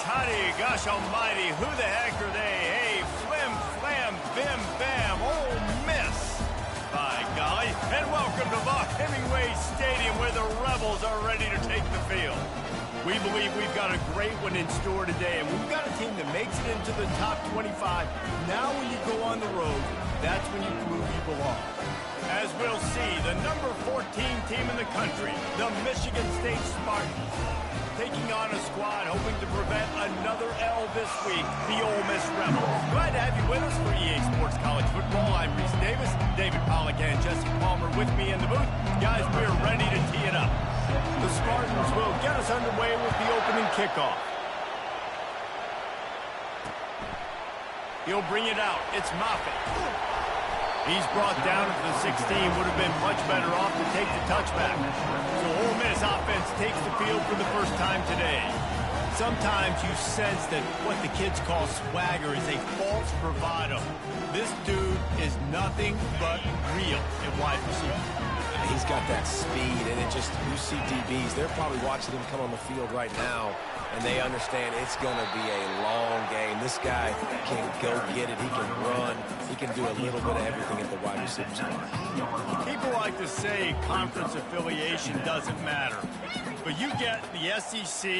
Toddy, gosh almighty, who the heck are they? Hey, flim, flam, bim, bam, Ole Miss. By golly, and welcome to Hemingway Stadium where the Rebels are ready to take the field. We believe we've got a great one in store today, and we've got a team that makes it into the top 25. Now when you go on the road, that's when you prove you belong. As we'll see, the number 14 team in the country, the Michigan State Spartans, taking on a squad hoping to prevent another L this week, the Ole Miss Rebels. Glad to have you with us for EA Sports College Football. I'm Reese Davis, David Pollack and Jesse Palmer with me in the booth. Guys, we're ready to tee it up. The Spartans will get us underway with the opening kickoff. He'll bring it out. It's Moffitt. He's brought down at the 16. Would have been much better off to take the touchback. So Ole Miss offense takes the field for the first time today. Sometimes you sense that what the kids call swagger is a false bravado. This dude is nothing but real at wide receiver. He's got that speed, and it just, you see DBs, they're probably watching him come on the field right now, and they understand it's going to be a long game. This guy can go get it. He can run. He can do a little bit of everything at the wide receiver spot. People like to say conference affiliation doesn't matter, but you get the SEC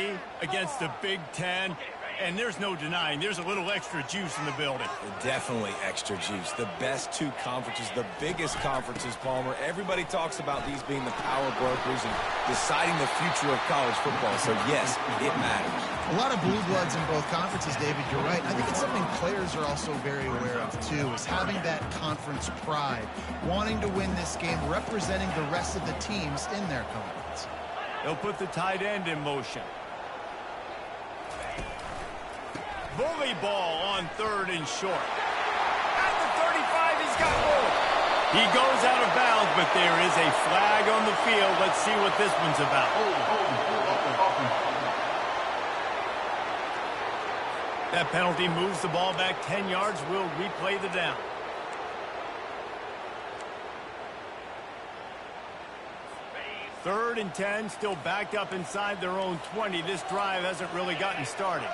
against the Big Ten, and there's no denying there's a little extra juice in the building. Definitely extra juice. The best two conferences, the biggest conferences, Palmer. Everybody talks about these being the power brokers and deciding the future of college football. So, yes, it matters. A lot of blue bloods in both conferences, David. You're right. I think it's something players are also very aware of, too, is having that conference pride, wanting to win this game, representing the rest of the teams in their conference. They'll put the tight end in motion. Bully ball on 3rd and short. At the 35, he's got more. He goes out of bounds, but there is a flag on the field. Let's see what this one's about. That penalty moves the ball back 10 yards. We'll replay the down. Third and 10, still backed up inside their own 20. This drive hasn't really gotten started.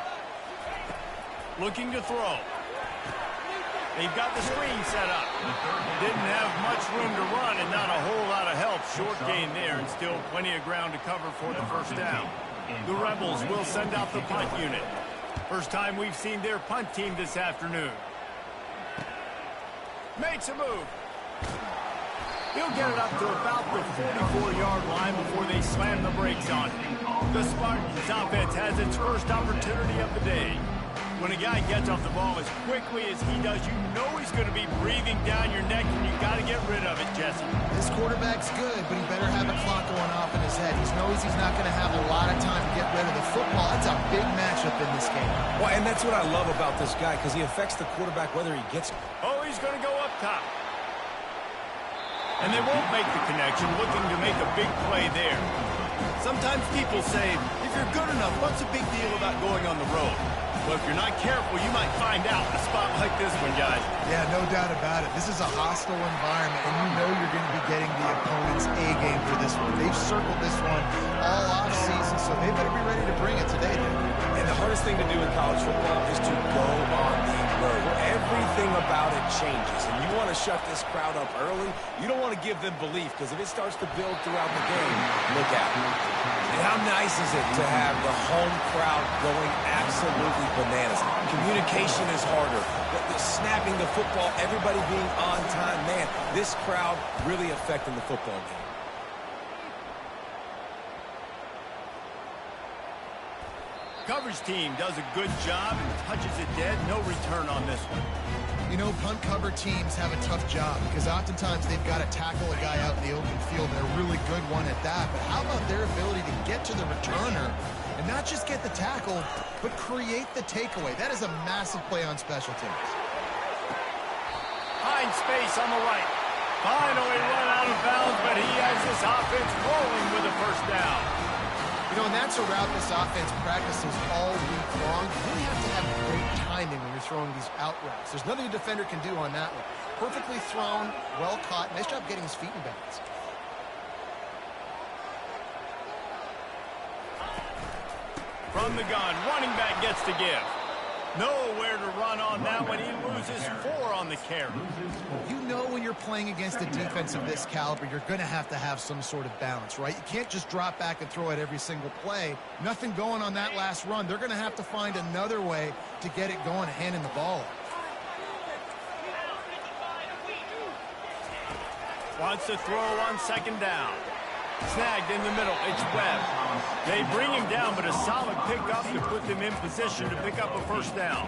Looking to throw. They've got the screen set up. Didn't have much room to run and not a whole lot of help. Short gain there and still plenty of ground to cover for the first down. The Rebels will send out the punt unit. First time we've seen their punt team this afternoon. Makes a move. He'll get it up to about the 44-yard line before they slam the brakes on it. The Spartans offense has its first opportunity of the day. When a guy gets off the ball as quickly as he does, you know he's going to be breathing down your neck, and you got to get rid of it, Jesse. This quarterback's good, but he better have a clock going off in his head. He knows he's not going to have a lot of time to get rid of the football. It's a big matchup in this game. Well, and that's what I love about this guy, because he affects the quarterback whether he gets... Oh, he's going to go up top. And they won't make the connection, looking to make a big play there. Sometimes people say, if you're good enough, what's the big deal about going on the road? Well, if you're not careful, you might find out a spot like this one, guys. Yeah, no doubt about it. This is a hostile environment, and you know you're going to be getting the opponent's A-game for this one. They've circled this one all offseason, so they better be ready to bring it today. And the hardest thing to do in college football is to go on the road. Everything about it changes, and you want to shut this crowd up early. You don't want to give them belief, because if it starts to build throughout the game, look out. And how nice is it to have the home crowd going absolutely bananas? Communication is harder. The snapping the football, everybody being on time. Man, this crowd really affecting the football game. Coverage team does a good job and touches it dead. No return on this one. You know, punt cover teams have a tough job because oftentimes they've got to tackle a guy out in the open field, and a really good one at that. But how about their ability to get to the returner and not just get the tackle, but create the takeaway? That is a massive play on special teams. Find space on the right. Finally run out of bounds, but he has this offense rolling with a first down. You know, and that's a route this offense practices all week long. You really have to have great timing when you're throwing these out routes. There's nothing a defender can do on that one. Perfectly thrown, well caught. Nice job getting his feet in bounds. From From the gun, running back gets to give. Nowhere to run on that one. He loses 4 on the carry. You know when you're playing against a defense of this caliber, you're going to have some sort of balance, right? You can't just drop back and throw it every single play. Nothing going on that last run. They're going to have to find another way to get it going and handing the ball off. Wants to throw on second down. Snagged in the middle. It's Webb. They bring him down, but a solid pickup to put them in position to pick up a first down.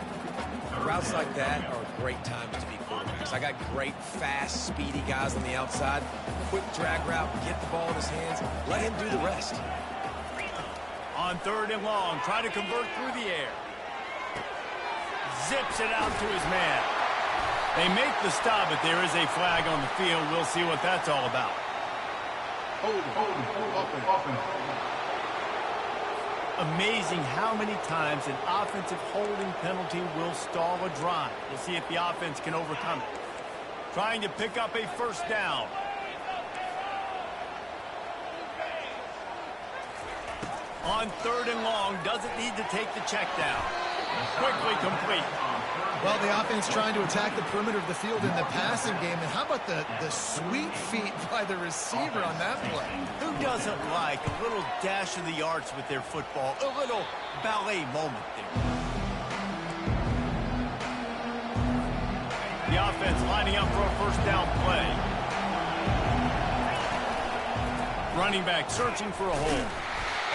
Routes like that are great times to be quarterbacks. I got great, fast, speedy guys on the outside. Quick drag route, get the ball in his hands, let him do the rest. On 3rd and long, try to convert through the air. Zips it out to his man. They make the stop, but there is a flag on the field. We'll see what that's all about. Amazing how many times an offensive holding penalty will stall a drive. We'll see if the offense can overcome it. Trying to pick up a first down. On 3rd and long, doesn't need to take the check down. Quickly complete. Well, the offense trying to attack the perimeter of the field in the passing game. And how about the sweet feet by the receiver on that play? Who doesn't like a little dash of the arts with their football? A little ballet moment there. The offense lining up for a first down play. Running back searching for a hole.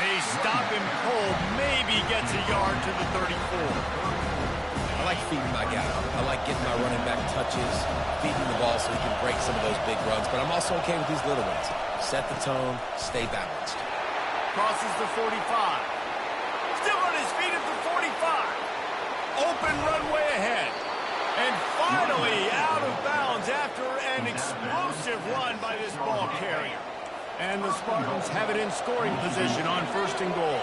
A stop him cold, maybe gets a yard to the 34. I like feeding my guy. I like getting my running back touches, feeding the ball so he can break some of those big runs. But I'm also okay with these little ones. Set the tone, stay balanced. Crosses the 45. Still on his feet at the 45. Open runway ahead. And finally out of bounds after an explosive run by this ball carrier. And the Spartans have it in scoring position on 1st and goal.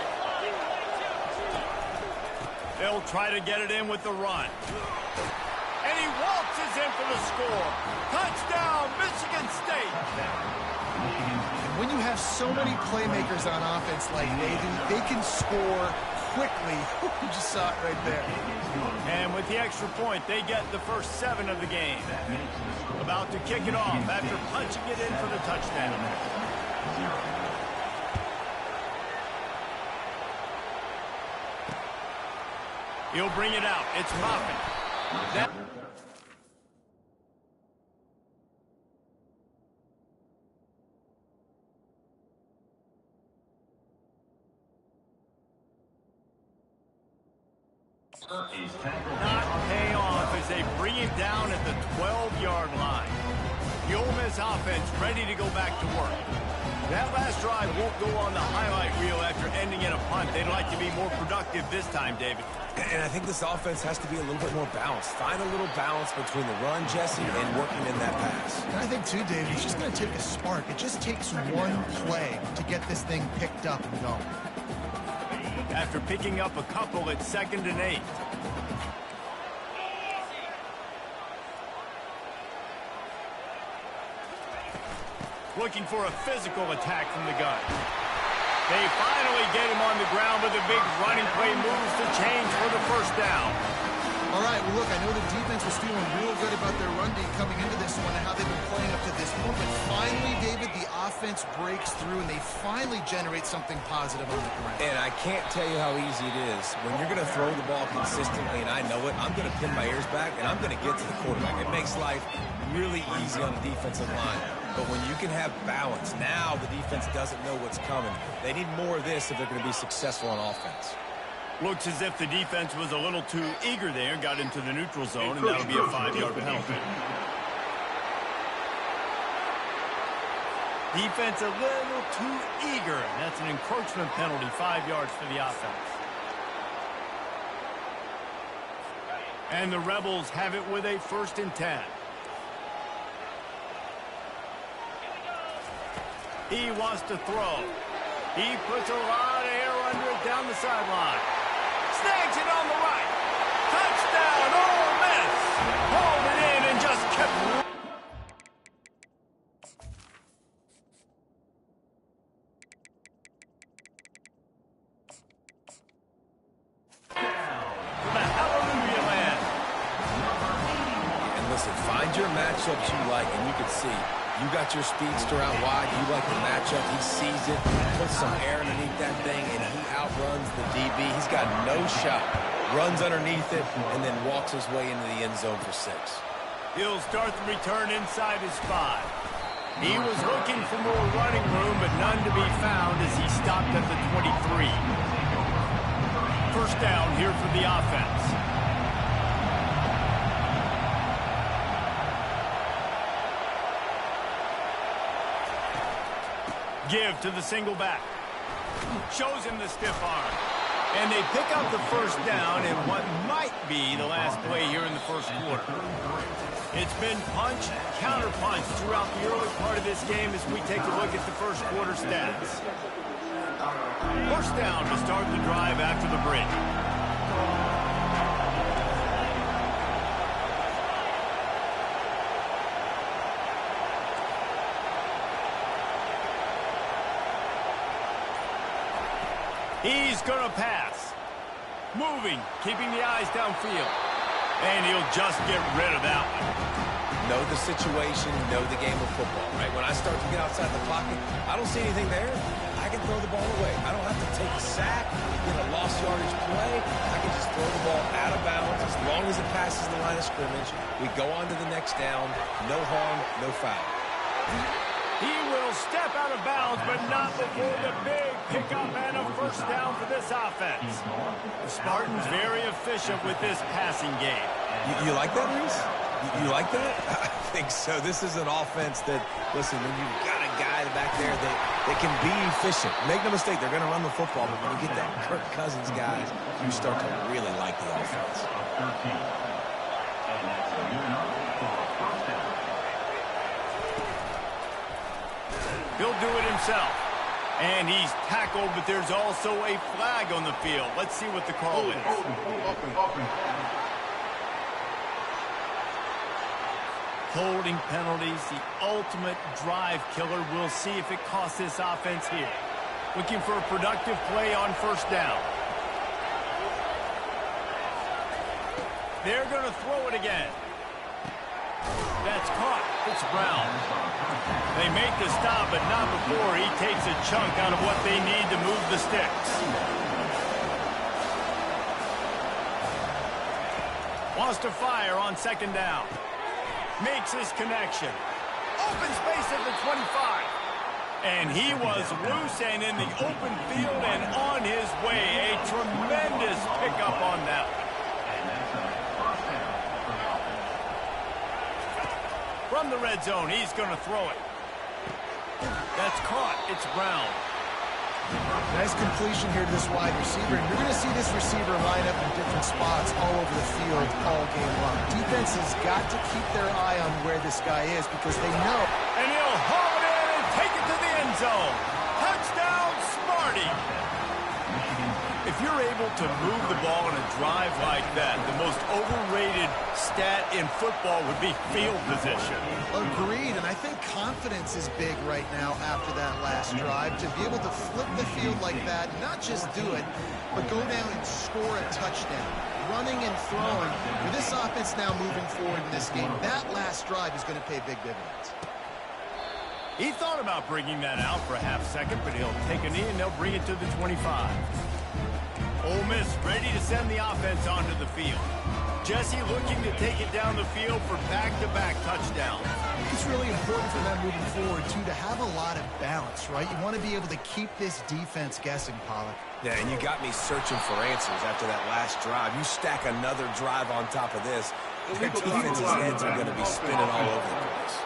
They'll try to get it in with the run. And he waltzes in for the score. Touchdown, Michigan State. When you have so many playmakers on offense like they do, they can score quickly. You just saw it right there. And with the extra point, they get the first 7 of the game. About to kick it off after punching it in for the touchdown. He'll bring it out. It's Moffitt. Not pay off as they bring him down at the 12-yard line. The Ole Miss offense ready to go back to work. That last drive won't go on the highlight reel after ending in a punt. They'd like to be more productive this time, David. And I think this offense has to be a little bit more balanced. Find a little balance between the run, Jesse, and working in that pass. And I think, too, David, it's just going to take a spark. It just takes one play to get this thing picked up and going. After picking up a couple at 2nd and 8. Looking for a physical attack from the gun. They finally get him on the ground with a big running play, moves the chains for the first down. All right, well, look, I know the defense was feeling real good about their run D coming into this one and how they've been playing up to this point. But finally, David, the offense breaks through and they finally generate something positive on the ground. And I can't tell you how easy it is. When you're going to throw the ball consistently, and I know it, I'm going to pin my ears back and I'm going to get to the quarterback. It makes life really easy on the defensive line. But when you can have balance, now the defense doesn't know what's coming. They need more of this if they're going to be successful on offense. Looks as if the defense was a little too eager there, got into the neutral zone, and that'll be a 5-yard penalty. Defense a little too eager. That's an encroachment penalty, 5 yards for the offense. And the Rebels have it with a 1st and 10. He wants to throw. He puts a lot of air under it down the sideline. Snags it on the right. Touchdown, Ole Miss. Hauled it in and just kept... Find your matchups you like, and you can see you got your speedster out wide. You like the matchup. He sees it, puts some air underneath that thing, and he outruns the DB. He's got no shot. Runs underneath it, and then walks his way into the end zone for 6. He'll start the return inside his 5. He was looking for more running room, but none to be found as he stopped at the 23. First down here for the offense. Give to the single back. Shows him the stiff arm. And they pick up the first down in what might be the last play here in the first quarter. It's been punch, counter-punch throughout the early part of this game as we take a look at the first quarter stats. First down to start the drive after the break. He's going to pass. Moving, keeping the eyes downfield. And he'll just get rid of that one. Know the situation, know the game of football, right? When I start to get outside the pocket, I don't see anything there. I can throw the ball away. I don't have to take a sack, get a lost yardage play. I can just throw the ball out of bounds as long as it passes the line of scrimmage. We go on to the next down. No harm, no foul. He will step out of bounds, but not before the big pickup and a first down for this offense. The Spartans very efficient with this passing game. You like that, Reese? You like that? I think so. This is an offense that, listen, when you've got a guy back there that can be efficient. Make no mistake, they're going to run the football, but when you get that Kirk Cousins guys, you start to really like the offense. He'll do it himself. And he's tackled, but there's also a flag on the field. Let's see what the call is. Holding penalties, the ultimate drive killer. We'll see if it costs this offense here. Looking for a productive play on first down. They're going to throw it again. That's caught. It's Brown. They make the stop, but not before he takes a chunk out of what they need to move the sticks. Wants to fire on second down. Makes his connection. Open space at the 25. And he was loose and in the open field and on his way. A tremendous pickup on that one. From the red zone, he's going to throw it. That's caught. It's Brown. Nice completion here to this wide receiver. And you're going to see this receiver line up in different spots all over the field all game long. Defense has got to keep their eye on where this guy is because they know. And he'll haul it in and take it to the end zone. Touchdown, Sparty. If you're able to move the ball in a drive like that, the most overrated stat in football would be field position. Agreed, and I think confidence is big right now after that last drive. To be able to flip the field like that, not just do it, but go down and score a touchdown. Running and throwing. For this offense now moving forward in this game, that last drive is going to pay big dividends. He thought about bringing that out for a half second, but he'll take a knee and they'll bring it to the 25. Ole Miss ready to send the offense onto the field. Jesse looking to take it down the field for back-to-back touchdowns. It's really important for them moving forward, too, to have a lot of balance, right? You want to be able to keep this defense guessing, Pollack. Yeah, and you got me searching for answers after that last drive. You stack another drive on top of this, their defense's heads are going to be spinning all over the place.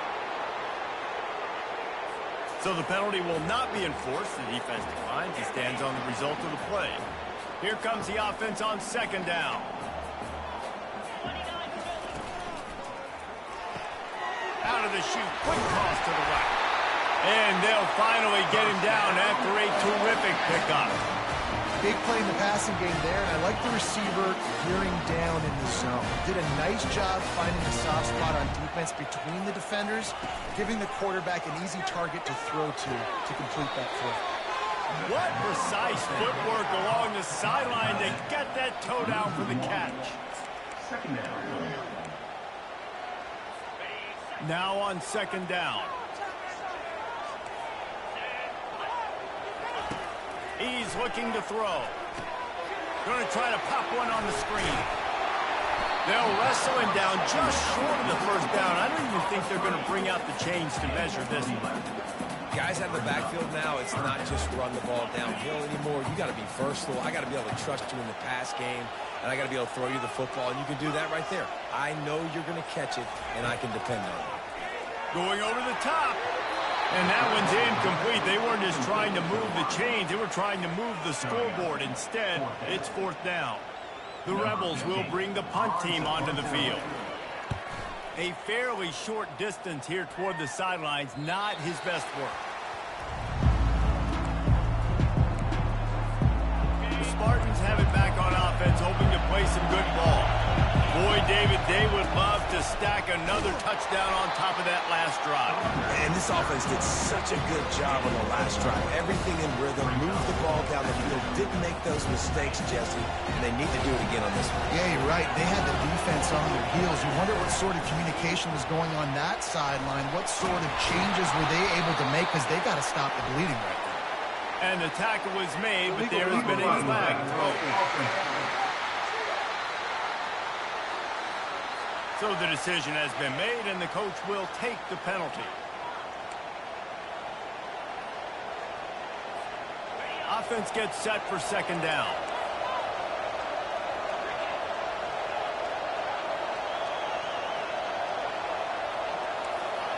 So the penalty will not be enforced. The defense declines. He stands on the result of the play. Here comes the offense on second down. Out of the chute, quick toss to the right. And they'll finally get him down after a terrific pickup. Big play in the passing game there, and I like the receiver gearing down in the zone. Did a nice job finding the soft spot on defense between the defenders, giving the quarterback an easy target to throw to complete that throw. What precise footwork along the sideline to get that toe down for the catch. Second down. Now on second down. He's looking to throw. Going to try to pop one on the screen. They'll wrestle him down just short of the first down. I don't even think they're going to bring out the chains to measure this one. Guys out of the backfield now, it's not just run the ball downhill anymore. You got to be versatile. I got to be able to trust you in the pass game, and I got to be able to throw you the football, and you can do that right there. I know you're going to catch it, and I can depend on it. Going over the top. And that one's incomplete. They weren't just trying to move the chains. They were trying to move the scoreboard. Instead, it's fourth down. The Rebels will bring the punt team onto the field. A fairly short distance here toward the sidelines. Not his best work. The Spartans have it back on offense, hoping to play some good ball. Boy, David, they would love to stack another touchdown on top of that last drive. And this offense did such a good job on the last drive. Everything in rhythm, moved the ball down the field, didn't make those mistakes, Jesse, and they need to do it again on this one. Yeah, you're right. They had the defense on their heels. You wonder what sort of communication was going on that sideline. What sort of changes were they able to make, because they got to stop the bleeding right now. And the tackle was made, but there has been a flag thrown. So the decision has been made, and the coach will take the penalty. Offense gets set for second down.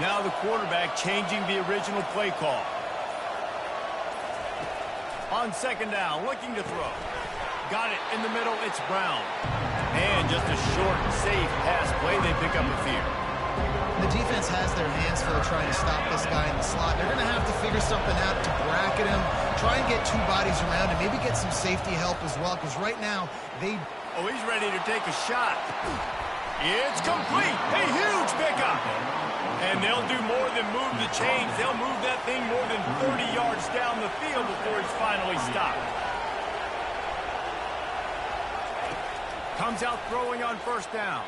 Now the quarterback changing the original play call. On second down, looking to throw. Got it in the middle, it's Brown. And just a short, safe pass play, they pick up a few. The defense has their hands full trying to stop this guy in the slot. They're going to have to figure something out to bracket him, try and get two bodies around him, maybe get some safety help as well, because right now, they... Oh, he's ready to take a shot. It's complete. A huge pickup. And they'll do more than move the chains. They'll move that thing more than 30 yards down the field before it's finally stopped. Comes out throwing on first down.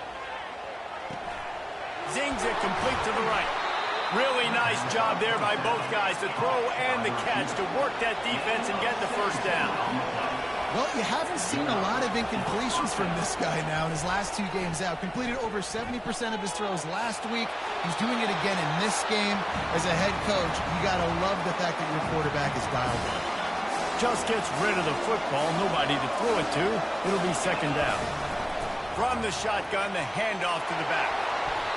Zings it complete to the right. Really nice job there by both guys, the throw and the catch, to work that defense and get the first down. Well, you haven't seen a lot of incompletions from this guy now in his last two games out. Completed over 70% of his throws last week. He's doing it again in this game. As a head coach, you got to love the fact that your quarterback is dialed in. Just gets rid of the football, nobody to throw it to. It'll be second down. From the shotgun, the handoff to the back.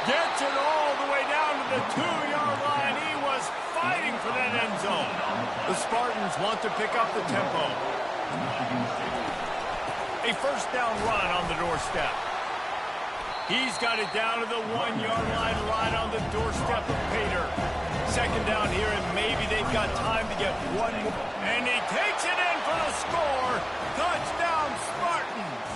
Gets it all the way down to the 2-yard line. He was fighting for that end zone. The Spartans want to pick up the tempo. A first down run on the doorstep. He's got it down to the 1-yard line, right on the doorstep of Pater. Second down here, and maybe they've got time to get one more. And he takes it in for the score. Touchdown, Spartans.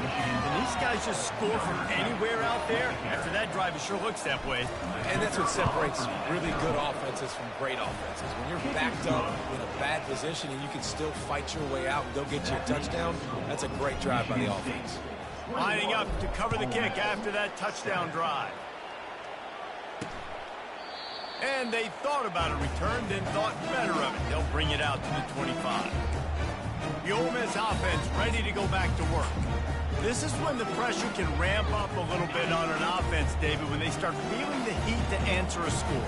And these guys just score from anywhere out there. After that drive, it sure looks that way. And that's what separates really good offenses from great offenses. When you're backed up in a bad position and you can still fight your way out and go get you a touchdown, that's a great drive by the offense. Lining up to cover the kick after that touchdown drive. And they thought about a return, then thought better of it. They'll bring it out to the 25. The Ole Miss offense ready to go back to work. This is when the pressure can ramp up a little bit on an offense, David, when they start feeling the heat to answer a score.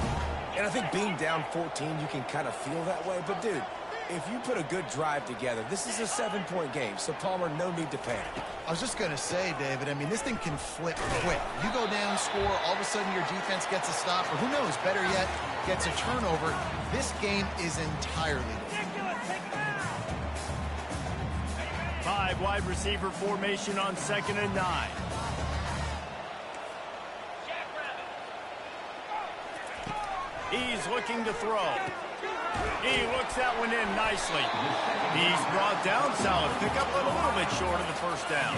And I think being down 14, you can kind of feel that way. But, dude, if you put a good drive together, this is a 7-point game. So, Palmer, no need to panic. I was just going to say, David, I mean, this thing can flip quick. You go down, score, all of a sudden your defense gets a stop, or who knows, better yet, gets a turnover. This game is entirely different. 5 wide receiver formation on 2nd and 9. He's looking to throw. He looks that one in nicely. He's brought down solid. Pick up a little bit short of the first down.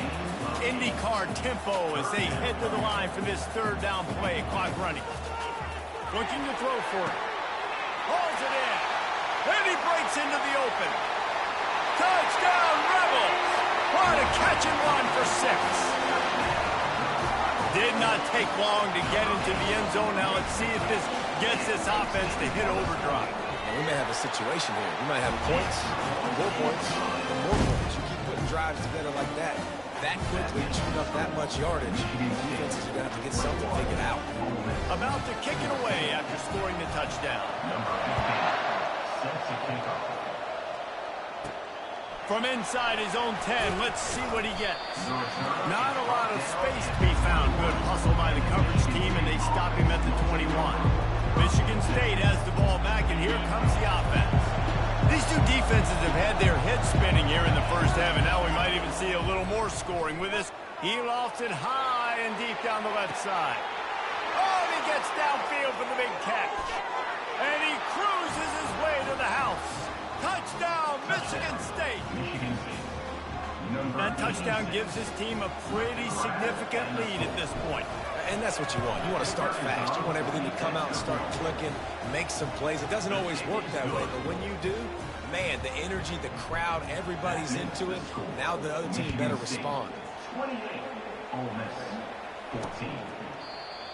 IndyCar tempo as they head to the line for this third down play. Clock running. Looking to throw for it. Hauls it in. And he breaks into the open. Touchdown, Rebels! What a catch and run for 6. Did not take long to get into the end zone. Now let's see if this gets this offense to hit overdrive. We may have a situation here. We might have points, more points, and more points. You keep putting drives together like that quickly, chewing up that much yardage. Defenses are going to have to get something figured out. About to kick it away after scoring the touchdown. From inside his own 10, let's see what he gets. Not a lot of space to be found. Good hustle by the coverage team, and they stop him at the 21. Michigan State has the ball back, and here comes the offense. These two defenses have had their heads spinning here in the first half, and now we might even see a little more scoring with this. He lofts it high and deep down the left side. Oh, and he gets downfield for the big catch. And he cruises his way to the house. Touchdown, Michigan State. That touchdown gives his team a pretty significant lead at this point. And that's what you want. You want to start fast. You want everything to come out and start clicking, make some plays. It doesn't always work that way, but when you do, man, the energy, the crowd, everybody's into it. Now the other team better respond. 28, Ole Miss, 14.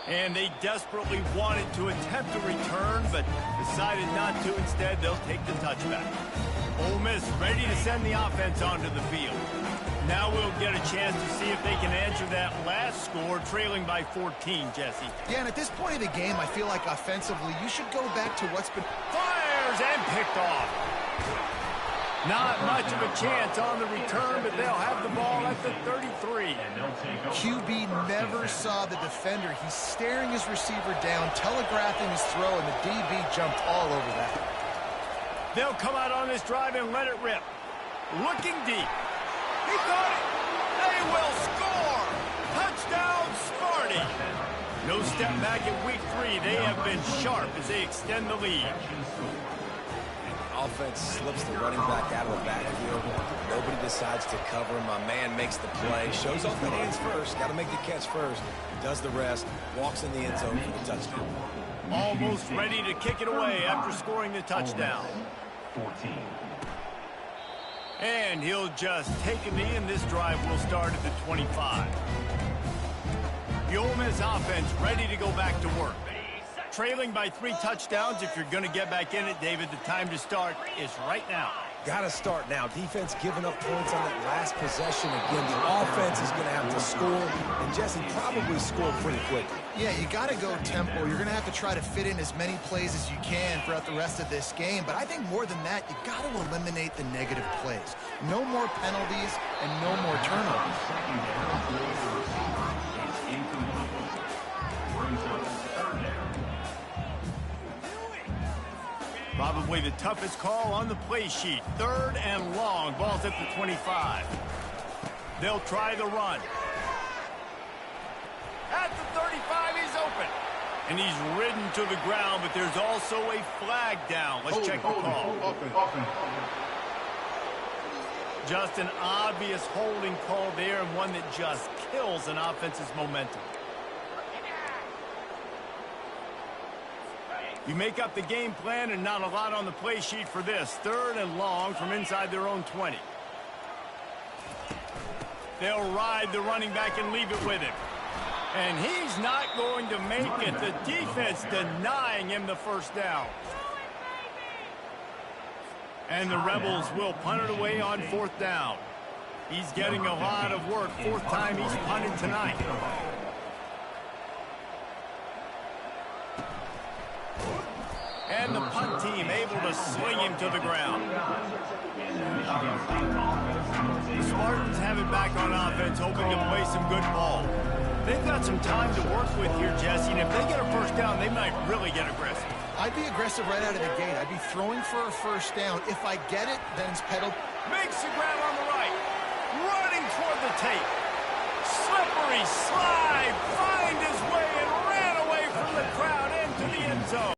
And they desperately wanted to attempt a return, but decided not to. Instead, they'll take the touchback. Ole Miss ready to send the offense onto the field. Now we'll get a chance to see if they can answer that last score, trailing by 14, Jesse. Yeah, and at this point of the game, I feel like offensively, you should go back to what's been... Fires and picked off. Not much of a chance on the return, but they'll have the ball at the 33. QB never saw the defender. He's staring his receiver down, telegraphing his throw, and the DB jumped all over that. They'll come out on this drive and let it rip. Looking deep. He got it. They will score. Touchdown, Sparty. No step back in week 3. They have been sharp as they extend the lead. Offense slips the running back out of the backfield. Nobody decides to cover him. My man makes the play. Shows off the hands first. Got to make the catch first. Does the rest. Walks in the end zone for the touchdown. Almost ready to kick it away after scoring the touchdown. 14. And he'll just take a knee, and this drive will start at the 25. The Ole Miss offense ready to go back to work. Trailing by 3 touchdowns. If you're going to get back in it, David, the time to start is right now. Got to start now. Defense giving up points on that last possession. Again, the offense is going to have to score, and Jesse probably score pretty quickly. Yeah, you got to go tempo. You're going to have to try to fit in as many plays as you can throughout the rest of this game. But I think more than that, you got to eliminate the negative plays. No more penalties and no more turnovers. Probably the toughest call on the play sheet. 3rd and long. Ball's at the 25. They'll try the run. At the 35, he's open. And he's ridden to the ground, but there's also a flag down. Let's check the call. Just an obvious holding call there, and one that just kills an offense's momentum. You make up the game plan, and not a lot on the play sheet for this. 3rd and long from inside their own 20. They'll ride the running back and leave it with him. And he's not going to make it. The defense denying him the first down. And the Rebels will punt it away on 4th down. He's getting a lot of work. 4th time he's punted tonight. And the punt team able to swing him to the ground. The Spartans have it back on offense, hoping to play some good ball. They've got some time to work with here, Jesse, and if they get a first down, they might really get aggressive. I'd be aggressive right out of the gate. I'd be throwing for a first down. If I get it, then it's pedal. Makes the grab on the right. Running toward the tape. Slippery slide. Find his way and ran away from the crowd into the end zone.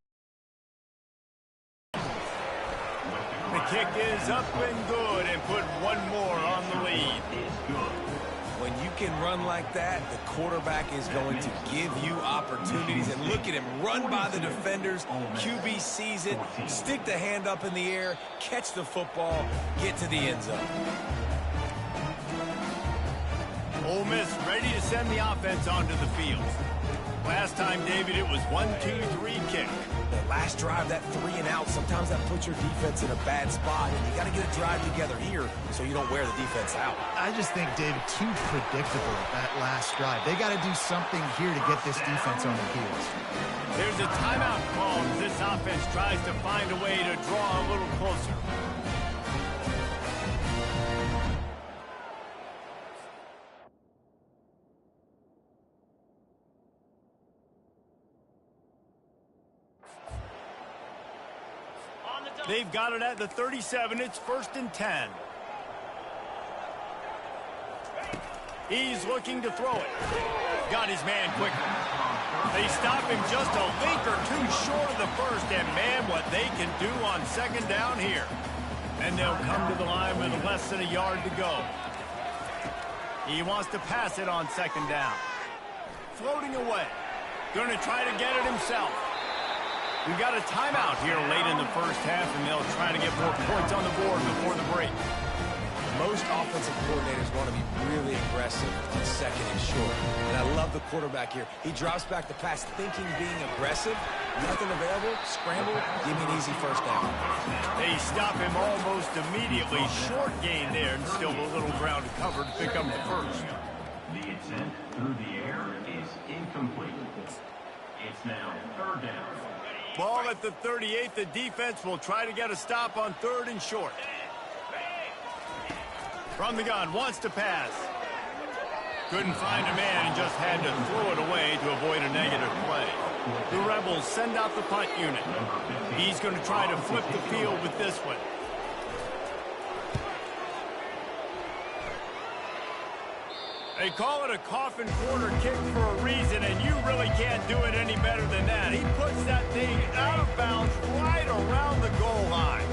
The kick is up and good, and put one more on the lead. When you can run like that, the quarterback is going to give you opportunities. And look at him run by the defenders. QB sees it, stick the hand up in the air, catch the football, get to the end zone. Ole Miss ready to send the offense onto the field. Last time, David, it was 1-2-3 kick. The last drive, that 3 and out, sometimes that puts your defense in a bad spot, and you got to get a drive together here so you don't wear the defense out. I just think, David, too predictable that last drive. They got to do something here to get this defense on their heels. There's a timeout call as this offense tries to find a way to draw a little closer. They've got it at the 37. It's 1st and 10. He's looking to throw it. Got his man quickly. They stop him just a link or two short of the first, and man, what they can do on second down here. And they'll come to the line with less than a yard to go. He wants to pass it on second down. Floating away. Going to try to get it himself. We've got a timeout here late in the first half, and they'll try to get more points on the board before the break. Most offensive coordinators want to be really aggressive on second and short. And I love the quarterback here. He drops back the pass thinking being aggressive. Nothing available. Scramble. Give me an easy first down. They stop him almost immediately. Short gain there, and still a little ground to cover to pick up the first. The attempt through the air is incomplete. It's now 3rd down. Ball at the 38. The defense will try to get a stop on 3rd and short. From the gun, wants to pass. Couldn't find a man and just had to throw it away to avoid a negative play. The Rebels send out the punt unit. He's going to try to flip the field with this one. They call it a coffin corner kick for a reason, and you really can't do it any better than that. He puts that thing out of bounds right around the goal line.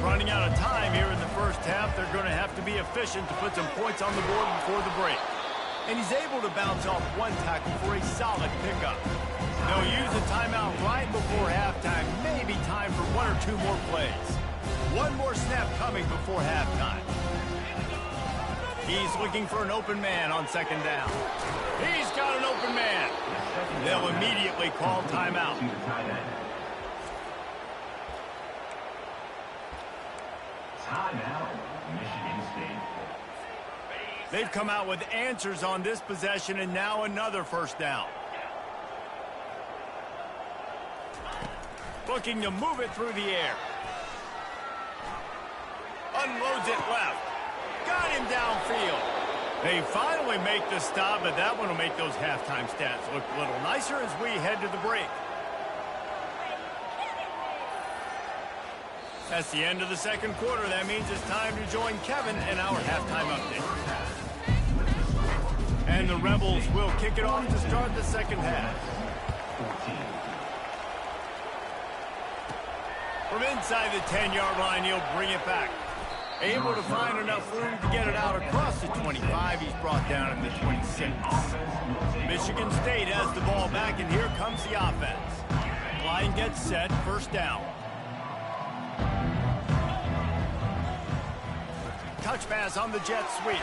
Running out of time here in the first half, they're going to have to be efficient to put some points on the board before the break. And he's able to bounce off one tackle for a solid pickup. They'll use a timeout right before halftime, maybe time for 1 or 2 more plays. One more snap coming before halftime. He's looking for an open man on second down. He's got an open man. They'll immediately call timeout. Timeout, Michigan State. They've come out with answers on this possession, and now another first down. Looking to move it through the air. Unloads it left. Got him downfield. They finally make the stop, but that one will make those halftime stats look a little nicer as we head to the break. That's the end of the second quarter. That means it's time to join Kevin in our halftime update. And the Rebels will kick it off to start the second half. 14. From inside the 10-yard line, he'll bring it back. Able to find enough room to get it out across the 25. He's brought down in the 26. Michigan State has the ball back, and here comes the offense. Line gets set, first down. Touch pass on the jet sweep.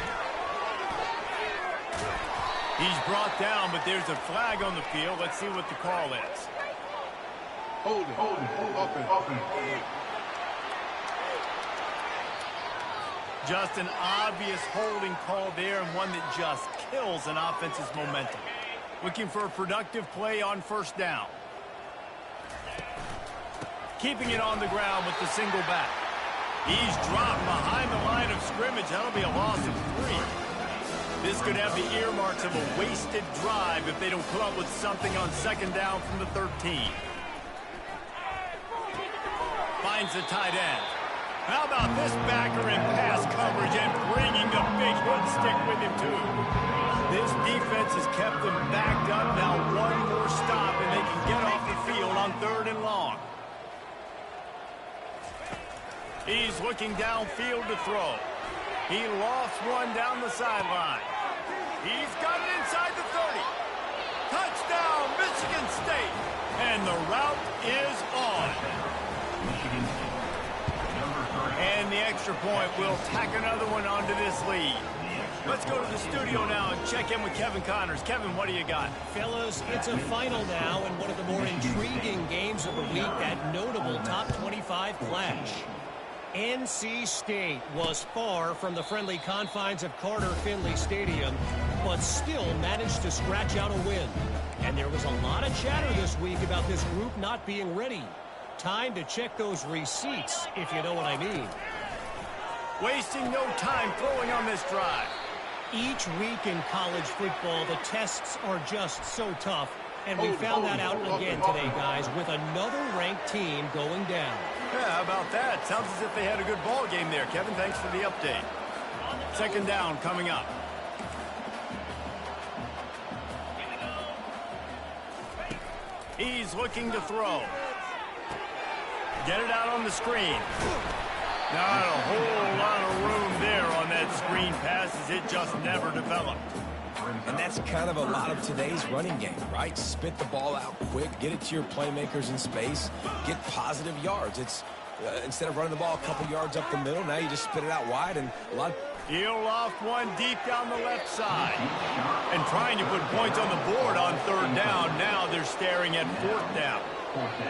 He's brought down, but there's a flag on the field. Let's see what the call is. Hold it. Just an obvious holding call there, and one that just kills an offense's momentum. Looking for a productive play on first down. Keeping it on the ground with the single back. He's dropped behind the line of scrimmage. That'll be a loss of 3. This could have the earmarks of a wasted drive if they don't come up with something on second down from the 13. Finds the tight end. How about this backer in pass coverage and bringing the big hook stick with him, too? This defense has kept them backed up. Now one more stop, and they can get off the field on 3rd and long. He's looking downfield to throw. He lost one down the sideline. He's got it inside the 30. Touchdown, Michigan State. And the route is on. Michigan State. Number 3. And the extra point will tack another one onto this lead. The extra Let's go to the studio now and check in with Kevin Connors. Kevin, what do you got? Fellas, it's a final now in one of the more intriguing games of the week, that notable top 25 clash. NC State was far from the friendly confines of Carter Finley Stadium, but still managed to scratch out a win. And there was a lot of chatter this week about this group not being ready. Time to check those receipts, if you know what I mean. Wasting no time throwing on this drive. Each week in college football, the tests are just so tough. And we found that out again today, guys, with another ranked team going down. Yeah, how about that? Sounds as if they had a good ball game there. Kevin, thanks for the update. Second down coming up. He's looking to throw. Get it out on the screen. Not a whole lot of room there on that screen pass, as it just never developed. And that's kind of a lot of today's running game, right? Spit the ball out quick, get it to your playmakers in space, get positive yards. It's instead of running the ball a couple yards up the middle, now you just spit it out wide, and a lot of... He'll loft one deep down the left side. And trying to put points on the board on third down. Now they're staring at fourth down.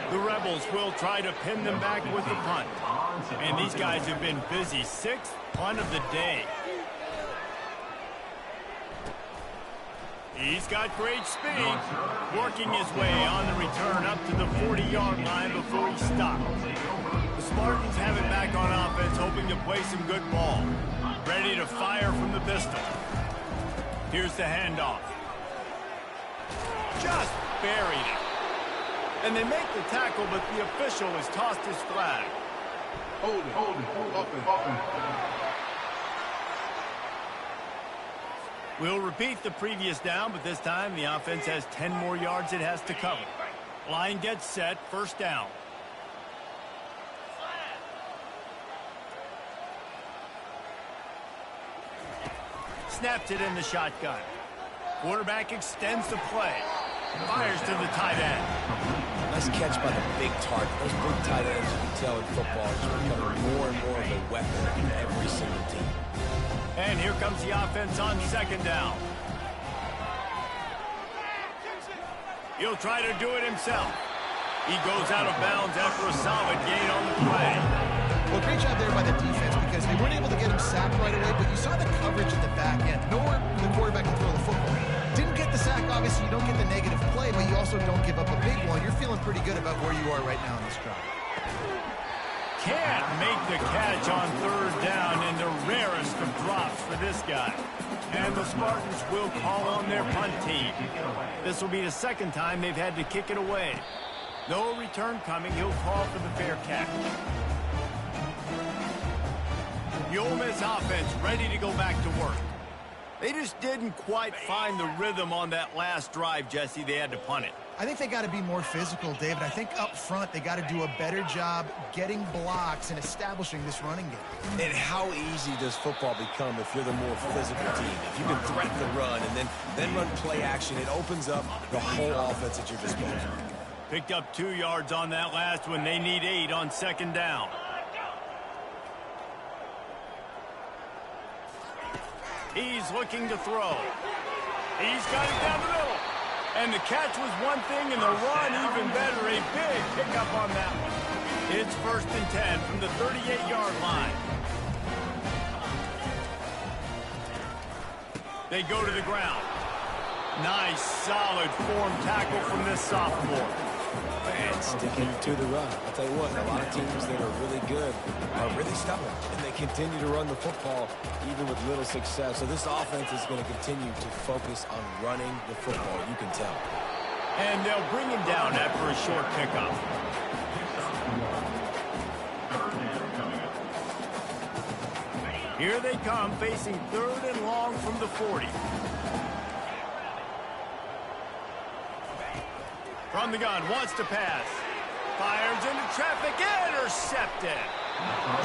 The Rebels will try to pin them back with the punt. And these guys have been busy. Sixth punt of the day. He's got great speed, working his way on the return up to the 40-yard line before he stopped. The Spartans have it back on offense, hoping to play some good ball. Ready to fire from the pistol. Here's the handoff. Just buried it. And they make the tackle, but the official has tossed his flag. Hold it, up and. We'll repeat the previous down, but this time the offense has 10 more yards it has to cover. Line gets set, first down. Snaps it in the shotgun. Quarterback extends the play. Fires to the tight end. Nice catch by the big target. Those big tight ends, you can tell in football, are becoming more and more of a weapon in every single team. And here comes the offense on second down. He'll try to do it himself. He goes out of bounds after a solid gain on the play. Well, great job there by the defense, because they weren't able to get him sacked right away, but you saw the coverage at the back end. Nowhere the quarterback can throw the football. Didn't get the sack, obviously. You don't get the negative play, but you also don't give up a big one. You're feeling pretty good about where you are right now in this drive. Can't make the catch on third down, and the rarest of drops for this guy. And the Spartans will call on their punt team. This will be the second time they've had to kick it away. No return coming. He'll call for the fair catch. The Ole Miss offense ready to go back to work. They just didn't quite find the rhythm on that last drive, Jesse. They had to punt it. I think they got to be more physical, David. I think up front they got to do a better job getting blocks and establishing this running game. And how easy does football become if you're the more physical team? If you can threaten the run and then run play action, it opens up the whole offense at your disposal. Picked up 2 yards on that last one. They need 8 on second down. He's looking to throw. He's got it down the middle. And the catch was one thing, and the run even better. A big pickup on that one. It's 1st and 10 from the 38-yard line. They go to the ground. Nice, solid form tackle from this sophomore. And sticking to the run. I'll tell you what, a lot of teams that are really good are really stubborn, and they continue to run the football even with little success. So this offense is going to continue to focus on running the football, you can tell. And they'll bring him down after a short pickup. Here they come, facing 3rd and long from the 40. From the gun, wants to pass. Fires into traffic, intercepted.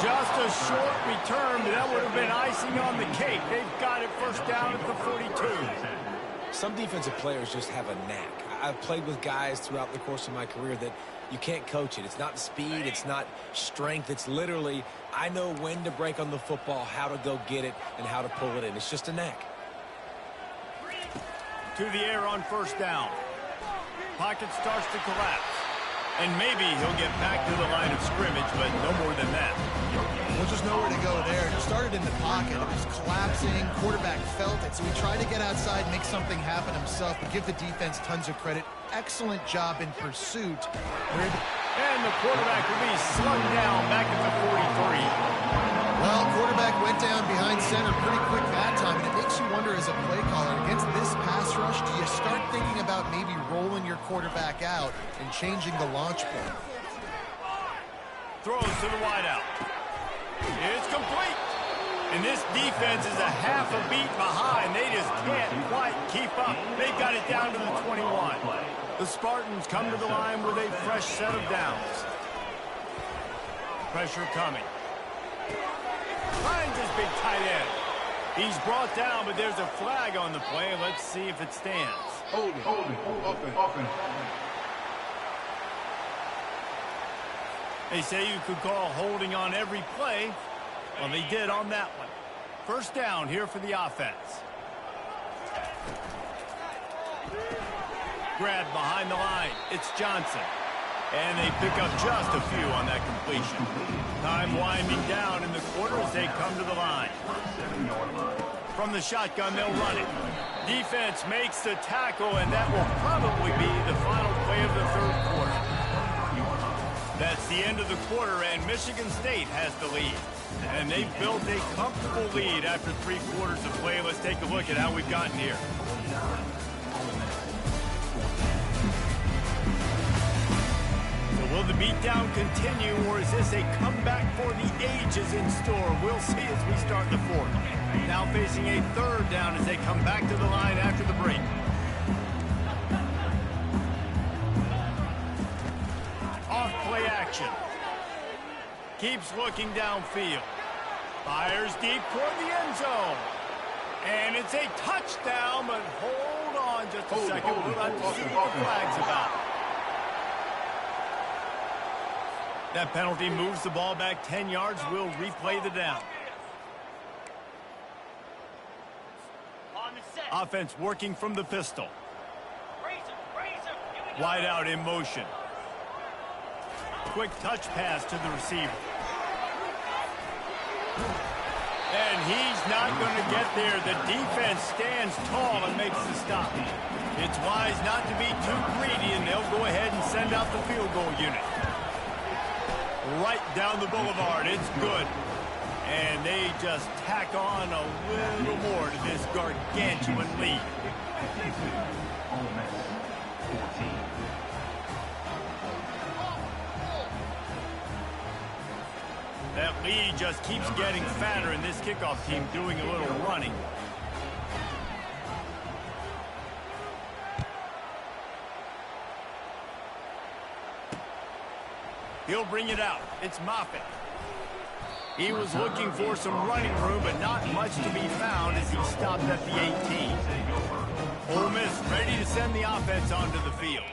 Just a short return, but that would have been icing on the cake. They've got it first down at the 42. Some defensive players just have a knack. I've played with guys throughout the course of my career that you can't coach it. It's not speed, it's not strength. It's literally, I know when to break on the football, how to go get it, and how to pull it in. It's just a knack. To the air on first down. Pocket starts to collapse. And maybe he'll get back to the line of scrimmage, but no more than that. Well, just nowhere to go there. It started in the pocket. It was collapsing. Quarterback felt it, so he tried to get outside, make something happen himself, but give the defense tons of credit. Excellent job in pursuit. And the quarterback will be slugged down back at the 43. Well, quarterback went down behind center pretty quick that time, and it makes you wonder as a play caller, against this pass rush, do you start thinking about maybe rolling your quarterback out and changing the launch point? Throws to the wideout. It's complete. And this defense is a half a beat behind. They just can't quite keep up. They've got it down to the 21. The Spartans come to the line with a fresh set of downs. Pressure coming. Finds his big tight end. He's brought down, but there's a flag on the play. Let's see if it stands. Hold it. Offense. They say you could call holding on every play. Well, they did on that one. First down here for the offense. Grab behind the line. It's Johnson. And they pick up just a few on that completion. Time winding down in the quarter as they come to the line. From the shotgun, they'll run it. Defense makes the tackle, and that will probably be the final play of the third quarter. That's the end of the quarter, and Michigan State has the lead. And they've built a comfortable lead after 3 quarters of play. Let's take a look at how we've gotten here. Will the beatdown continue, or is this a comeback for the ages in store? We'll see as we start the fourth. Now facing a third down as they come back to the line after the break. Off play action. Keeps looking downfield. Fires deep toward the end zone. And it's a touchdown, but hold on just a second. We'll have to see what the flag's about. That penalty moves the ball back 10 yards. We'll replay the down. Offense working from the pistol. Wide out in motion. Quick touch pass to the receiver. And he's not going to get there. The defense stands tall and makes the stop. It's wise not to be too greedy, and they'll go ahead and send out the field goal unit. Right down the boulevard. It's good. And they just tack on a little more to this gargantuan lead. That lead just keeps getting fatter, and this kickoff team doing a little running. He'll bring it out. It's Moffitt. He was looking for some running room, but not much to be found as he stopped at the 18. Ole Miss ready to send the offense onto the field.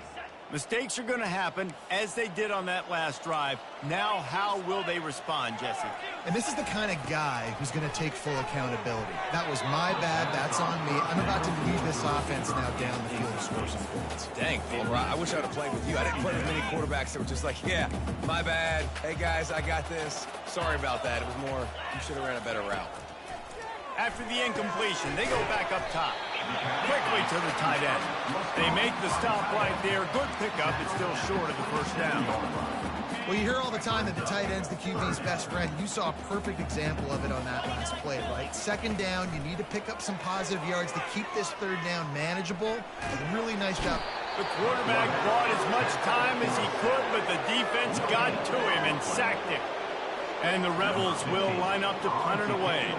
Mistakes are going to happen, as they did on that last drive. Now, how will they respond, Jesse? And this is the kind of guy who's going to take full accountability. That was my bad. That's on me. I'm about to lead this offense now down the field and score some points. Dang, Fulmer, I wish I would have played with you. I didn't play with many quarterbacks that were just like, yeah, my bad. Hey, guys, I got this. Sorry about that. It was more, you should have ran a better route. After the incompletion, they go back up top. Quickly to the tight end. They make the stop right there. Good pickup. It's still short of the first down. Well, you hear all the time that the tight end's the QB's best friend. You saw a perfect example of it on that last play, right? Second down, you need to pick up some positive yards to keep this third down manageable. A really nice job. The quarterback bought as much time as he could, but the defense got to him and sacked him. And the Rebels will line up to punt it away.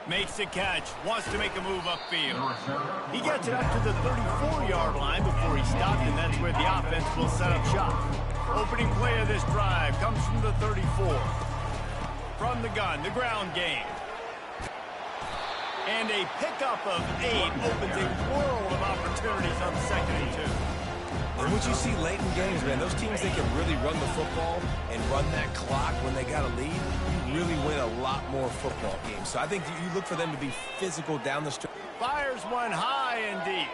Makes the catch, wants to make a move upfield. He gets it up to the 34-yard line before he stopped, and that's where the offense will set up shop. Opening play of this drive comes from the 34. From the gun, the ground game. And a pickup of 8 opens a world of opportunities on 2nd and 2. And what you see late in games, man, those teams that can really run the football and run that clock when they got a lead, you really win a lot more football games. So I think you look for them to be physical down the stretch. Fires one high and deep.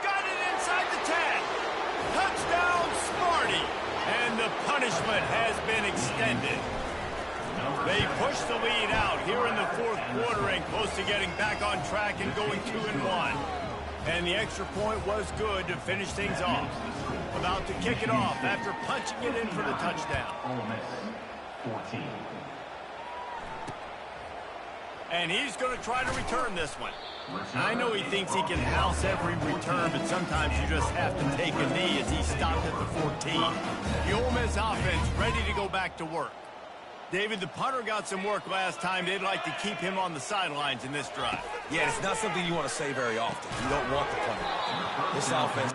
Got it inside the 10. Touchdown, Smarty. And the punishment has been extended. They push the lead out here in the 4th quarter and close to getting back on track and going 2-1. And the extra point was good to finish things off. About to kick it off after punching it in for the touchdown. Ole Miss 14. And he's going to try to return this one. I know he thinks he can house every return, but sometimes you just have to take a knee as he stopped at the 14. The Ole Miss offense ready to go back to work. David, the punter got some work last time. They'd like to keep him on the sidelines in this drive. Yeah, it's not something you want to say very often. You don't want the punter. This offense...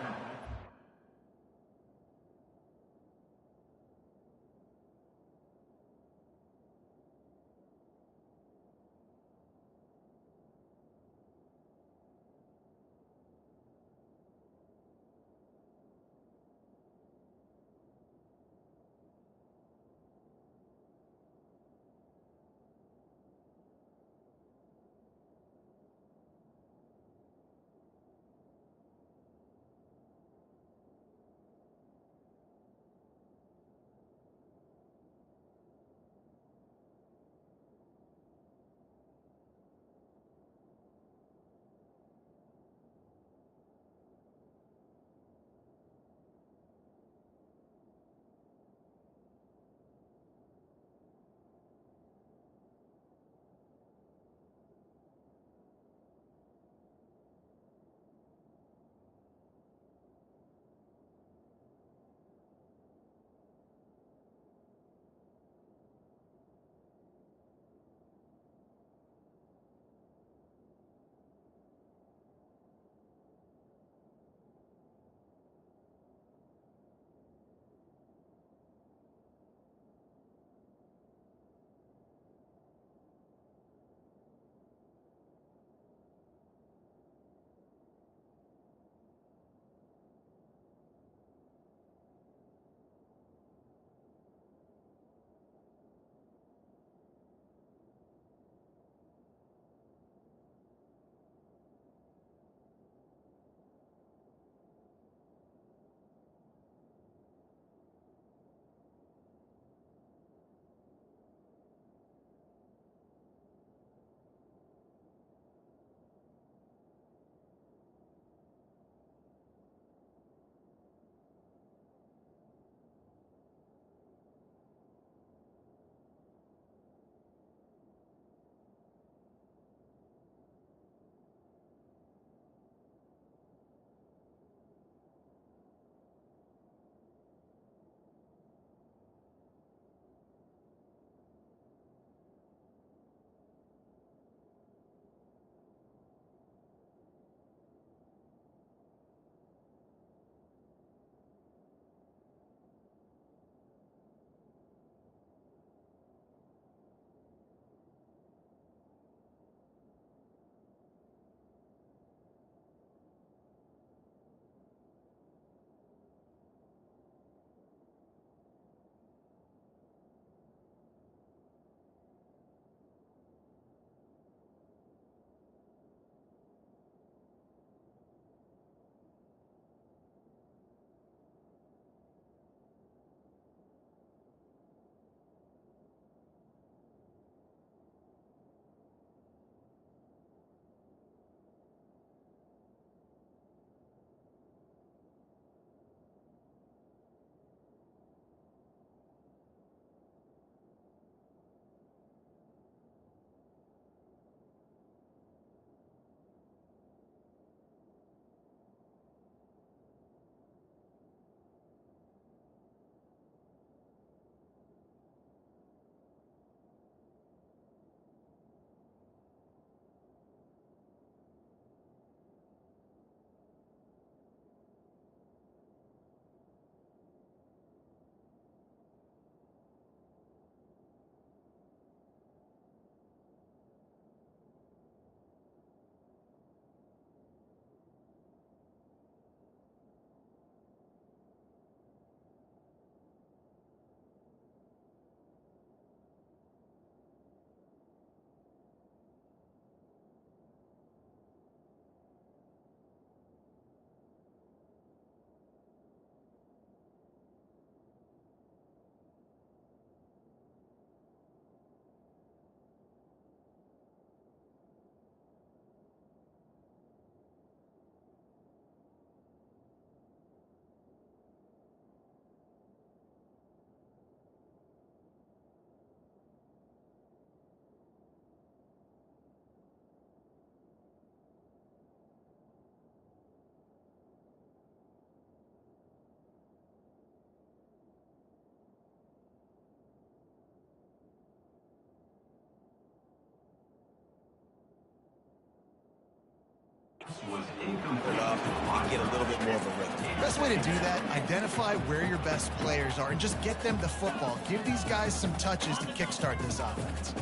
was incomplete. And get a little bit more of a rhythm. Best way to do that, identify where your best players are and just get them the football. Give these guys some touches to kickstart this offense.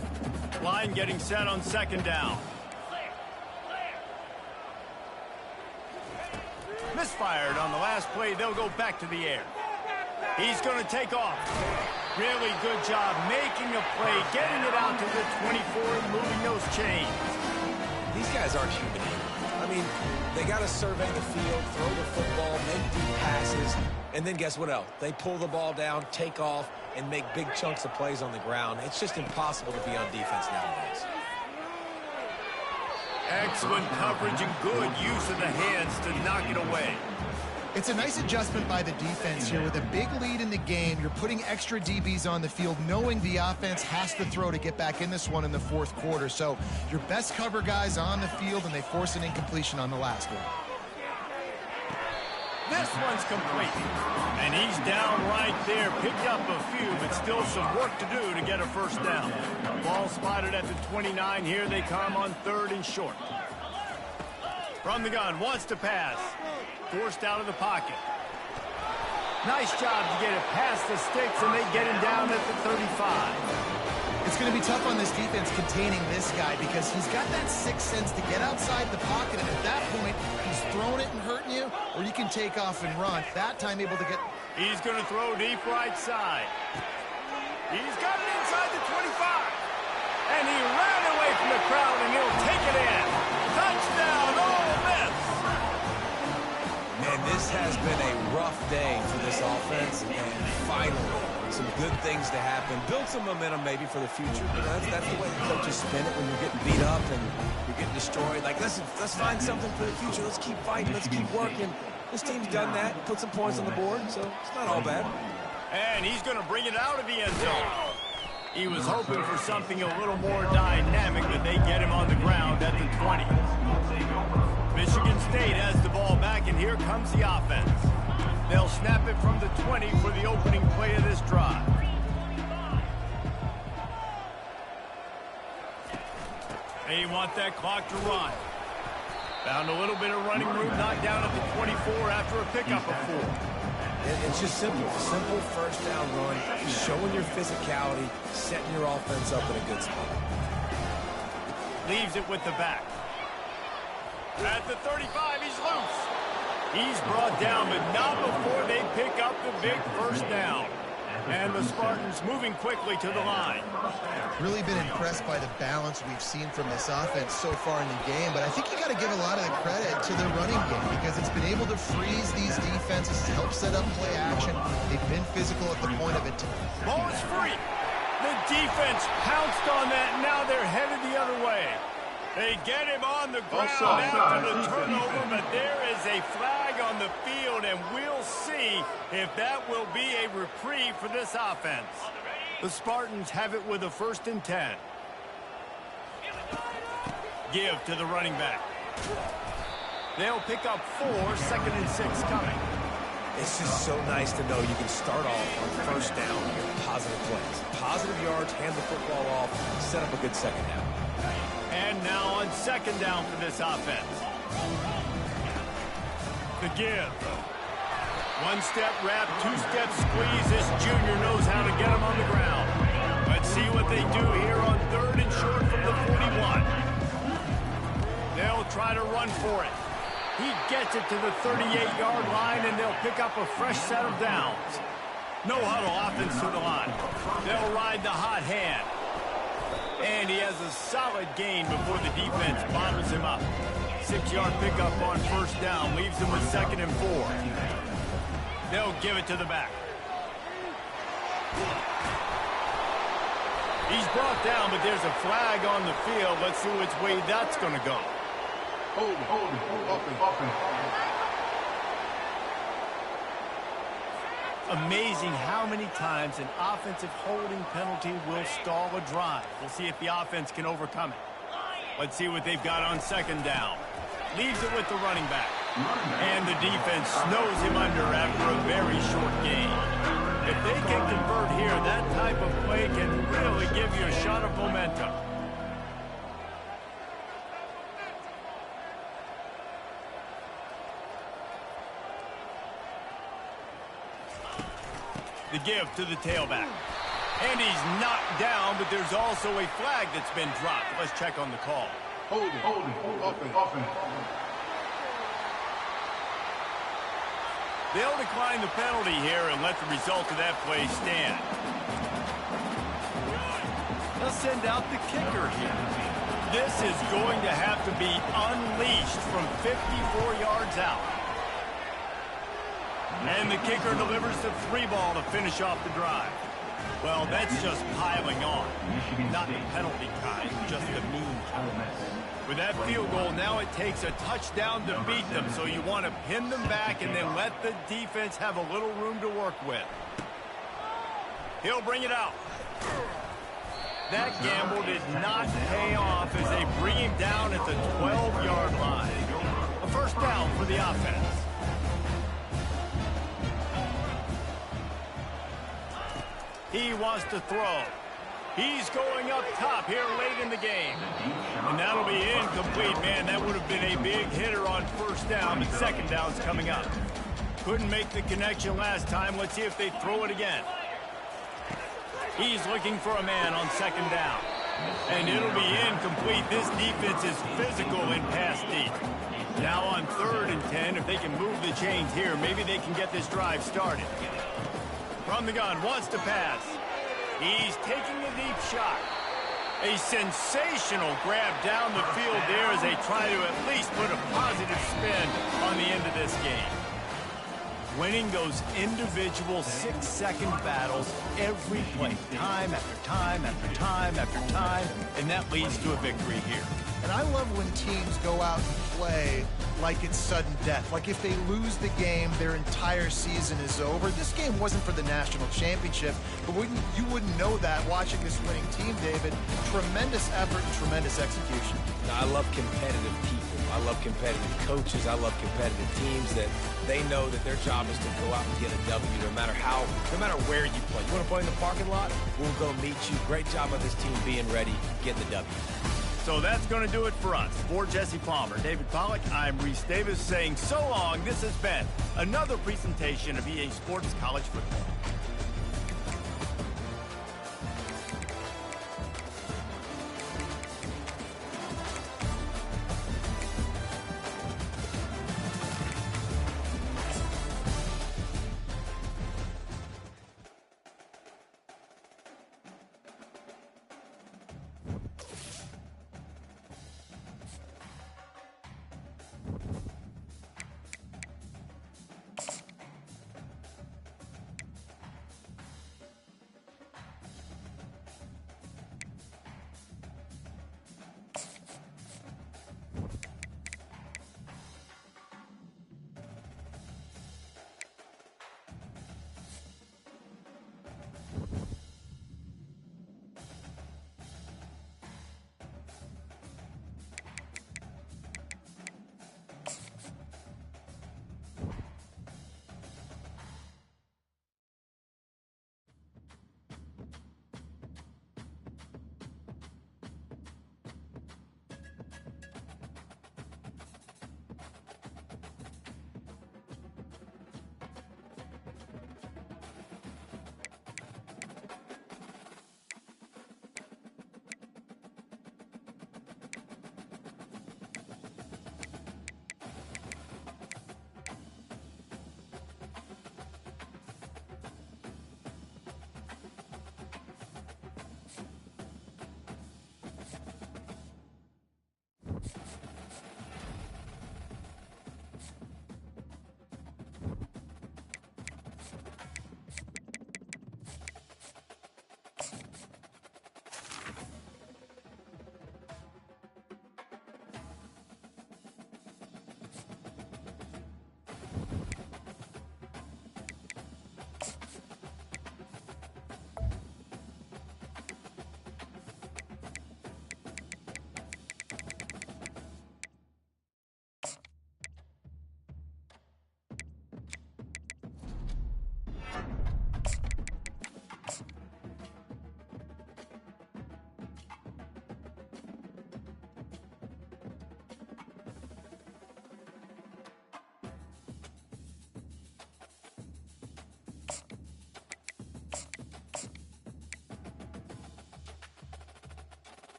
Line getting set on second down. Misfired on the last play. They'll go back to the air. He's going to take off. Really good job making a play, getting it out to the 24 and moving those chains. These guys aren't human. I mean, they got to survey the field, throw the football, make deep passes, and then guess what else? They pull the ball down, take off, and make big chunks of plays on the ground. It's just impossible to be on defense nowadays. Excellent coverage and good use of the hands to knock it away. It's a nice adjustment by the defense here. With a big lead in the game, you're putting extra DBs on the field, knowing the offense has to throw to get back in this one in the fourth quarter. So your best cover guys on the field, and they force an incompletion on the last one. This one's complete. And he's down right there. Picked up a few, but still some work to do to get a first down. Ball spotted at the 29. Here they come on third and short. From the gun, wants to pass. Forced out of the pocket. Nice job to get it past the sticks, and they get him down at the 35. It's going to be tough on this defense containing this guy because he's got that sixth sense to get outside the pocket, and at that point, he's throwing it and hurting you, or you can take off and run. That time able to get... He's going to throw deep right side. He's got it inside the 25. And he ran away from the crowd, and he'll take it in. Touchdown, Ole Miss. Man, this has been a rough day for this offense, and finally, some good things to happen. Build some momentum maybe for the future. You know, that's the way the coaches spin it when you're getting beat up and you're getting destroyed. Like, let's find something for the future. Let's keep fighting. Let's keep working. This team's done that, put some points on the board, so it's not all bad. And he's going to bring it out of the end zone. He was hoping for something a little more dynamic, but they get him on the ground at the 20. Michigan State has the ball back, and here comes the offense. They'll snap it from the 20 for the opening play of this drive. They want that clock to run. Found a little bit of running room, knocked down at the 24 after a pickup of 4. It's just simple. Simple first down run, showing your physicality, setting your offense up in a good spot. Leaves it with the back. At the 35, he's loose. He's brought down, but not before they pick up the big first down. And the Spartans moving quickly to the line. Really been impressed by the balance we've seen from this offense so far in the game, but I think you got to give a lot of the credit to the running game because it's been able to freeze these defenses, help set up play action. They've been physical at the point of it. Ball is free. The defense pounced on that, and now they're headed the other way. They get him on the ground after the turnover, but there is a flag on the field, and we'll see if that will be a reprieve for this offense. The Spartans have it with a 1st and 10. Give to the running back. They'll pick up 4, 2nd and 6 coming. It's just so nice to know you can start off on first down with positive plays. Positive yards, hand the football off, set up a good second down. And now on 2nd down for this offense. The give. 1-step wrap, 2-step squeeze. This junior knows how to get him on the ground. Let's see what they do here on 3rd and short from the 41. They'll try to run for it. He gets it to the 38-yard line, and they'll pick up a fresh set of downs. No huddle offense to the line. They'll ride the hot hand. And he has a solid gain before the defense bottles him up. 6-yard pickup on 1st down. Leaves him with 2nd and 4. They'll give it to the back. He's brought down, but there's a flag on the field. Let's see which way that's going to go. Hold it. Amazing how many times an offensive holding penalty will stall a drive. We'll see if the offense can overcome it. Let's see what they've got on 2nd down. Leaves it with the running back. And the defense snows him under after a very short gain. If they can convert here, that type of play can really give you a shot of momentum. The give to the tailback. And he's knocked down, but there's also a flag that's been dropped. Let's check on the call. Holding, offense. They'll decline the penalty here and let the result of that play stand. They'll send out the kicker here. This is going to have to be unleashed from 54 yards out. And the kicker delivers the 3 ball to finish off the drive. Well, that's just piling on. Not the penalty kind, just the mean kind. With that field goal, now it takes a touchdown to beat them, so you want to pin them back and then let the defense have a little room to work with. He'll bring it out. That gamble did not pay off as they bring him down at the 12-yard line. A first down for the offense. He wants to throw. He's going up top here late in the game. And that'll be incomplete, man. That would have been a big hitter on first down, but second down's coming up. Couldn't make the connection last time. Let's see if they throw it again. He's looking for a man on second down. And it'll be incomplete. This defense is physical in pass deep. Now on 3rd and 10, if they can move the chains here, maybe they can get this drive started. From the gun, wants to pass. He's taking a deep shot. A sensational grab down the field there as they try to at least put a positive spin on the end of this game. Winning those individual 6-second battles every play, time after time after time after time, and that leads to a victory here. And I love when teams go out and play like it's sudden death. Like if they lose the game, their entire season is over. This game wasn't for the national championship, but you wouldn't know that watching this winning team, David. Tremendous effort and tremendous execution. Now, I love competitive people. I love competitive coaches. I love competitive teams that they know that their job is to go out and get a W no matter where you play. You want to play in the parking lot? We'll go meet you. Great job of this team being ready. Get the W. So that's going to do it for us. For Jesse Palmer, David Pollack, I'm Reese Davis saying so long. This has been another presentation of EA Sports College Football.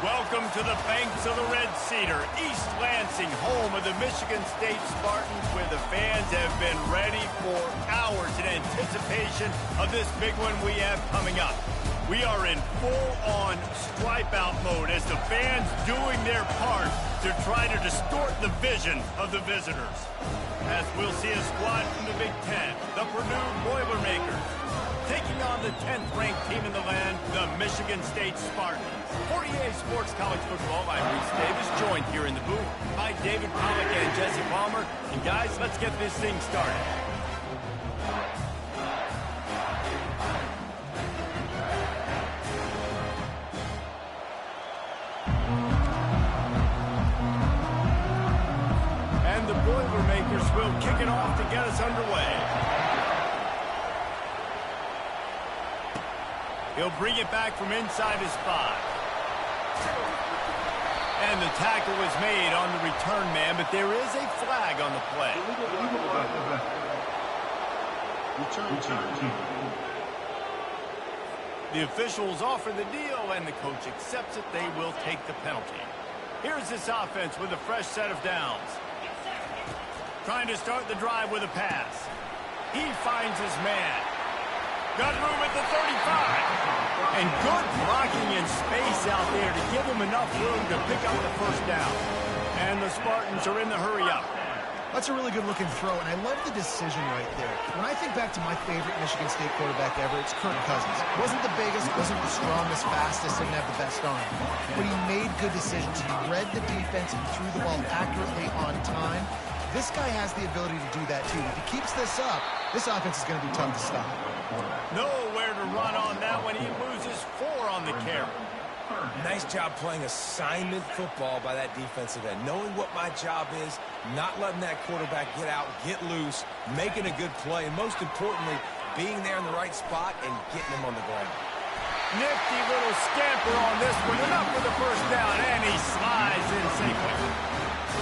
Welcome to the banks of the Red Cedar, East Lansing, home of the Michigan State Spartans, where the fans have been ready for hours in anticipation of this big one we have coming up. We are in full-on stripe-out mode as the fans doing their part to try to distort the vision of the visitors. As we'll see a squad from the Big Ten, the Purdue Boilermakers, taking on the 10th-ranked team in the land, the Michigan State Spartans. For EA Sports College Football, I'm Reese Davis, joined here in the booth by David Pollack and Jesse Palmer. And guys, let's get this thing started. And the Boilermakers will kick it off to get us underway. He'll bring it back from inside his 5. And the tackle was made on the return man, but there is a flag on the play. The officials offer the deal, and the coach accepts it. They will take the penalty. Here's this offense with a fresh set of downs. Trying to start the drive with a pass. He finds his man. Got room at the 35. And good blocking in space out there to give him enough room to pick up the first down. And the Spartans are in the hurry up. That's a really good-looking throw, and I love the decision right there. When I think back to my favorite Michigan State quarterback ever, it's Kirk Cousins. Wasn't the biggest, wasn't the strongest, fastest, didn't have the best arm. But he made good decisions. He read the defense and threw the ball accurately on time. This guy has the ability to do that, too. If he keeps this up, this offense is going to be tough to stop. Nowhere to run on that one. He loses 4 on the carry. Nice job playing assignment football by that defensive end. Knowing what my job is, not letting that quarterback get out, get loose, making a good play, and most importantly, being there in the right spot and getting him on the ground. Nifty little scamper on this one. Enough for the first down, and he slides in safely.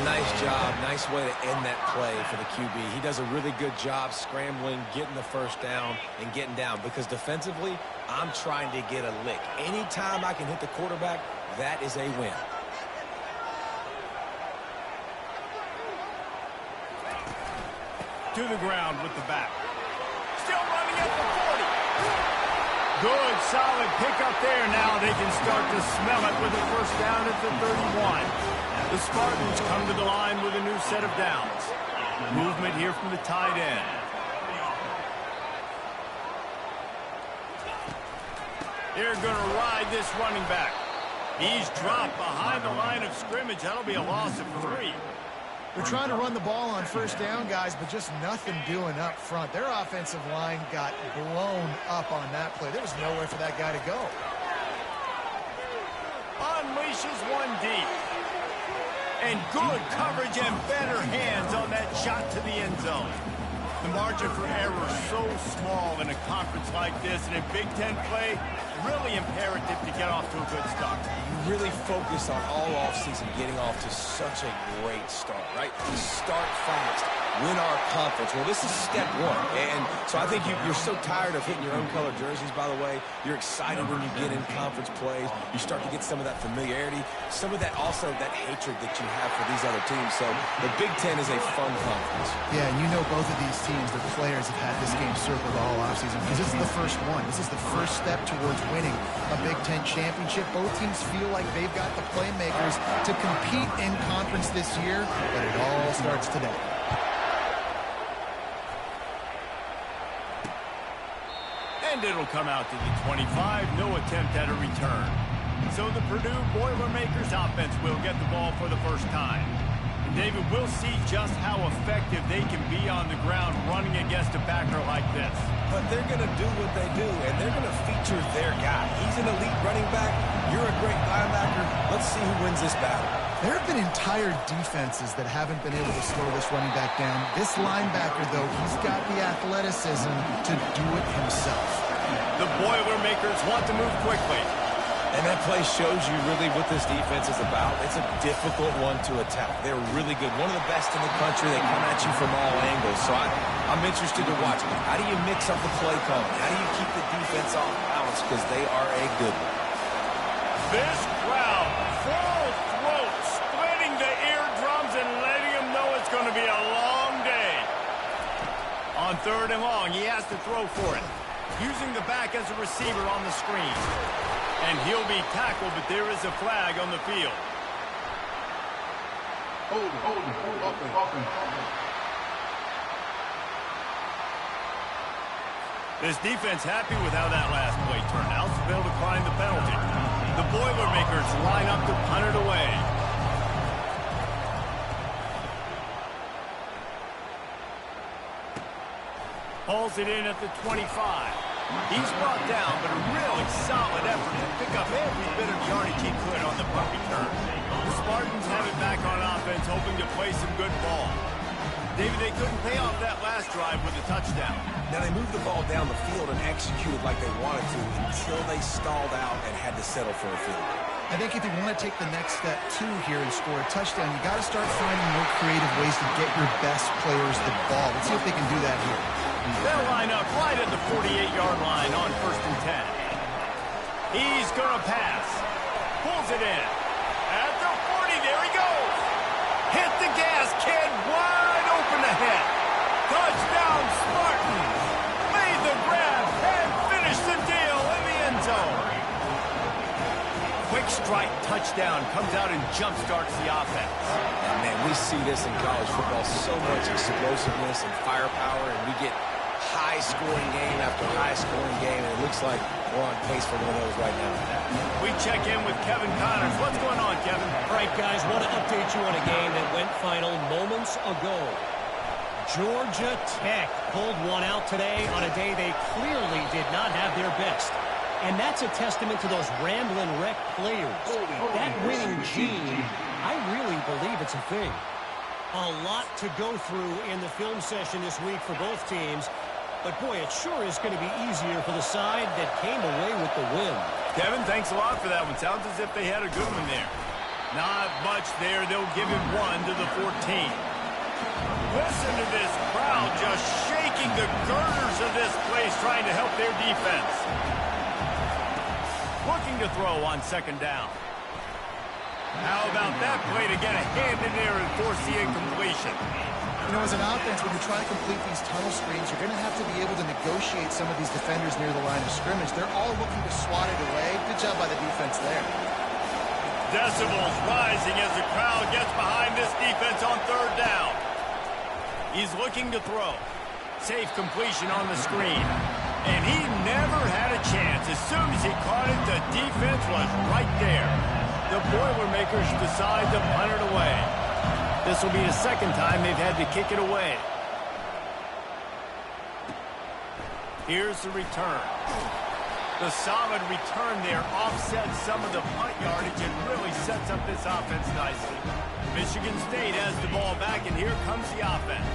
Nice job. Nice way to end that play for the QB. He does a really good job scrambling, getting the first down, and getting down. Because defensively, I'm trying to get a lick. Anytime I can hit the quarterback, that is a win. To the ground with the back. Still running at the 40. Good, solid pickup there. Now they can start to smell it with a first down at the 31. The Spartans come to the line with a new set of downs. Movement here from the tight end. They're going to ride this running back. He's dropped behind the line of scrimmage. That'll be a loss of 3. They're trying to run the ball on first down, guys, but just nothing doing up front. Their offensive line got blown up on that play. There was nowhere for that guy to go. Unleashes one deep. And good coverage and better hands on that shot to the end zone. The margin for error so small in a conference like this, and in Big Ten play, really imperative to get off to a good start. You really focus on all offseason getting off to such a great start, right? Start fast, win our conference. Well, this is step 1. And so I think you're so tired of hitting your own color jerseys, by the way. You're excited when you get in conference plays. You start to get some of that familiarity, some of that also that hatred that you have for these other teams. So the Big Ten is a fun conference. Yeah, and you know both of these teams, their players have had this game circled all offseason because this is the first one. This is the first step towards winning a Big Ten championship. Both teams feel like they've got the playmakers to compete in conference this year, but it all starts today. And it'll come out to the 25. No attempt at a return. So the Purdue Boilermakers offense will get the ball for the first time. And David, we'll see just how effective they can be on the ground running against a backer like this. But they're going to do what they do, and they're going to feature their guy. He's an elite running back. You're a great linebacker. Let's see who wins this battle. There have been entire defenses that haven't been able to slow this running back down. This linebacker, though, he's got the athleticism to do it himself. The Boilermakers want to move quickly. And that play shows you really what this defense is about. It's a difficult one to attack. They're really good. One of the best in the country. They come at you from all angles. So I'm interested to watch. How do you mix up the play calling? How do you keep the defense off balance? Because they are a good one. This crowd, full throat, splitting the eardrums and letting them know it's going to be a long day. On 3rd and long, he has to throw for it. Using the back as a receiver on the screen. And he'll be tackled, but there is a flag on the field. Hold it. This defense happy with how that last play turned out, so they'll decline the penalty. The Boilermakers line up to punt it away. Hauls it in at the 25. He's brought down, but a really solid effort to pick up every bit of yardage he could on the punt return. The Spartans have it back on offense, hoping to play some good ball. David, they couldn't pay off that last drive with a touchdown. Now, they moved the ball down the field and executed like they wanted to until they stalled out and had to settle for a field goal. I think if you want to take the next step, too, here and score a touchdown, you got to start finding more creative ways to get your best players the ball. Let's see if they can do that here. They'll line up right at the 48-yard line on 1st and 10. He's going to pass. Pulls it in. At the 40, there he goes. Hit the gas, kid. Wide open ahead. Touchdown, Spartans. Made the grab and finished the deal in the end zone. Quick strike touchdown comes out and jump-starts the offense. And man, we see this in college football, so much explosiveness and firepower, and we get high-scoring game after high-scoring game, and it looks like we're on pace for one of those right now. We check in with Kevin Connors. What's going on, Kevin? All right, guys, want to update you on a game that went final moments ago. Georgia Tech pulled one out today on a day they clearly did not have their best. And that's a testament to those rambling wreck players. That winning gene, I really believe it's a thing. A lot to go through in the film session this week for both teams. But, boy, it sure is going to be easier for the side that came away with the win. Kevin, thanks a lot for that one. Sounds as if they had a good one there. Not much there. They'll give it 1 to the 14. Listen to this crowd just shaking the girders of this place, trying to help their defense. Looking to throw on 2nd down. How about that play to get a hand in there and force the incompletion? You know, as an offense, when you're trying to complete these tunnel screens, you're going to have to be able to negotiate some of these defenders near the line of scrimmage. They're all looking to swat it away. Good job by the defense there. Decibels rising as the crowd gets behind this defense on 3rd down. He's looking to throw. Safe completion on the screen. And he never had a chance. As soon as he caught it, the defense was right there. The Boilermakers decide to punt it away. This will be the 2nd time they've had to kick it away. Here's the return. The solid return there offsets some of the punt yardage and really sets up this offense nicely. Michigan State has the ball back, and here comes the offense.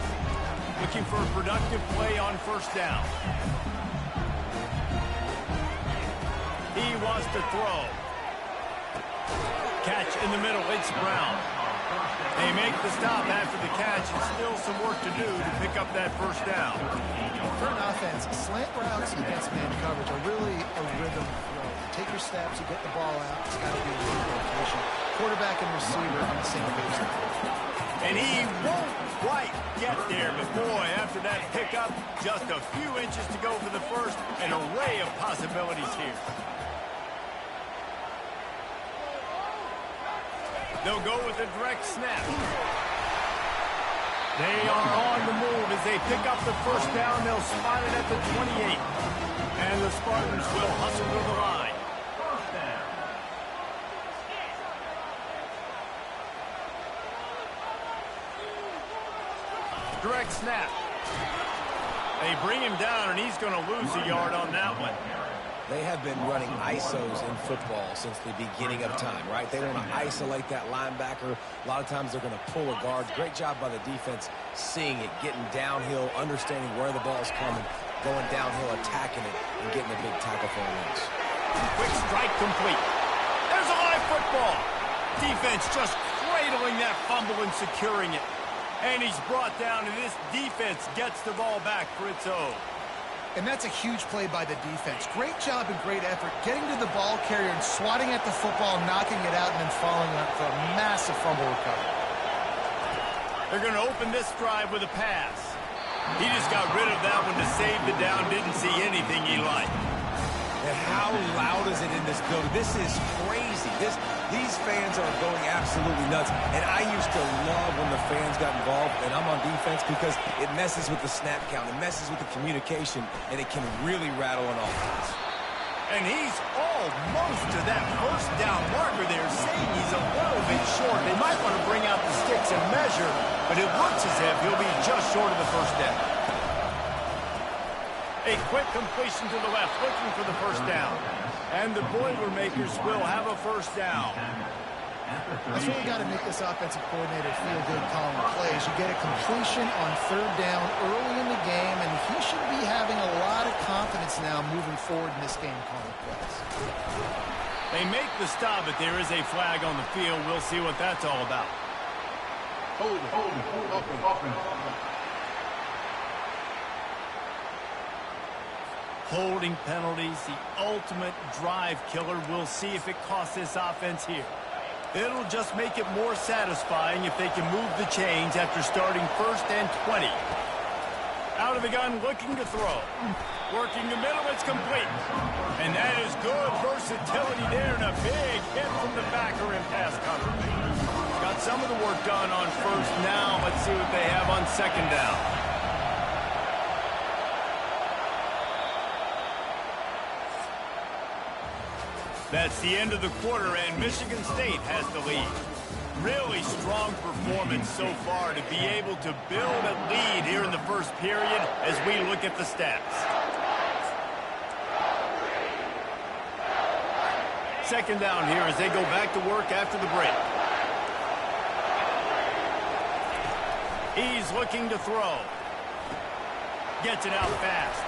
Looking for a productive play on 1st down. He wants to throw. Catch in the middle. It's Brown. They make the stop after the catch. And still some work to do to pick up that 1st down. For an offense, slant routes against man coverage are really a rhythm throw. You take your steps, you get the ball out. It's got to be a good location. Quarterback and receiver on the same page. And he won't quite get there, but boy, after that pickup, just a few inches to go for the 1st. An array of possibilities here. They'll go with a direct snap. They are on the move as they pick up the 1st down. They'll spot it at the 28. And the Spartans will hustle to the line. Direct snap. They bring him down, and he's going to lose a yard on that one. They have been running ISOs in football since the beginning of time, right? They want to isolate that linebacker. A lot of times they're going to pull a guard. Great job by the defense seeing it, getting downhill, understanding where the ball's coming, going downhill, attacking it, and getting a big tackle for a loss. Quick strike complete. There's a live football. Defense just cradling that fumble and securing it. And he's brought down, and this defense gets the ball back for its own. And that's a huge play by the defense. Great job and great effort getting to the ball carrier and swatting at the football, knocking it out, and then following up for a massive fumble recovery. They're going to open this drive with a pass. He just got rid of that one to save the down, didn't see anything he liked. And how loud is it in this building? This is crazy. These fans are going absolutely nuts. And I used to love when the fans got involved, and I'm on defense, because it messes with the snap count. It messes with the communication, and it can really rattle an offense. And he's almost to that first down marker there, saying he's a little bit short. They might want to bring out the sticks and measure, but it looks as if he'll be just short of the first down. A quick completion to the left, looking for the first down. And the Boilermakers will have a first down. That's what we got to make this offensive coordinator feel good calling plays. You get a completion on third down early in the game, and he should be having a lot of confidence now moving forward in this game calling plays. They make the stop, but there is a flag on the field. We'll see what that's all about. Hold it. Holding penalties, the ultimate drive killer. We'll see if it costs this offense here. It'll just make it more satisfying if they can move the chains after starting 1st and 20. Out of the gun, looking to throw. Working the middle, it's complete. And that is good versatility there, and a big hit from the backer in pass coverage. Got some of the work done on first. Now let's see what they have on second down. That's the end of the quarter, and Michigan State has the lead. Really strong performance so far to be able to build a lead here in the first period as we look at the stats. Second down here as they go back to work after the break. He's looking to throw. Gets it out fast.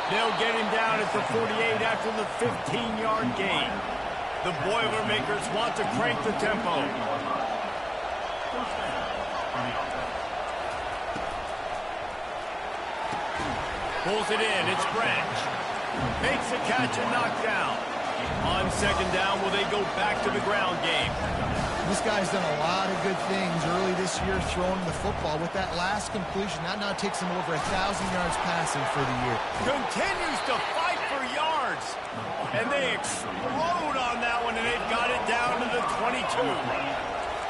They'll get him down at the 48 after the 15-yard gain. The Boilermakers want to crank the tempo. Pulls it in. It's Branch. Makes a catch and knocked down. On second down, will they go back to the ground game? This guy's done a lot of good things early this year throwing the football. With that last completion, that now takes him over 1,000 yards passing for the year. Continues to fight for yards. And they explode on that one, and they've got it down to the 22.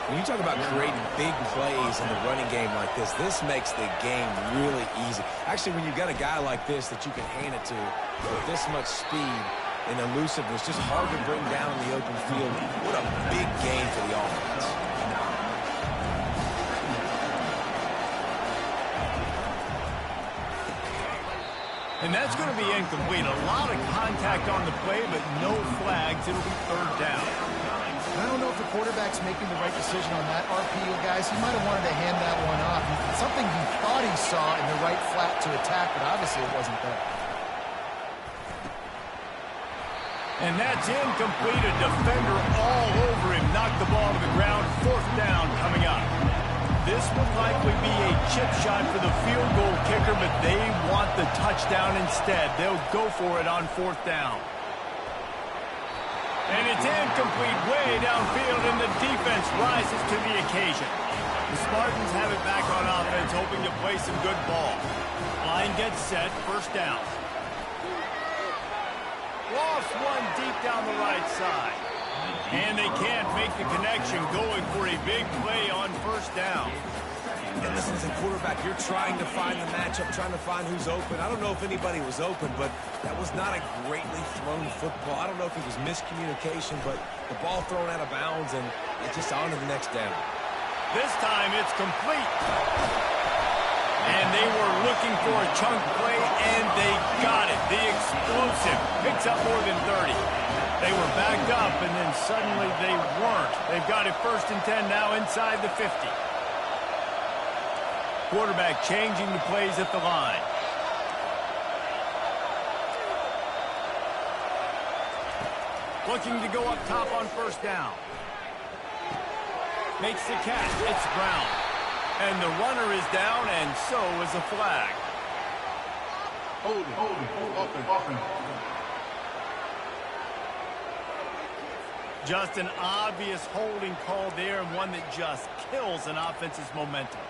When you talk about creating big plays in the running game like this makes the game really easy. Actually, when you've got a guy like this that you can hand it to with this much speed and elusiveness, just hard to bring down in the open field. What a big game for the offense. And that's going to be incomplete. A lot of contact on the play, but no flags. It'll be third down. I don't know if the quarterback's making the right decision on that RPO, guys. He might have wanted to hand that one off. Something he thought he saw in the right flat to attack, but obviously it wasn't there. And that's incomplete. A defender all over him. Knocked the ball to the ground. Fourth down coming up. This would likely be a chip shot for the field goal kicker, but they want the touchdown instead. They'll go for it on fourth down. And it's incomplete way downfield, and the defense rises to the occasion. The Spartans have it back on offense, hoping to play some good ball. Line gets set. First down. Lost one deep down the right side. And they can't make the connection, going for a big play on first down. And listen, as a quarterback, you're trying to find the matchup, trying to find who's open. I don't know if anybody was open, but that was not a greatly thrown football. I don't know if it was miscommunication, but the ball thrown out of bounds, and it's just on to the next down. This time it's complete. And they were looking for a chunk play, and they got it. The explosive picks up more than 30. They were backed up, and then suddenly they weren't. They've got it 1st and 10 now inside the 50. Quarterback changing the plays at the line. Looking to go up top on first down. Makes the catch. It's Brown. And the runner is down, and so is a flag. Hold it. Just an obvious holding call there, and one that just kills an offense's momentum.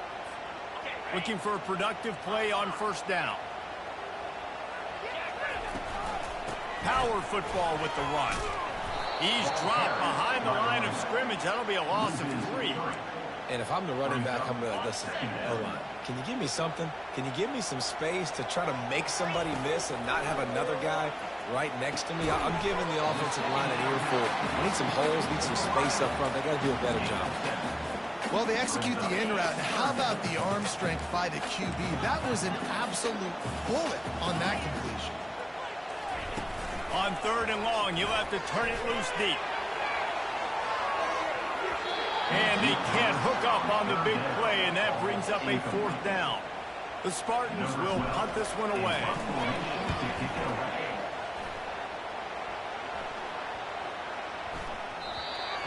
Looking for a productive play on first down. Power football with the run. He's dropped behind the line of scrimmage. That'll be a loss of 3. And if I'm the running back, I'm going to listen, O-line, can you give me something? Can you give me some space to try to make somebody miss and not have another guy right next to me? I'm giving the offensive line an earful. I need some holes, need some space up front. They got to do a better job. Well, they execute the in route. How about the arm strength by the QB? That was an absolute bullet on that completion. On 3rd and long, you'll have to turn it loose deep. And he can't hook up on the big play, and that brings up a 4th down. The Spartans will punt this one away.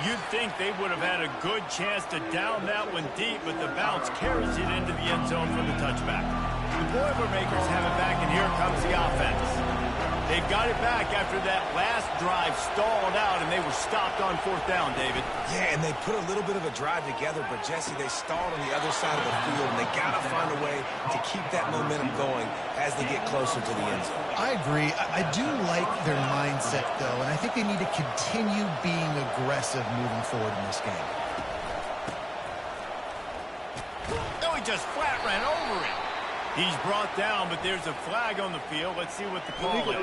You'd think they would have had a good chance to down that one deep, but the bounce carries it into the end zone for the touchback. The Boilermakers have it back, and here comes the offense. They got it back after that last drive stalled out, and they were stopped on 4th down, David. Yeah, and they put a little bit of a drive together, but, Jesse, they stalled on the other side of the field, and they got to find a way to keep that momentum going as they get closer to the end zone. I agree. I do like their mindset, though, and I think they need to continue being aggressive moving forward in this game. No, he just flat ran over it. He's brought down, but there's a flag on the field. Let's see what the call is.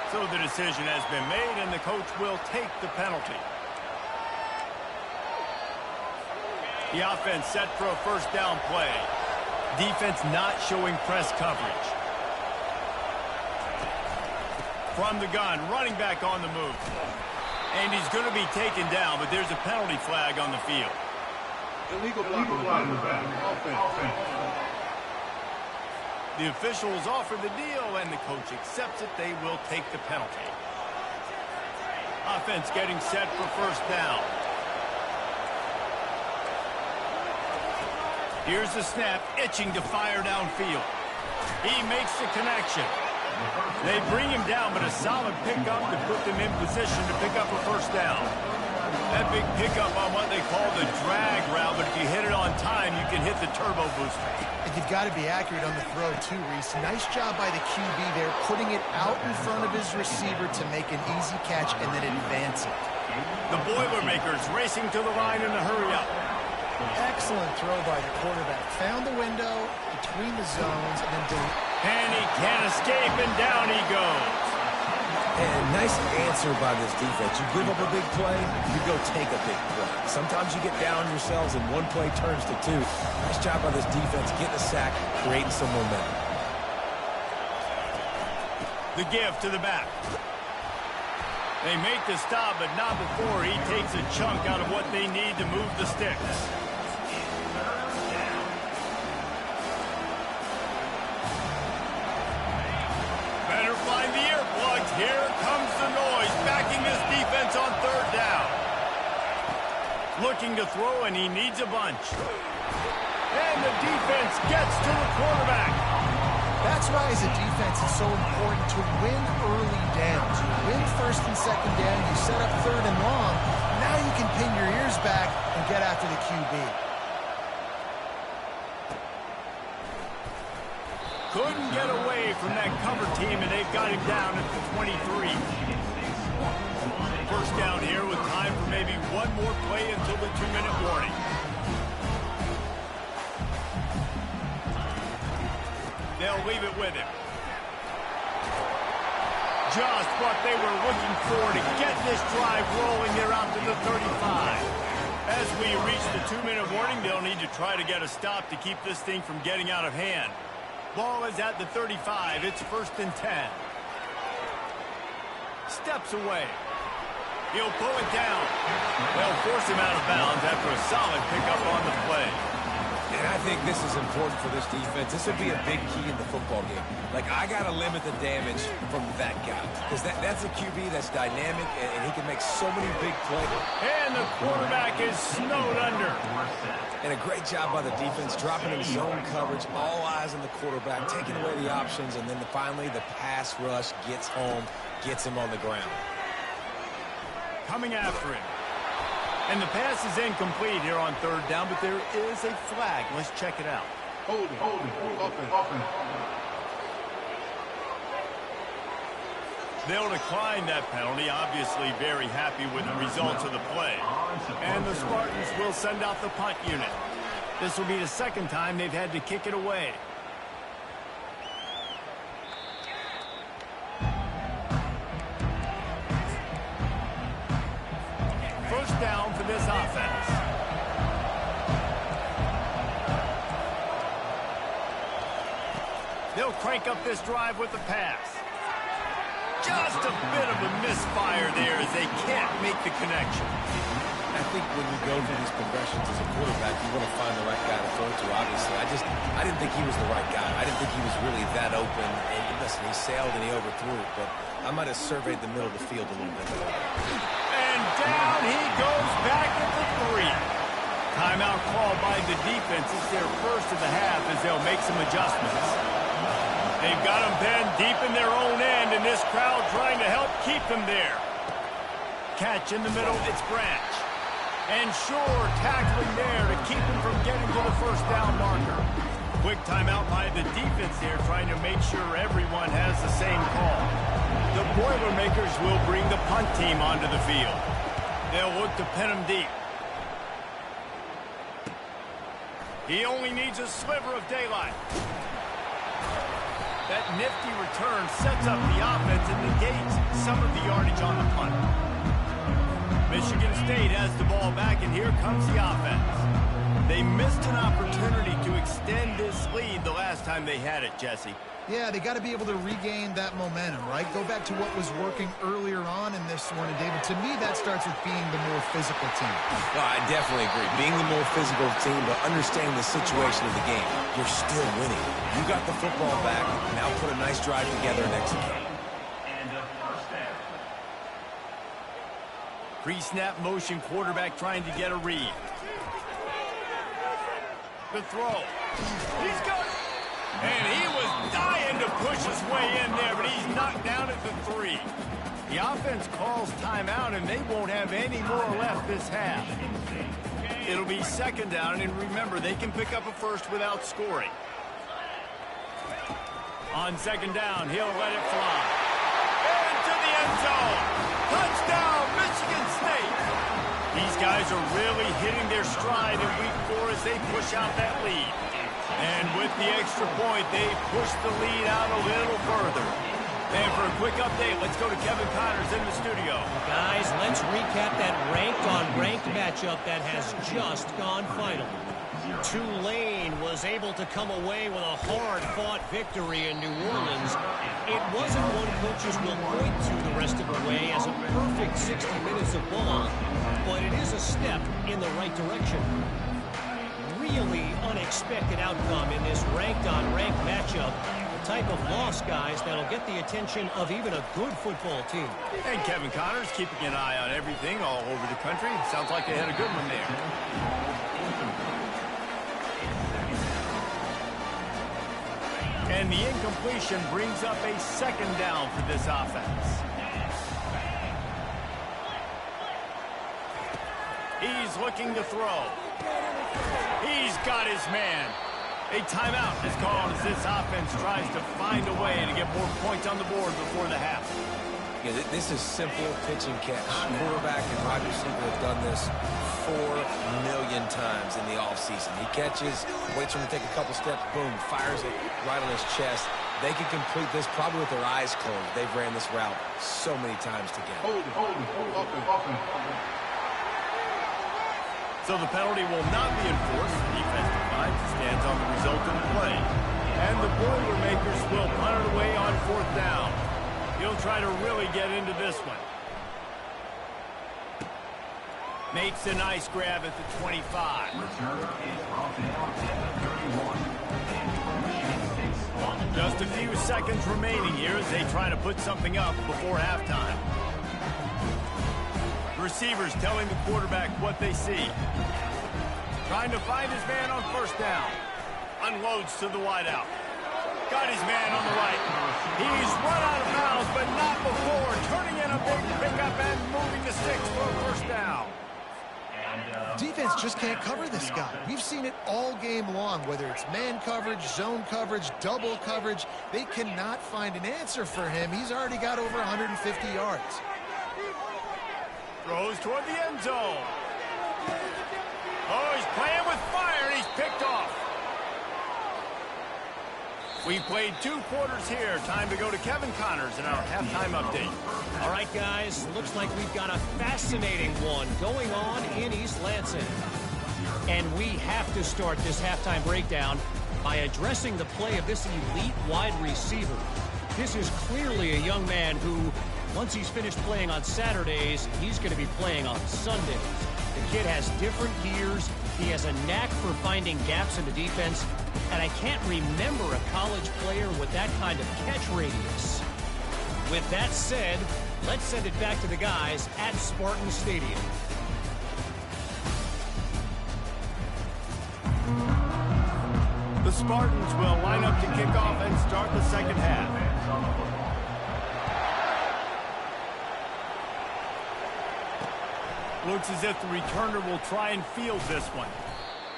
So the decision has been made, and the coach will take the penalty. The offense set for a 1st down play. Defense not showing press coverage. From the gun, running back on the move. And he's going to be taken down, but there's a penalty flag on the field. Illegal flag in the back. Offense. The officials offer the deal, and the coach accepts it. They will take the penalty. Offense getting set for 1st down. Here's the snap, itching to fire downfield. He makes the connection. They bring him down, but a solid pickup to put them in position to pick up a 1st down. That big pickup on what they call the drag route, but if you hit it on time, you can hit the turbo booster. And you've got to be accurate on the throw, too, Reese. Nice job by the QB there, putting it out in front of his receiver to make an easy catch and then advance it. The Boilermakers racing to the line in a hurry-up. Excellent throw by the quarterback. Found the window between the zones and then And he can't escape, and down he goes. And nice answer by this defense. You give up a big play, you go take a big play. Sometimes you get down yourselves and one play turns to 2. Nice job by this defense getting a sack, creating some momentum. The give to the back. They make the stop, but not before he takes a chunk out of what they need to move the sticks. Better find the earplugs. Here comes the noise, backing this defense on 3rd down. Looking to throw, and he needs a bunch. And the defense gets to the quarterback. That's why, as a defense, it's so important to win early downs. You win 1st and 2nd down, you set up 3rd and long. Now you can pin your ears back and get after the QB. Couldn't get away from that cover team, and they've got him down at the 23. 1st down here with time for maybe one more play until the 2-minute warning. They'll leave it with him. Just what they were looking for to get this drive rolling. They're out to the 35. As we reach the 2-minute warning, they'll need to try to get a stop to keep this thing from getting out of hand. Ball is at the 35. It's 1st and 10. Steps away. He'll pull it down. They'll force him out of bounds after a solid pickup on the play. And I think this is important for this defense. This will be a big key in the football game. Like, I got to limit the damage from that guy. Because that's a QB that's dynamic, and he can make so many big plays. And the quarterback is snowed under. And a great job by the defense, dropping in zone coverage, all eyes on the quarterback, taking away the options, and then finally the pass rush gets home, gets him on the ground. Coming after him. And the pass is incomplete here on 3rd down, but there is a flag. Let's check it out. Hold it. Offense. They'll decline that penalty, obviously very happy with the results of the play. And the Spartans will send out the punt unit. This will be the second time they've had to kick it away. First down for this offense. They'll crank up this drive with the pass. Just a bit of a misfire there as they can't make the connection. I think when you go through these progressions as a quarterback, you want to find the right guy to throw to, obviously. I didn't think he was the right guy. I didn't think he was really that open. And listen, he sailed and he overthrew it, but I might have surveyed the middle of the field a little bit more. And down he goes back at the 3. Timeout called by the defense. It's their first of the half as they'll make some adjustments. They've got them pinned deep in their own end, and this crowd trying to help keep them there. Catch in the middle, it's Branch. And Shore tackling there to keep him from getting to the first down marker. Quick timeout by the defense here, trying to make sure everyone has the same call. The Boilermakers will bring the punt team onto the field. They'll look to pin him deep. He only needs a sliver of daylight. That nifty return sets up the offense and negates some of the yardage on the punt. Michigan State has the ball back, and here comes the offense. They missed an opportunity to extend this lead the last time they had it, Jesse. Yeah, they got to be able to regain that momentum, right? Go back to what was working earlier on in this one. And, David, to me, that starts with being the more physical team. Well, I definitely agree. Being the more physical team, but understanding the situation of the game. You're still winning. You got the football back. Now put a nice drive together and execute. Pre-snap motion, quarterback trying to get a read. The throw. He's got it. And he was dying to push his way in there, but he's knocked down at the 3. The offense calls timeout, and they won't have any more left this half. It'll be second down, and remember, they can pick up a first without scoring. On second down, he'll let it fly. Into the end zone. Touchdown, Michigan State. These guys are really hitting their stride in week 4 as they push out that lead. And with the extra point, they push the lead out a little further. And for a quick update, let's go to Kevin Connors in the studio. Guys, let's recap that ranked-on-ranked matchup that has just gone final. Tulane was able to come away with a hard-fought victory in New Orleans. It wasn't one coaches will point to the rest of the way as a perfect 60 minutes of ball, but it is a step in the right direction. Really unexpected outcome in this ranked-on-ranked matchup. The type of loss, guys, that'll get the attention of even a good football team. And Kevin Connors keeping an eye on everything all over the country. Sounds like they had a good one there. And the incompletion brings up a second down for this offense. He's looking to throw. He's got his man. A timeout is called as this offense tries to find a way to get more points on the board before the half. Yeah, this is simple pitch and catch. Quarterback and wide receiver have done this 4 million times in the offseason. He catches, waits for him to take a couple steps, boom, fires it right on his chest. They can complete this probably with their eyes closed. They've ran this route so many times together. Hold it. So the penalty will not be enforced. The defense declines and stands on the result of the play. And the Boilermakers will punt it away on 4th down. He'll try to really get into this one. Makes a nice grab at the 25. Just a few seconds remaining here as they try to put something up before halftime. Receivers telling the quarterback what they see. Trying to find his man on 1st down. Unloads to the wideout. Got his man on the right. He's run out of bounds, but not before. Turning in a big pickup and moving the sticks for a 1st down. defense just can't cover this guy. We've seen it all game long, whether it's man coverage, zone coverage, double coverage. They cannot find an answer for him. He's already got over 150 yards. Throws toward the end zone. Oh, he's playing with fire, and he's picked off. We played 2 quarters here. Time to go to Kevin Connors in our halftime update. All right, guys, looks like we've got a fascinating one going on in East Lansing. And we have to start this halftime breakdown by addressing the play of this elite wide receiver. This is clearly a young man who, once he's finished playing on Saturdays, he's going to be playing on Sundays. The kid has different gears. He has a knack for finding gaps in the defense. And I can't remember a college player with that kind of catch radius. With that said, let's send it back to the guys at Spartan Stadium. The Spartans will line up to kick off and start the second half. Looks as if the returner will try and field this one.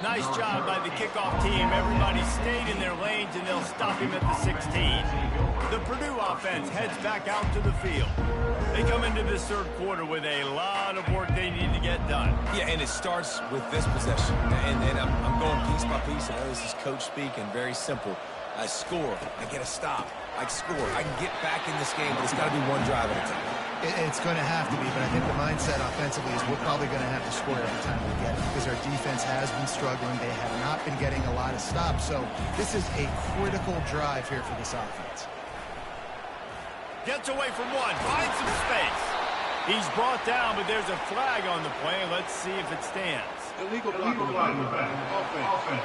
Nice job by the kickoff team. Everybody stayed in their lanes, and they'll stop him at the 16. The Purdue offense heads back out to the field. They come into this third quarter with a lot of work they need to get done. Yeah, and it starts with this possession. And I'm going piece by piece. I know this is coach speak and very simple. I score. I get a stop. I score. I can get back in this game, but it's got to be one drive at a time. It's going to have to be, but I think the mindset offensively is we're probably going to have to score every time we get it because our defense has been struggling. They have not been getting a lot of stops, so this is a critical drive here for this offense. Gets away from one, finds some space. He's brought down, but there's a flag on the play. Let's see if it stands. Illegal block in the back. Offense.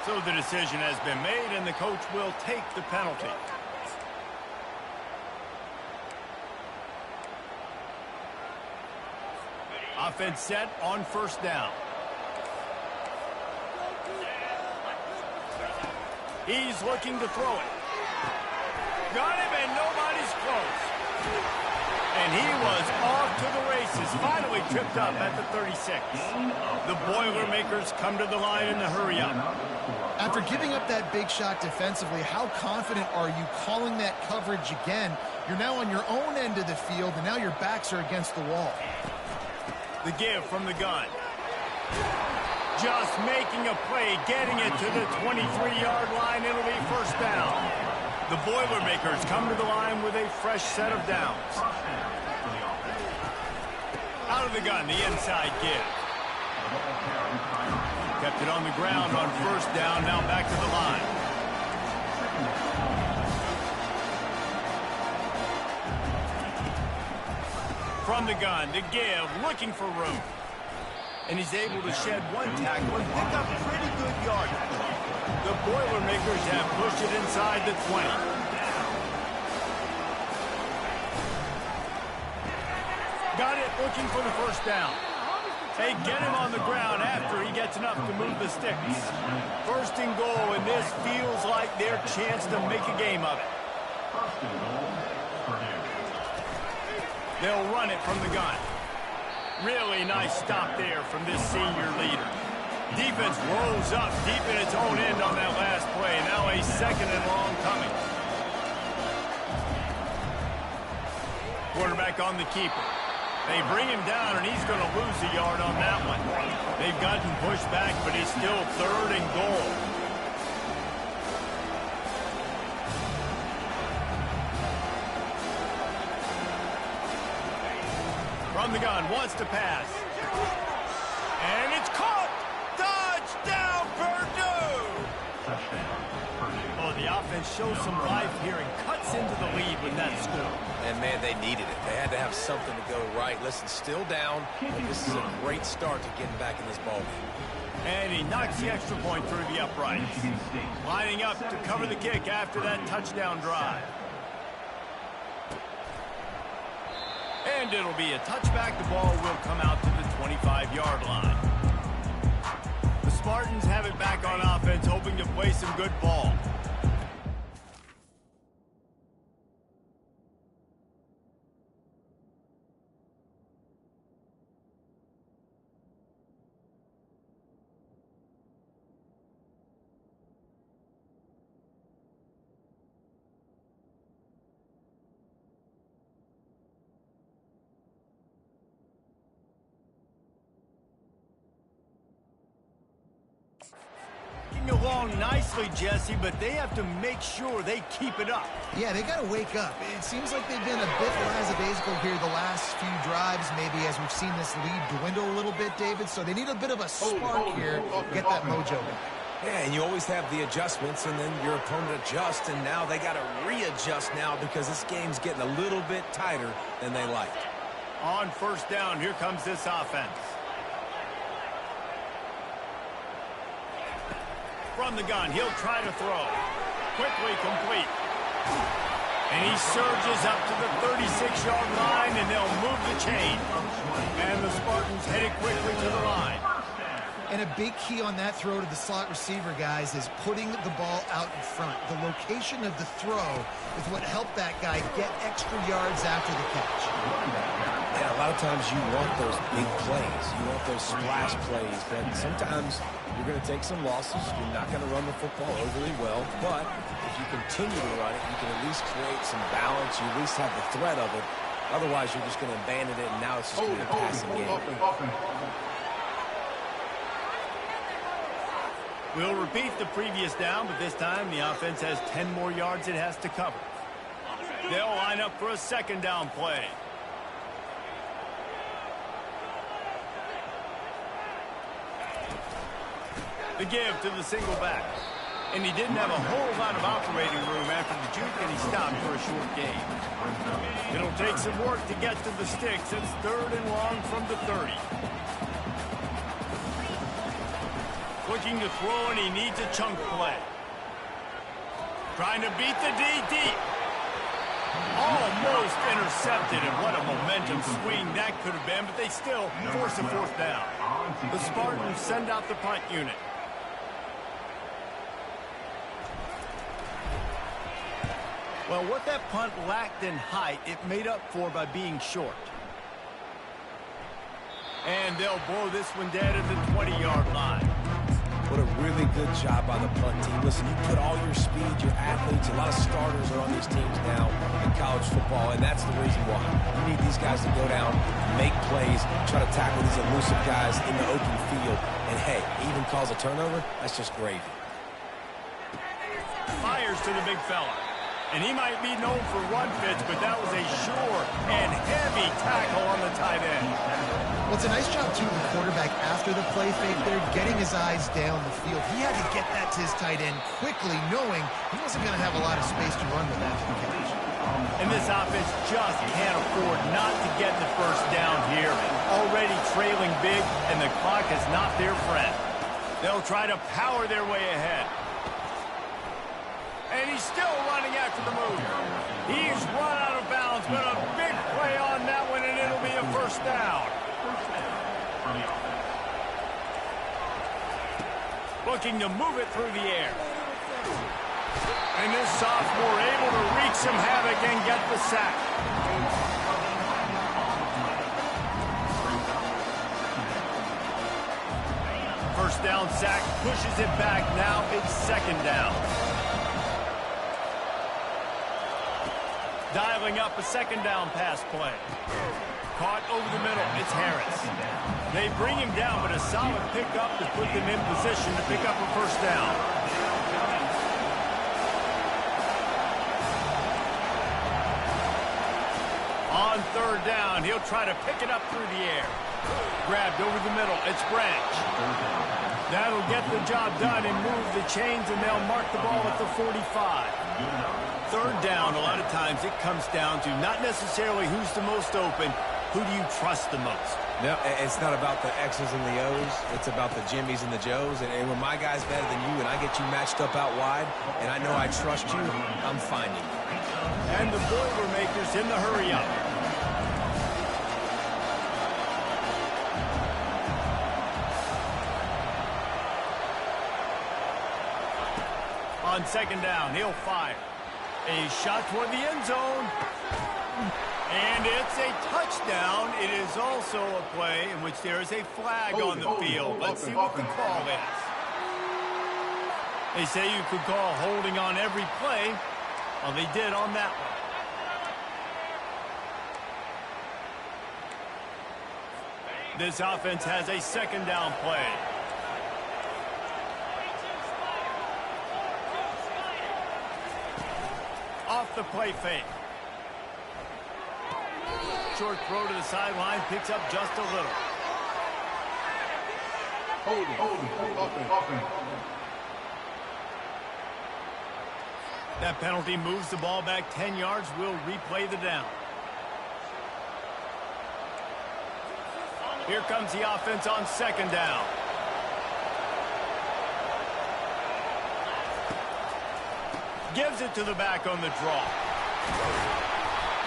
So the decision has been made, and the coach will take the penalty. Offense set on first down. He's looking to throw it. Got him, and nobody's close. And he was off to the races, finally tripped up at the 36. The Boilermakers come to the line in the hurry-up. After giving up that big shot defensively, how confident are you calling that coverage again? You're now on your own end of the field, and now your backs are against the wall. The give from the gun. Just making a play, getting it to the 23-yard line. It'll be first down. The Boilermakers come to the line with a fresh set of downs. Out of the gun, the inside give. Kept it on the ground on first down, now back to the line. From the gun, the give, looking for room. And he's able to shed one tackle and pick up pretty good yardage. The Boilermakers have pushed it inside the 20. Got it, looking for the first down. They get him on the ground after he gets enough to move the sticks. First and goal, and this feels like their chance to make a game of it. They'll run it from the gun. Really nice stop there from this senior leader. Defense rose up deep in its own end on that last play. Now a second and long coming. Quarterback on the keeper. They bring him down, and he's going to lose a yard on that one. They've gotten pushed back, but it's still third and goal. From the gun, wants to pass. And it's caught! Touchdown, Purdue! Oh, the offense shows some life here and cuts into the lead with that score. And, man, they needed it. They had to have something to go right. Listen, still down, but this is a great start to getting back in this ballgame. And he knocks the extra point through the uprights. Lining up to cover the kick after that touchdown drive. And it'll be a touchback. The ball will come out to the 25-yard line. The Spartans have it back on offense, hoping to play some good ball. chugging along nicely, Jesse, but they have to make sure they keep it up. Yeah, they got to wake up. It seems like they've been a bit lackadaisical here the last few drives, maybe as we've seen this lead dwindle a little bit, David. So they need a bit of a spark here, get that mojo back. Yeah, and you always have the adjustments, and then your opponent adjusts, and now they got to readjust now because this game's getting a little bit tighter than they like. On first down, here comes this offense. From the gun, he'll try to throw. Quickly complete. And he surges up to the 36-yard line, and they'll move the chain. And the Spartans headed quickly to the line. And a big key on that throw to the slot receiver, guys, is putting the ball out in front. The location of the throw is what helped that guy get extra yards after the catch. Yeah, a lot of times you want those big plays. You want those splash plays, but sometimes you're going to take some losses. You're not going to run the football overly well, but if you continue to run it, you can at least create some balance. You at least have the threat of it. Otherwise, you're just going to abandon it, and now it's just going to be a passing game. We'll repeat the previous down, but this time the offense has 10 more yards it has to cover. They'll line up for a second down play. The give to the single back. And he didn't have a whole lot of operating room after the juke, and he stopped for a short gain. It'll take some work to get to the sticks. It's 3rd and long from the 30. Looking to throw, and he needs a chunk play. Trying to beat the D deep. Almost intercepted, and what a momentum swing that could have been, but they still force a 4th down. The Spartans send out the punt unit. Well, what that punt lacked in height, it made up for by being short. And they'll blow this one dead at the 20-yard line. What a really good job by the punt team. Listen, you put all your speed, your athletes, a lot of starters are on these teams now in college football, and that's the reason why. You need these guys to go down, make plays, try to tackle these elusive guys in the open field, and hey, even cause a turnover, that's just gravy. Fires to the big fella. And he might be known for run fits, but that was a sure and heavy tackle on the tight end. Well, it's a nice job, too, of the quarterback after the play fake there, getting his eyes down the field. He had to get that to his tight end quickly, knowing he wasn't going to have a lot of space to run with after the catch. And this offense just can't afford not to get the first down here. Already trailing big, and the clock is not their friend. They'll try to power their way ahead. And he's still running after the move. He's run out of bounds, but a big play on that one, and it'll be a 1st down. Looking to move it through the air. And this sophomore able to wreak some havoc and get the sack. First down sack, pushes it back. Now it's 2nd down. Dialing up a 2nd down pass play. Caught over the middle. It's Harris. They bring him down, but a solid pickup to put them in position to pick up a 1st down. On 3rd down, he'll try to pick it up through the air. Grabbed over the middle. It's Branch. That'll get the job done and move the chains, and they'll mark the ball at the 45. 3rd down, a lot of times it comes down to not necessarily who's the most open, who do you trust the most? No, it's not about the X's and the O's. It's about the Jimmies and the Joes. And when my guy's better than you and I get you matched up out wide, and I know I trust you, I'm finding you. And the Boilermakers in the hurry up. On 2nd down, he'll fire. A shot toward the end zone. And it's a touchdown. It is also a play in which there is a flag on the field. Let's see what the call is. They say you could call holding on every play. Well, they did on that one. This offense has a 2nd down play. off the play fake. Short throw to the sideline, picks up just a little. Offense. That penalty moves the ball back 10 yards. We'll replay the down. Here comes the offense on second down. Gives it to the back on the draw.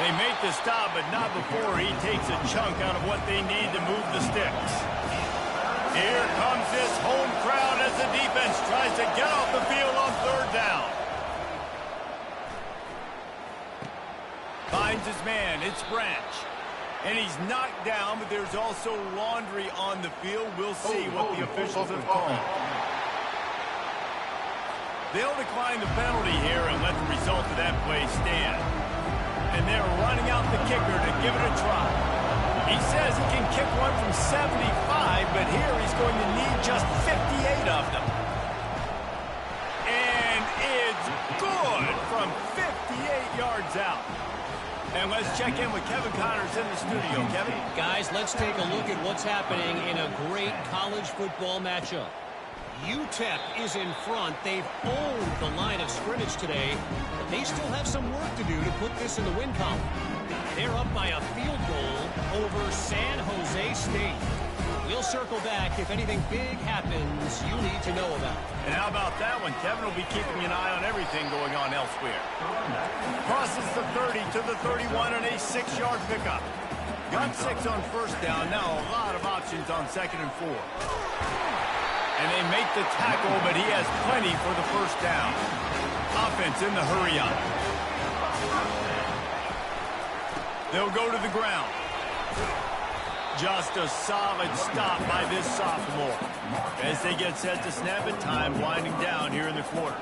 They make the stop, but not before he takes a chunk out of what they need to move the sticks. Here comes this home crowd as the defense tries to get off the field on third down. Finds his man. It's Branch. And he's knocked down, but there's also laundry on the field. We'll see what the officials have called. They'll decline the penalty here and let the result of that play stand. And they're running out the kicker to give it a try. He says he can kick one from 75, but here he's going to need just 58 of them. And it's good from 58 yards out. And let's check in with Kevin Connors in the studio. Kevin? Guys, let's take a look at what's happening in a great college football matchup. UTEP is in front. They've owned the line of scrimmage today, but they still have some work to do to put this in the win column. They're up by a field goal over San Jose State. We'll circle back if anything big happens you need to know about. And how about that one? Kevin will be keeping an eye on everything going on elsewhere. Crosses the 30 to the 31 on a 6-yard pickup. Got 6 on first down. Now a lot of options on second and 4. And they make the tackle, but he has plenty for the first down. Offense in the hurry up. They'll go to the ground. Just a solid stop by this sophomore. As they get set to snap it, time winding down here in the quarter.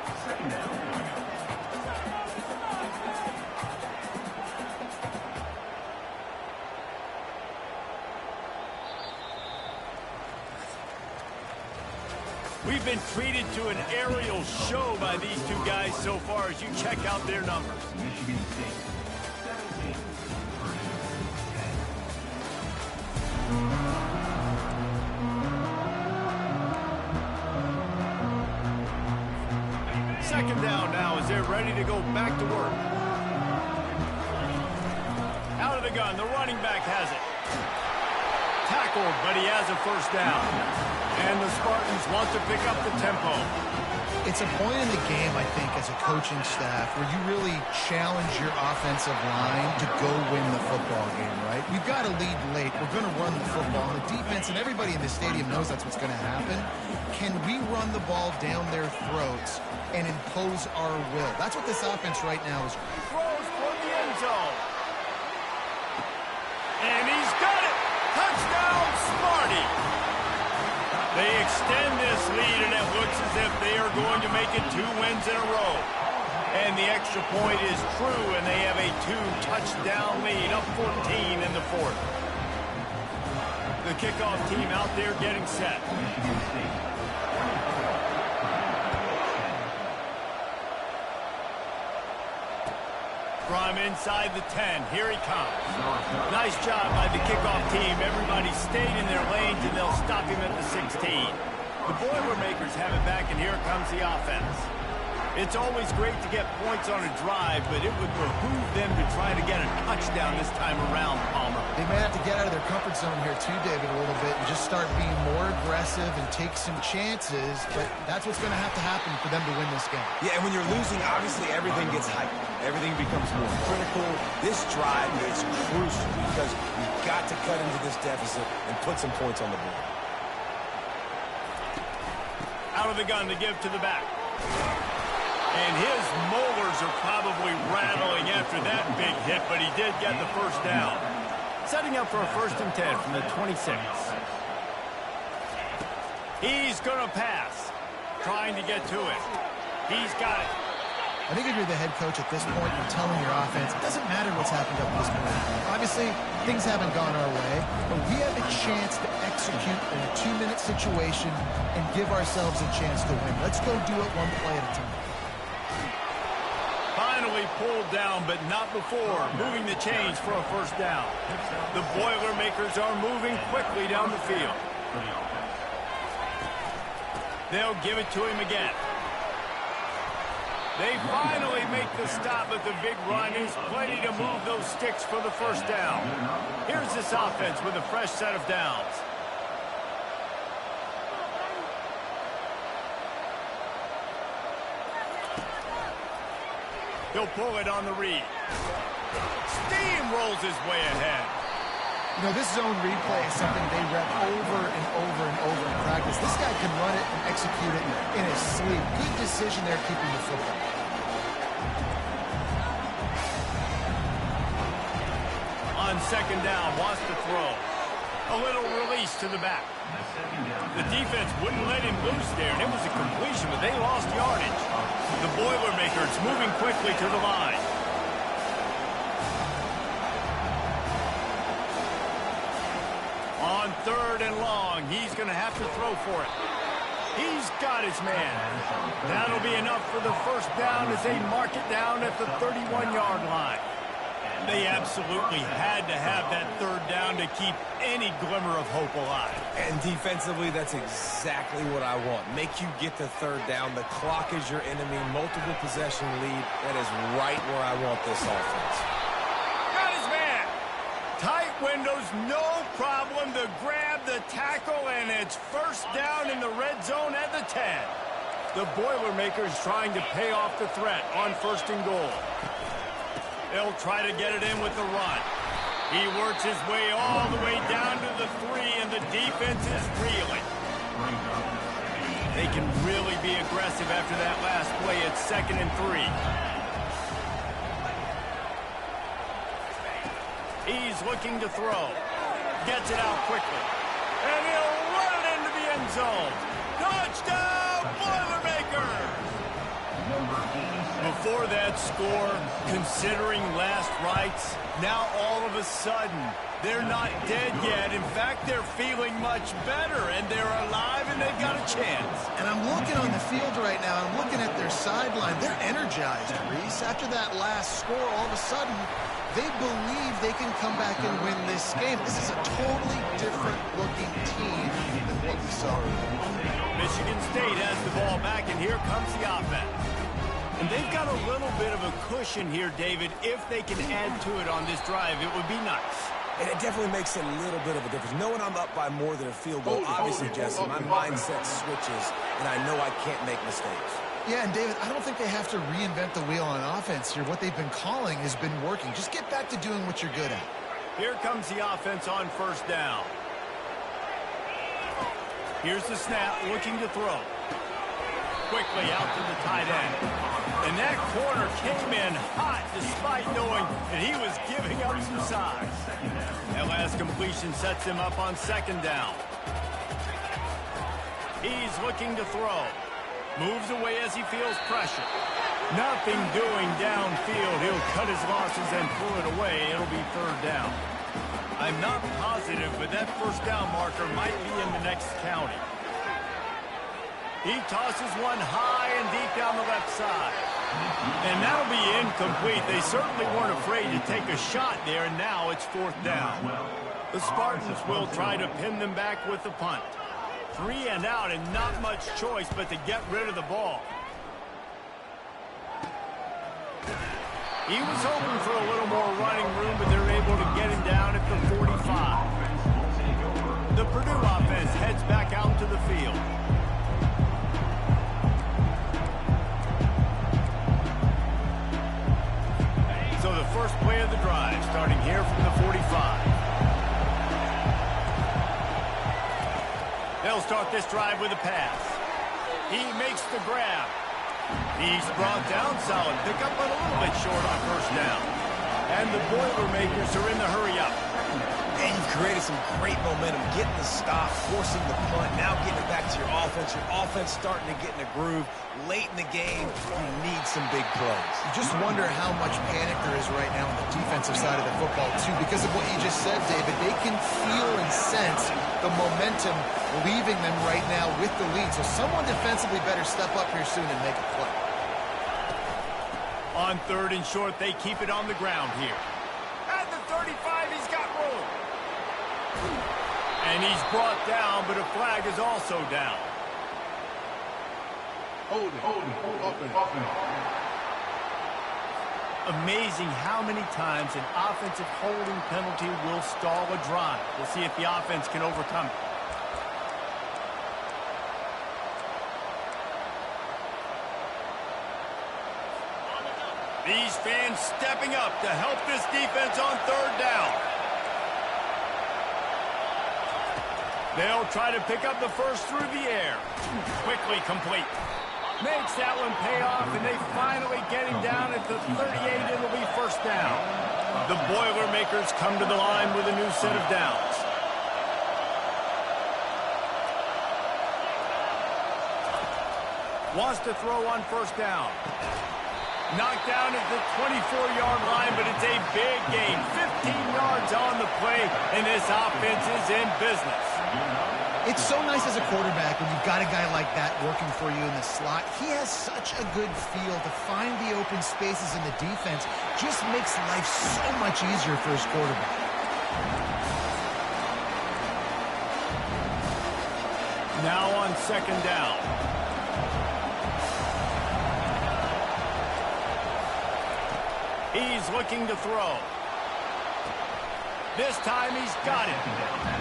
We've been treated to an aerial show by these two guys so far as you check out their numbers. Michigan State, 17 Second down now as they're ready to go back to work. Out of the gun, the running back has it. Tackled, but he has a first down. And the Spartans want to pick up the tempo. It's a point in the game, I think, as a coaching staff, where you really challenge your offensive line to go win the football game, right? We've got to lead late. We're going to run the football. And the defense and everybody in the stadium knows that's what's going to happen. Can we run the ball down their throats and impose our will? That's what this offense right now is. Throws for the end zone. And he's got it. Touchdown, Sparty. They extend this lead, and it looks as if they are going to make it 2 wins in a row. And the extra point is true, and they have a 2-touchdown lead, up 14 in the fourth. The kickoff team out there getting set. From inside the 10, here he comes. Nice job by the kickoff team. Everybody stayed in their lanes, and they'll stop him at the 16. The Boilermakers have it back, and here comes the offense. It's always great to get points on a drive, but it would behoove them to try to get a touchdown this time around, Palmer. They may have to get out of their comfort zone here too, David, a little bit and just start being more aggressive and take some chances, but that's what's going to have to happen for them to win this game. Yeah, and when you're losing, obviously everything gets hyped. Everything becomes more critical. This drive is crucial because we've got to cut into this deficit and put some points on the board. Out of the gun to give to the back. And his molars are probably rattling after that big hit, but he did get the first down. Setting up for a 1st and 10 from the 26. He's going to pass. Trying to get to it. He's got it. I think if you're the head coach at this point, you're telling your offense, it doesn't matter what's happened up to this point. Obviously, things haven't gone our way, but we have a chance to execute in a 2-minute situation and give ourselves a chance to win. Let's go do it one play at a time. Finally, finally pulled down, but not before moving the chains for a first down. The Boilermakers are moving quickly down the field. They'll give it to him again. They finally make the stop, but the big run is plenty to move those sticks for the first down. Here's this offense with a fresh set of downs. He'll pull it on the read. Steamrolls his way ahead. You know, this zone replay is something they rep over and over and over in practice. This guy can run it and execute it in his sleep. Good decision there keeping the football. On second down, wants to throw. A little release to the back. The defense wouldn't let him loose there, and it was a completion, but they lost yardage. The Boilermakers moving quickly to the line. On third and long, he's going to have to throw for it. He's got his man. That'll be enough for the first down as they mark it down at the 31-yard line. They absolutely had to have that third down to keep any glimmer of hope alive. And defensively, that's exactly what I want. Make you get the third down. The clock is your enemy. Multiple possession lead. That is right where I want this offense. Got his man. Tight windows, no problem to grab the tackle, and it's first down in the red zone at the 10. The Boilermakers trying to pay off the threat on first and goal. They'll try to get it in with the run. He works his way all the way down to the 3, and the defense is reeling. They can really be aggressive after that last play at 2nd and 3. He's looking to throw. Gets it out quickly. And he'll run it into the end zone. Touchdown, Boilermakers! Before that score, considering last rites, now all of a sudden, they're not dead yet. In fact, they're feeling much better, and they're alive, and they've got a chance. And I'm looking on the field right now, I'm looking at their sideline. They're energized, Reese. After that last score, all of a sudden, they believe they can come back and win this game. This is a totally different-looking team than what we saw. Michigan State has the ball back, and here comes the offense. And they've got a little bit of a cushion here, David. If they can add to it on this drive, it would be nice. And it definitely makes a little bit of a difference. Knowing I'm up by more than a field goal, obviously, Jesse, my mindset switches, and I know I can't make mistakes. Yeah, and David, I don't think they have to reinvent the wheel on offense here. What they've been calling has been working. Just get back to doing what you're good at. Here comes the offense on first down. Here's the snap, looking to throw. Quickly out to the tight end. And that corner came in hot despite knowing that he was giving up some size. That last completion sets him up on second down. He's looking to throw. Moves away as he feels pressure. Nothing doing downfield. He'll cut his losses and pull it away. It'll be third down. I'm not positive, but that first down marker might be in the next county. He tosses one high and deep down the left side. And that'll be incomplete. They certainly weren't afraid to take a shot there, and now it's fourth down. The Spartans will try to pin them back with the punt. 3 and out, and not much choice but to get rid of the ball. He was hoping for a little more running room, but they're able to get him down at the 45. The Purdue offense heads back out to the field. So the first play of the drive, starting here from the 45. They'll start this drive with a pass. He makes the grab. He's brought down solid. Pick up a little bit short on first down. And the Boilermakers are in the hurry-up. And you've created some great momentum, getting the stop, forcing the punt, now getting it back to your offense. Your offense starting to get in a groove. Late in the game, you need some big plays. You just wonder how much panic there is right now on the defensive side of the football, too, because of what you just said, David. They can feel and sense the momentum leaving them right now with the lead. So someone defensively better step up here soon and make a play. On 3rd and short, they keep it on the ground here. At the 35, he's got room. And he's brought down, but a flag is also down. Hold it. Amazing how many times an offensive holding penalty will stall a drive. We'll see if the offense can overcome it. These fans stepping up to help this defense on 3rd down. They'll try to pick up the first through the air. Quickly complete. Makes that one pay off, and they finally get him down at the 38. It'll be 1st down. The Boilermakers come to the line with a new set of downs. Wants to throw on 1st down. Knocked down at the 24-yard line, but it's a big gain. 15 yards on the play, and this offense is in business. It's so nice as a quarterback when you've got a guy like that working for you in the slot. He has such a good feel to find the open spaces in the defense. Just makes life so much easier for his quarterback. Now on 2nd down. He's looking to throw. This time he's got it.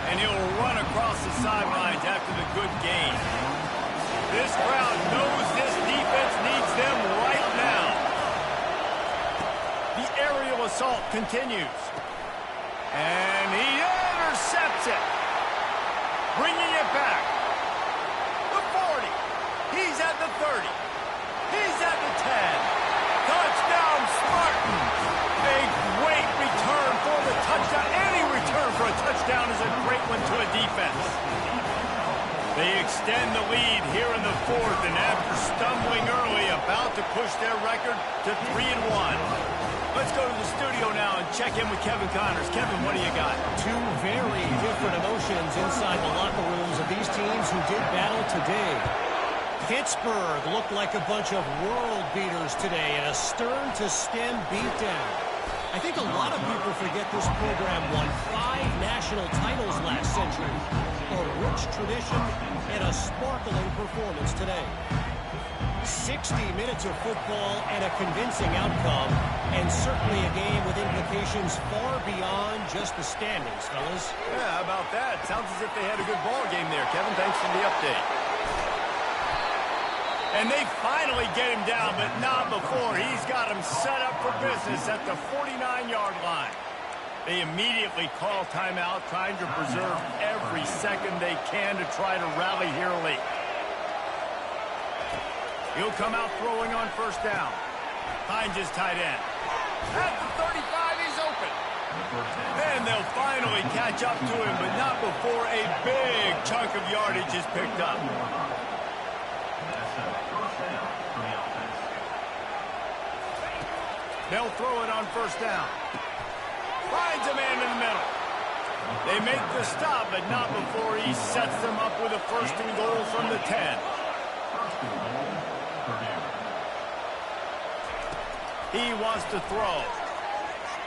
And he'll run across the sidelines after the good gain. This crowd knows this defense needs them right now. The aerial assault continues. And he intercepts it. Bringing it back. The 40. He's at the 30. He's at the 10. Touchdown, Spartans! A great return for the touchdown. Any return for a touchdown is a great one to a defense. They extend the lead here in the 4th, and after stumbling early, about to push their record to 3-1. Let's go to the studio now and check in with Kevin Connors. Kevin, what do you got? Two very different emotions inside the locker rooms of these teams who did battle today. Pittsburgh looked like a bunch of world beaters today in a stern-to-stem beatdown. I think a lot of people forget this program won 5 national titles last century. A rich tradition and a sparkling performance today. 60 minutes of football and a convincing outcome, and certainly a game with implications far beyond just the standings, fellas. Yeah, how about that? Sounds as if they had a good ball game there, Kevin. Thanks for the update. And they finally get him down, but not before. He's got him set up for business at the 49-yard line. They immediately call timeout, trying to preserve every second they can to try to rally here late. He'll come out throwing on 1st down. Finds his tight end. At the 35, he's open. And they'll finally catch up to him, but not before a big chunk of yardage is picked up. They'll throw it on 1st down. Finds a man in the middle. They make the stop, but not before he sets them up with a 1st and goal from the 10. He wants to throw.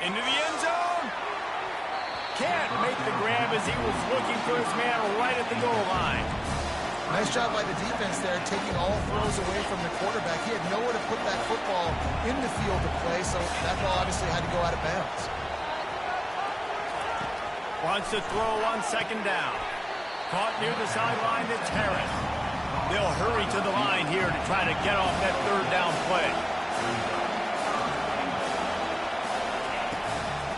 Into the end zone. Can't make the grab as he was looking for his man right at the goal line. Nice job by the defense there, taking all throws away from the quarterback. He had nowhere to put that football in the field to play, so that ball obviously had to go out of bounds. Wants to throw on 2nd down. Caught near the sideline, it's Harris. They'll hurry to the line here to try to get off that 3rd down play.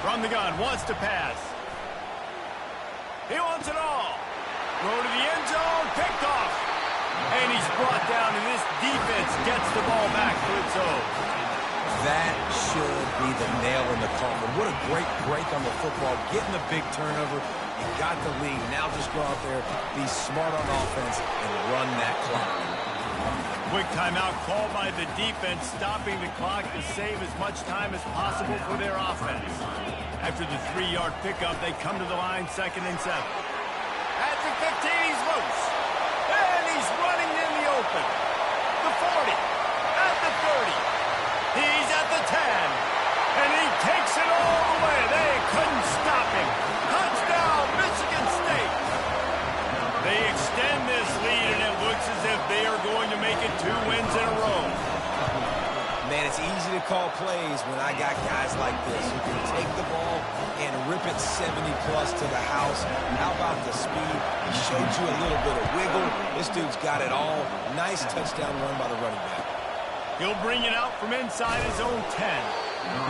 From the gun, wants to pass. He wants it all. Throw to the end zone, picked off. And he's brought down, and this defense gets the ball back to its own. That should be the nail in the coffin. What a great break on the football. Getting the big turnover. You got the lead. Now just go out there, be smart on offense, and run that clock. Quick timeout called by the defense, stopping the clock to save as much time as possible for their offense. After the 3-yard pickup, they come to the line 2nd and 7. At the 15, he's loose. And he's running in the open. The 40. At the 30. He's at the call plays when I got guys like this who can take the ball and rip it 70-plus to the house. How about the speed? He showed you a little bit of wiggle. This dude's got it all. Nice touchdown run by the running back. He'll bring it out from inside his own 10.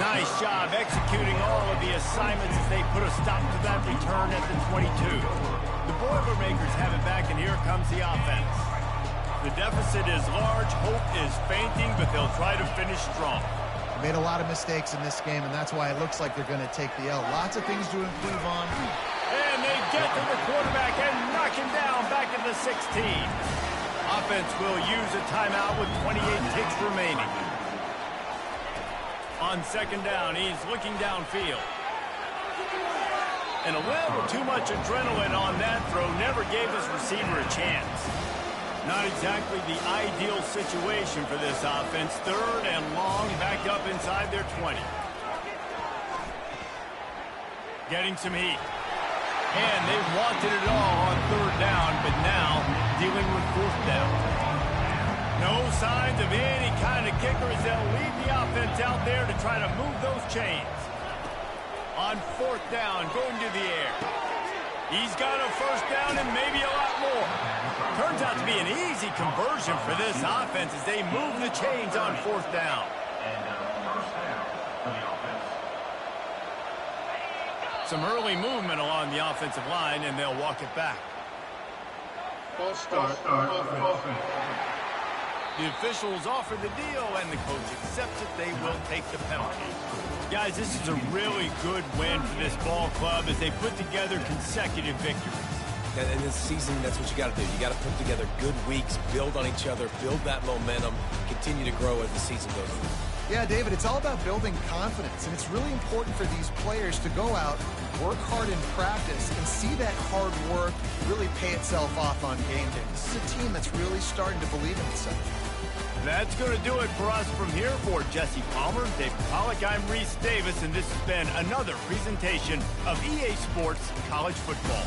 Nice job executing all of the assignments as they put a stop to that return at the 22. The Boilermakers have it back, and here comes the offense. The deficit is large, hope is fainting, but they'll try to finish strong. They made a lot of mistakes in this game, and that's why it looks like they're going to take the L. Lots of things to improve on. And they get to the quarterback and knock him down back at the 16. Offense will use a timeout with 28 ticks remaining. On second down, he's looking downfield. And a little too much adrenaline on that throw never gave his receiver a chance. Not exactly the ideal situation for this offense. Third and long, back up inside their 20. Getting some heat. And they wanted it all on third down, but now dealing with fourth down. No signs of any kind of kicker as they'll leave the offense out there to try to move those chains. On fourth down, going to the air. He's got a first down and maybe a lot more. Turns out to be an easy conversion for this offense as they move the chains on fourth down. First down for the offense. Some early movement along the offensive line, and they'll walk it back. False start. Offense. The officials offer the deal, and the coach accepts it. They will take the penalty. Guys, this is a really good win for this ball club as they put together consecutive victories. In this season, that's what you got to do. You got to put together good weeks, build on each other, build that momentum, continue to grow as the season goes on. Yeah, David, it's all about building confidence, and it's really important for these players to go out, work hard in practice, and see that hard work really pay itself off on game day. This is a team that's really starting to believe in itself. That's going to do it for us from here. For Jesse Palmer, David Pollack, I'm Reese Davis, and this has been another presentation of EA Sports College Football.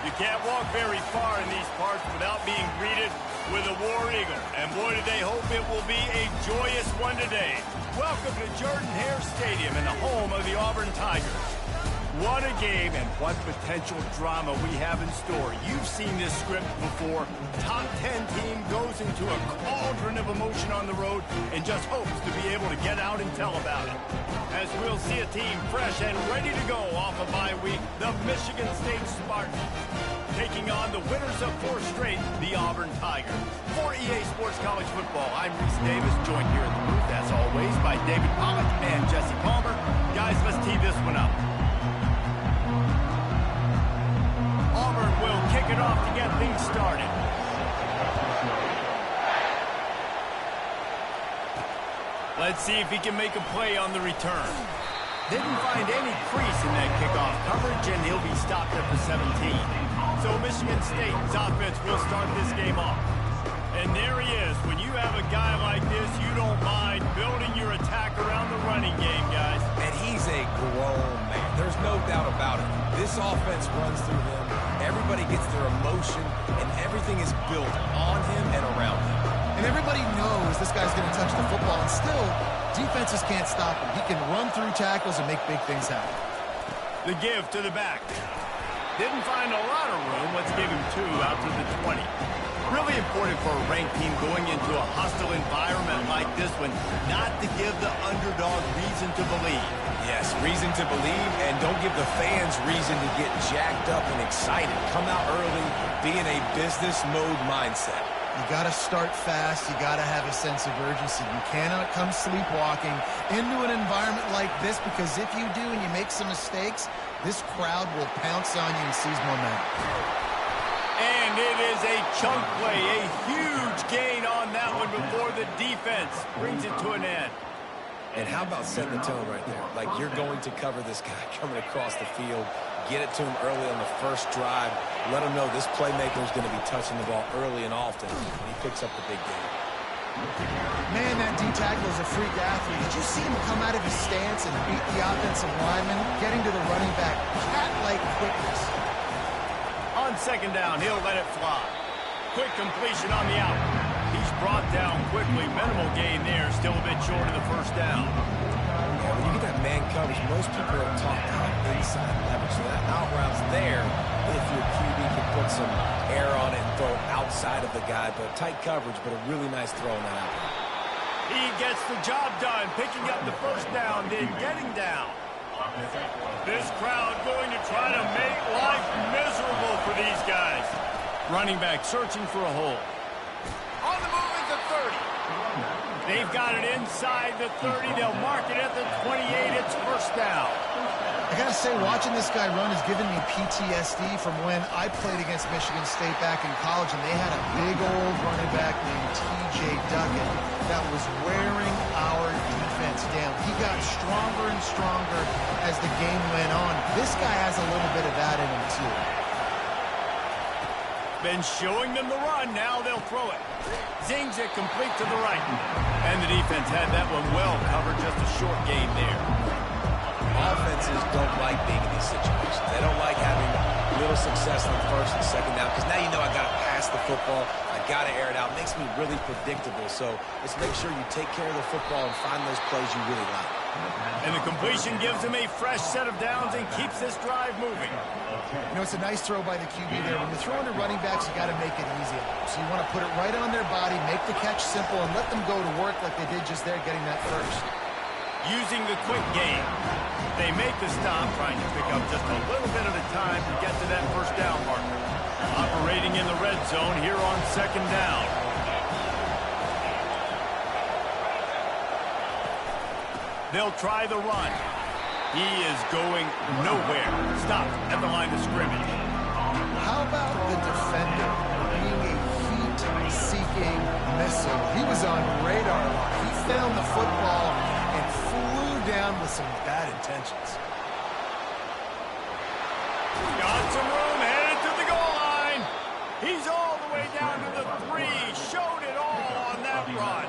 You can't walk very far in these parts without being greeted with a War Eagle. And boy, do they hope it will be a joyous one today. Welcome to Jordan-Hare Stadium and the home of the Auburn Tigers. What a game and what potential drama we have in store. You've seen this script before. Top 10 team goes into a cauldron of emotion on the road and just hopes to be able to get out and tell about it. As we'll see a team fresh and ready to go off a bye week, the Michigan State Spartans taking on the winners of 4 straight, the Auburn Tigers. For EA Sports College Football, I'm Reese Davis, joined here in the booth, as always, by David Pollack and Jesse Palmer. Guys, let's tee this one up. Auburn will kick it off to get things started. Let's see if he can make a play on the return. Didn't find any crease in that kickoff coverage, and he'll be stopped at the 17. So Michigan State's offense will start this game off. And there he is. When you have a guy like this, you don't mind building your attack around the running game, guys. And he's a grown man. There's no doubt about it. This offense runs through him. Everybody gets their emotion, and everything is built on him and around him. And everybody knows this guy's going to touch the football, and still, defenses can't stop him. He can run through tackles and make big things happen. The give to the back. Didn't find a lot of room. Let's give him 2 out to the 20. Really important for a ranked team going into a hostile environment like this one, not to give the underdog reason to believe. Yes, reason to believe, and don't give the fans reason to get jacked up and excited. Come out early, be in a business mode mindset. You got to start fast. You got to have a sense of urgency. You cannot come sleepwalking into an environment like this, because if you do and you make some mistakes, this crowd will pounce on you and seize momentum. And it is a chunk play, a huge gain on that one before the defense brings it to an end. And how about setting the tone right there? Like, you're going to cover this guy coming across the field. Get it to him early on the first drive. Let him know this playmaker is going to be touching the ball early and often when he picks up the big game. Man, that D-tackle is a freak athlete. Did you see him come out of his stance and beat the offensive lineman, getting to the running back? Cat-like quickness. On second down, he'll let it fly. Quick completion on the out. He's brought down quickly. Minimal gain there. Still a bit short of the first down. Yeah, when you get that man coverage, most people are taught to have inside leverage. So that out route's there if your QB can put some air on it and throw it outside of the guy. But tight coverage, but a really nice throw on that out route. He gets the job done, picking up the first down, then getting down. This crowd going to try to make life miserable for these guys. Running back searching for a hole. On the move at the 30. They've got it inside the 30. They'll mark it at the 28. It's first down. I got to say, watching this guy run has given me PTSD from when I played against Michigan State back in college, and they had a big old running back named T.J. Duckett that was wearing our defense down. He got stronger and stronger as the game went on. This guy has a little bit of that in him, too. Been showing them the run. Now they'll throw it. Zings it complete to the right. And the defense had that one well covered. Just a short gain there. Offenses don't like being in these situations. They don't like having little success on first and second down, because now you know I got to pass the football. I got to air it out. It makes me really predictable. So let's make sure you take care of the football and find those plays you really like. And the completion gives him a fresh set of downs and keeps this drive moving. You know, it's a nice throw by the QB there. When you're throwing to running backs, you got to make it easy. So you want to put it right on their body, make the catch simple, and let them go to work like they did just there, getting that first. Using the quick game. They make the stop, trying to pick up just a little bit at a time to get to that first down marker. Operating in the red zone here on second down. They'll try the run. He is going nowhere. Stopped at the line of scrimmage. How about the defender being a heat-seeking missile? He was on radar lock. He found the football and flew down with some bad intentions. Got some room, headed to the goal line. He's all the way down to the 3. Showed it all on that run.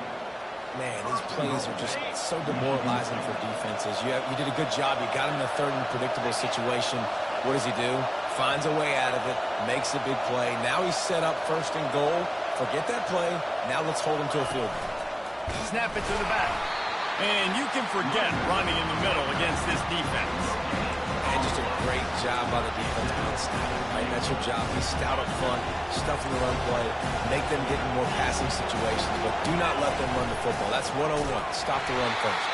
Man, these plays are just so demoralizing for defenses. You did a good job. You got him in a third and predictable situation. What does he do? finds a way out of it, makes a big play. Now he's set up first and goal. Forget that play. Now let's hold him to a field goal. Snap it to the back. And you can forget running in the middle against this defense. And just a great job by the defense being stout. Right? That's your job. Be stout up front, stuff in the run play, make them get in more passing situations, but do not let them run the football. That's 101. Stop the run first.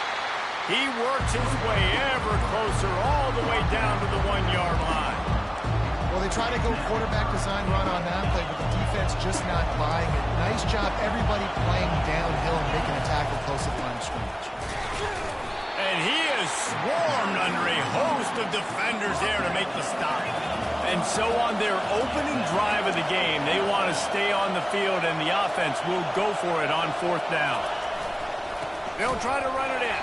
He works his way ever closer all the way down to the 1-yard line. Well, they try to go quarterback design run on that play, but the defense just not buying it. Nice job, everybody playing downhill and making a tackle close at line of scrimmage. And he is swarmed under a host of defenders there to make the stop. And so on their opening drive of the game, they want to stay on the field, and the offense will go for it on 4th down. They'll try to run it in.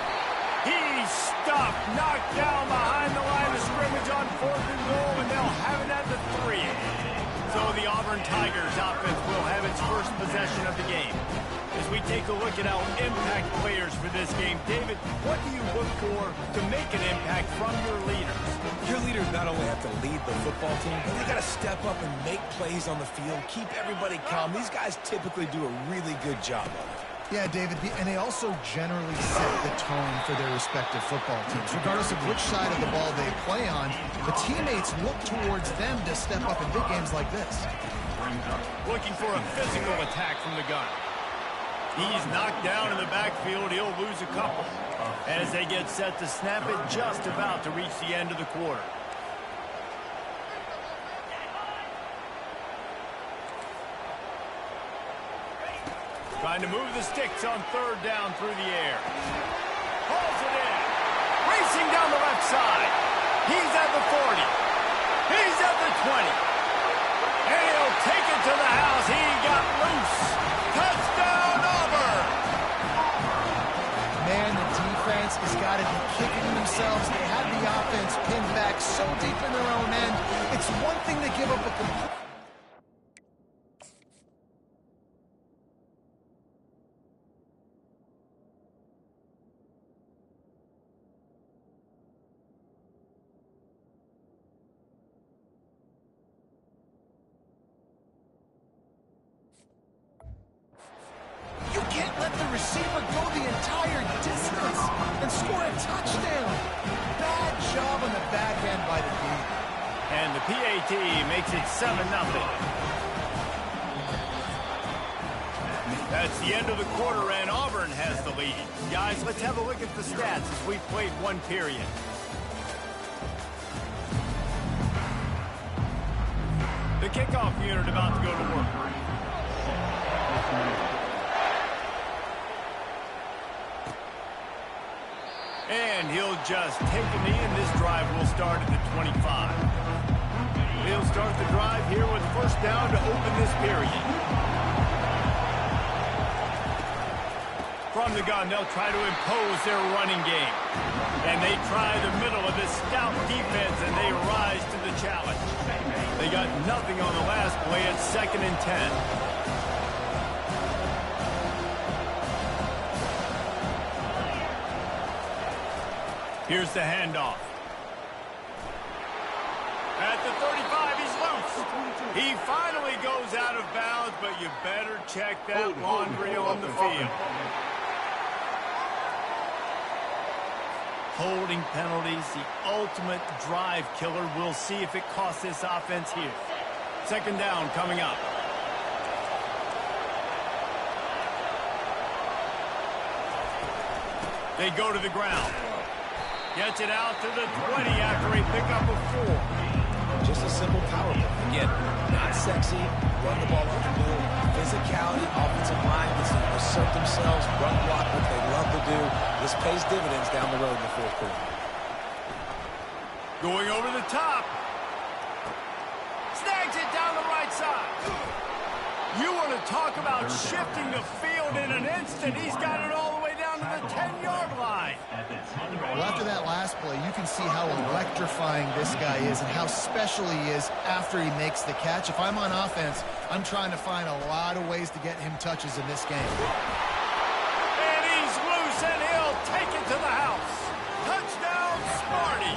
He's stopped, knocked down behind the line of scrimmage on 4th and goal, and they'll have it at the 3. So the Auburn Tigers offense will have its first possession of the game. As we take a look at our impact players for this game, David, what do you look for to make an impact from your leaders? Your leaders not only have to lead the football team, but they got to step up and make plays on the field, keep everybody calm. These guys typically do a really good job of it. Yeah, David, and they also generally set the tone for their respective football teams. Regardless of which side of the ball they play on, the teammates look towards them to step up in big games like this. Looking for a physical attack from the gun. He's knocked down in the backfield. He'll lose a couple as they get set to snap it just about to reach the end of the quarter. Trying to move the sticks on 3rd down through the air. Pulls it in. Racing down the left side. He's at the 40. He's at the 20. And he'll take it to the house. He got loose. Touchdown, Auburn! Man, the defense has got to be kicking themselves. They had the offense pinned back so deep in their own end. It's one thing to give up a complete... You can't let the receiver go the entire distance and score a touchdown. Bad job on the back end by the D. And the PAT makes it 7-0. That's the end of the quarter, and Auburn has the lead. Guys, let's have a look at the stats as we've played 1 period. The kickoff unit about to go to work. And he'll just take a knee, and this drive will start at the 25. He'll start the drive here with 1st down to open this period. From the gun, they'll try to impose their running game. And they try the middle of this stout defense, and they rise to the challenge. They got nothing on the last play at 2nd and 10. Here's the handoff. At the 35, he's loose. He finally goes out of bounds, but you better check that laundry on the field. Holding penalties, the ultimate drive killer. We'll see if it costs this offense here. 2nd down coming up. They go to the ground. Gets it out to the 20 after a pickup of 4. Just a simple power play. Again, not sexy, run the ball up the middle, physicality, offensive line, gets to assert themselves, run block, what they love to do. This pays dividends down the road in the 4th quarter. Going over the top. Snags it down the right side. You want to talk about shifting the field in an instant. He's got it all the way down to the 10-yard line. Well, after that last play, you can see how electrifying this guy is and how special he is after he makes the catch. If I'm on offense, I'm trying to find a lot of ways to get him touches in this game. And he's loose, and he'll take it to the house. Touchdown, Smarty.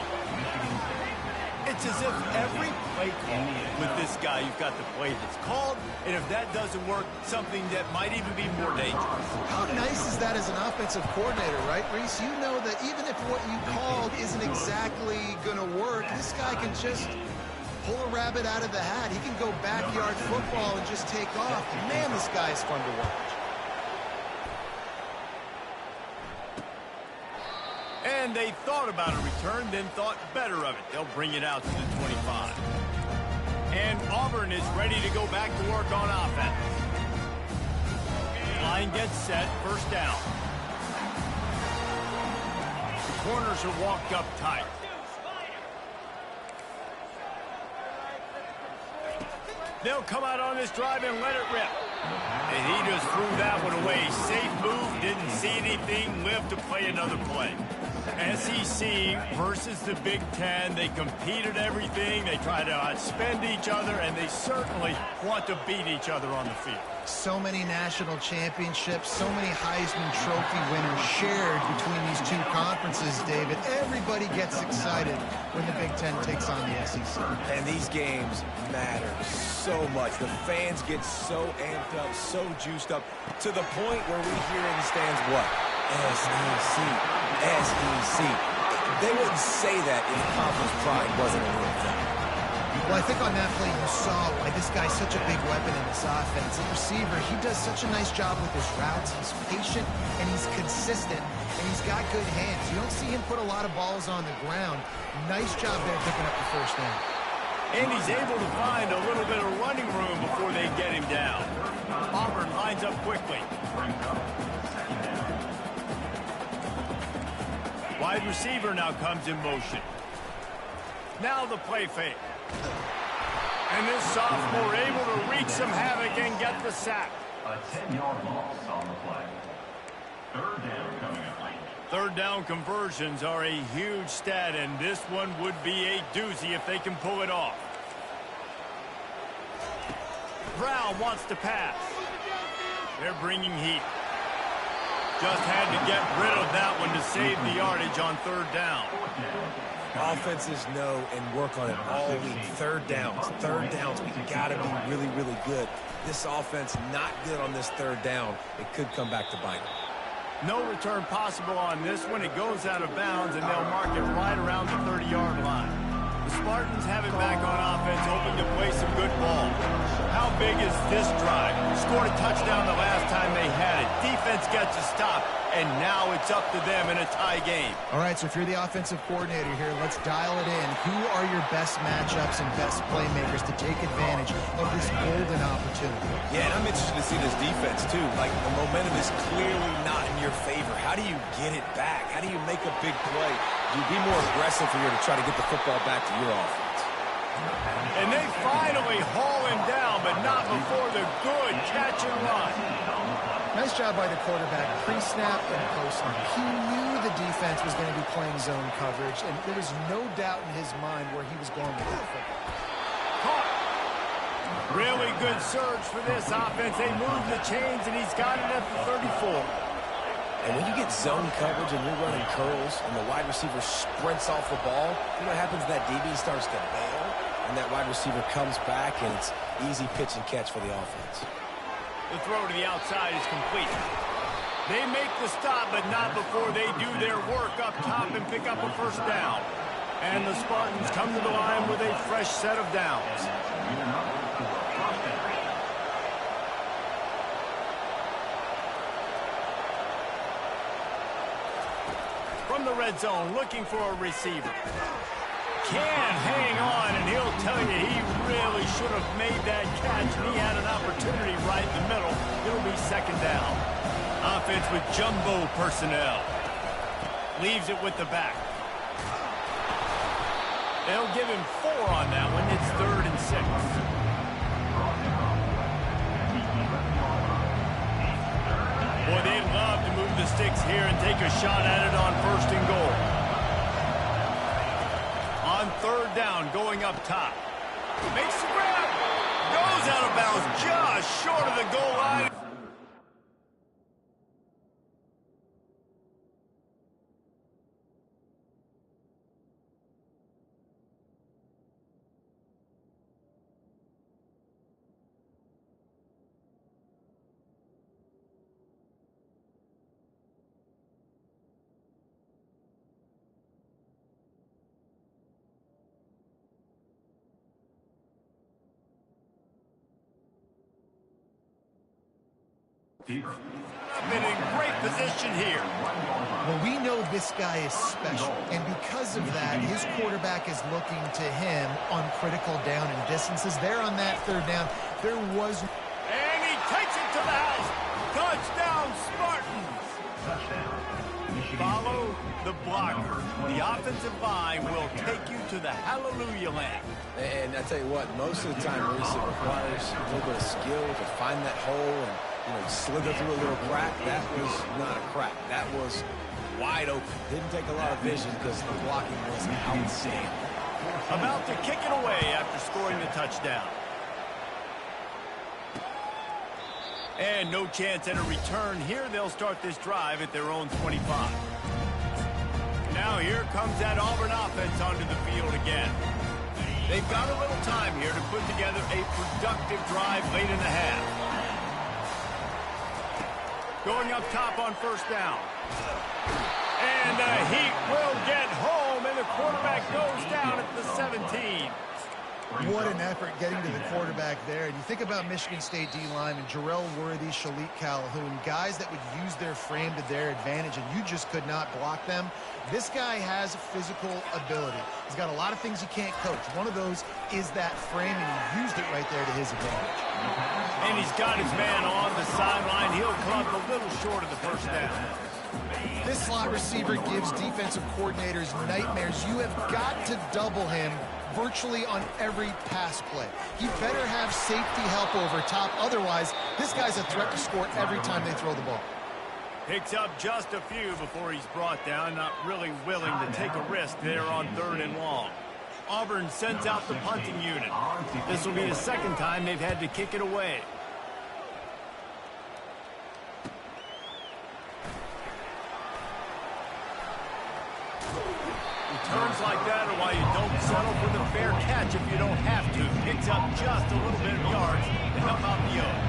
It's as if every play call with this guy, you've got the play that's called, and if that doesn't work, something that might even be more dangerous. How nice is that as an offensive coordinator, right, Reese? You know that even if what you called isn't exactly going to work, this guy can just pull a rabbit out of the hat. He can go backyard football and just take off. Man, this guy is fun to watch. And they thought about a return, then thought better of it. They'll bring it out to the 25. And Auburn is ready to go back to work on offense. Line gets set, first down. The corners are walked up tight. They'll come out on this drive and let it rip. And he just threw that one away. Safe move, didn't see anything, lived to play another play. SEC versus the Big Ten. They compete at everything. They try to outspend each other, and they certainly want to beat each other on the field. So many national championships, so many Heisman Trophy winners shared between these two conferences, David. Everybody gets excited when the Big Ten takes on the SEC. And these games matter so much. The fans get so amped up, so juiced up, to the point where we hear in the stands what? SEC, SEC. They wouldn't say that if conference pride wasn't a real thing. Well, I think on that play you saw why this guy's such a big weapon in this offense. The receiver, he does such a nice job with his routes. He's patient, and he's consistent, and he's got good hands. You don't see him put a lot of balls on the ground. Nice job there picking up the first down. And he's able to find a little bit of running room before they get him down. Auburn lines up quickly. Wide receiver now comes in motion. Now the play fake. And this sophomore able to wreak some havoc and get the sack. A 10-yard loss on the play. Third down coming up. Third down conversions are a huge stat, and this one would be a doozy if they can pull it off. Brown wants to pass. They're bringing heat. Just had to get rid of that one to save the yardage on third down. Offenses know and work on it all week. Third downs, we got to be really, really good. This offense not good on this third down. It could come back to bite them. No return possible on this one. It goes out of bounds, and they'll mark it right around the 30-yard line. The Spartans have it back on offense, hoping to play some good ball. How big is this drive? Scored a touchdown the last time they had it. Defense gets a stop, and now it's up to them in a tie game. All right, so if you're the offensive coordinator here, let's dial it in. Who are your best matchups and best playmakers to take advantage of this golden opportunity? Yeah, and I'm interested to see this defense, too. Like, the momentum is clearly not in your favor. How do you get it back? How do you make a big play? You be more aggressive here to try to get the football back to your offense. And they finally haul him down, but not before the good catch and run. Nice job by the quarterback, pre-snap and post-snap. He knew the defense was going to be playing zone coverage, and there was no doubt in his mind where he was going with that football. Caught. Really good surge for this offense. They move the chains, and he's got it at the 34. And when you get zone coverage and you're running curls and the wide receiver sprints off the ball, you know what happens? That DB starts to bail, and that wide receiver comes back, and it's easy pitch and catch for the offense. The throw to the outside is complete. They make the stop, but not before they do their work up top and pick up a first down. And the Spartans come to the line with a fresh set of downs. From the red zone, looking for a receiver. Can hang on, and he'll tell you he really should have made that catch, and he had an opportunity right in the middle. It'll be second down. Offense with jumbo personnel. Leaves it with the back. They'll give him 4 on that one. It's 3rd and 6. Boy, they'd love to move the sticks here and take a shot at it on 1st and goal. On 3rd down, going up top. Makes the grab. Goes out of bounds just short of the goal line. Been in great position here. Well, we know this guy is special, and because of that, his quarterback is looking to him on critical down and distances. There on that third down, there was... And he takes it to the house. Touchdown, Spartans. Follow the blocker. The offensive line will take you to the hallelujah land. And I tell you what, most of the time, Maurice, it requires a little bit of skill to find that hole and slither through a little crack. That was not a crack. That was wide open. Didn't take a lot of vision because the blocking was outstanding. About to kick it away after scoring the touchdown. And no chance at a return here. They'll start this drive at their own 25. Now here comes that Auburn offense onto the field again. They've got a little time here to put together a productive drive late in the half. Going up top on first down. And the Heat will get home, and the quarterback goes down at the 17. What an effort getting to the quarterback there. And you think about Michigan State D-linemen, Jarrell Worthy, Shalik Calhoun, guys that would use their frame to their advantage, and you just could not block them. This guy has physical ability. He's got a lot of things you can't coach. One of those is that frame, and he used it right there to his advantage. And he's got his man on the sideline. He'll come up a little short of the first down. This slot receiver gives defensive coordinators nightmares. You have got to double him virtually on every pass play. He better have safety help over top. Otherwise, this guy's a threat to score every time they throw the ball. Picks up just a few before he's brought down. Not really willing to take a risk there on 3rd and long. Auburn sends out the punting unit. This will be the second time they've had to kick it away. Returns like that are why you don't settle for the fair catch if you don't have to. Picks up just a little bit of yards to help out the yoke.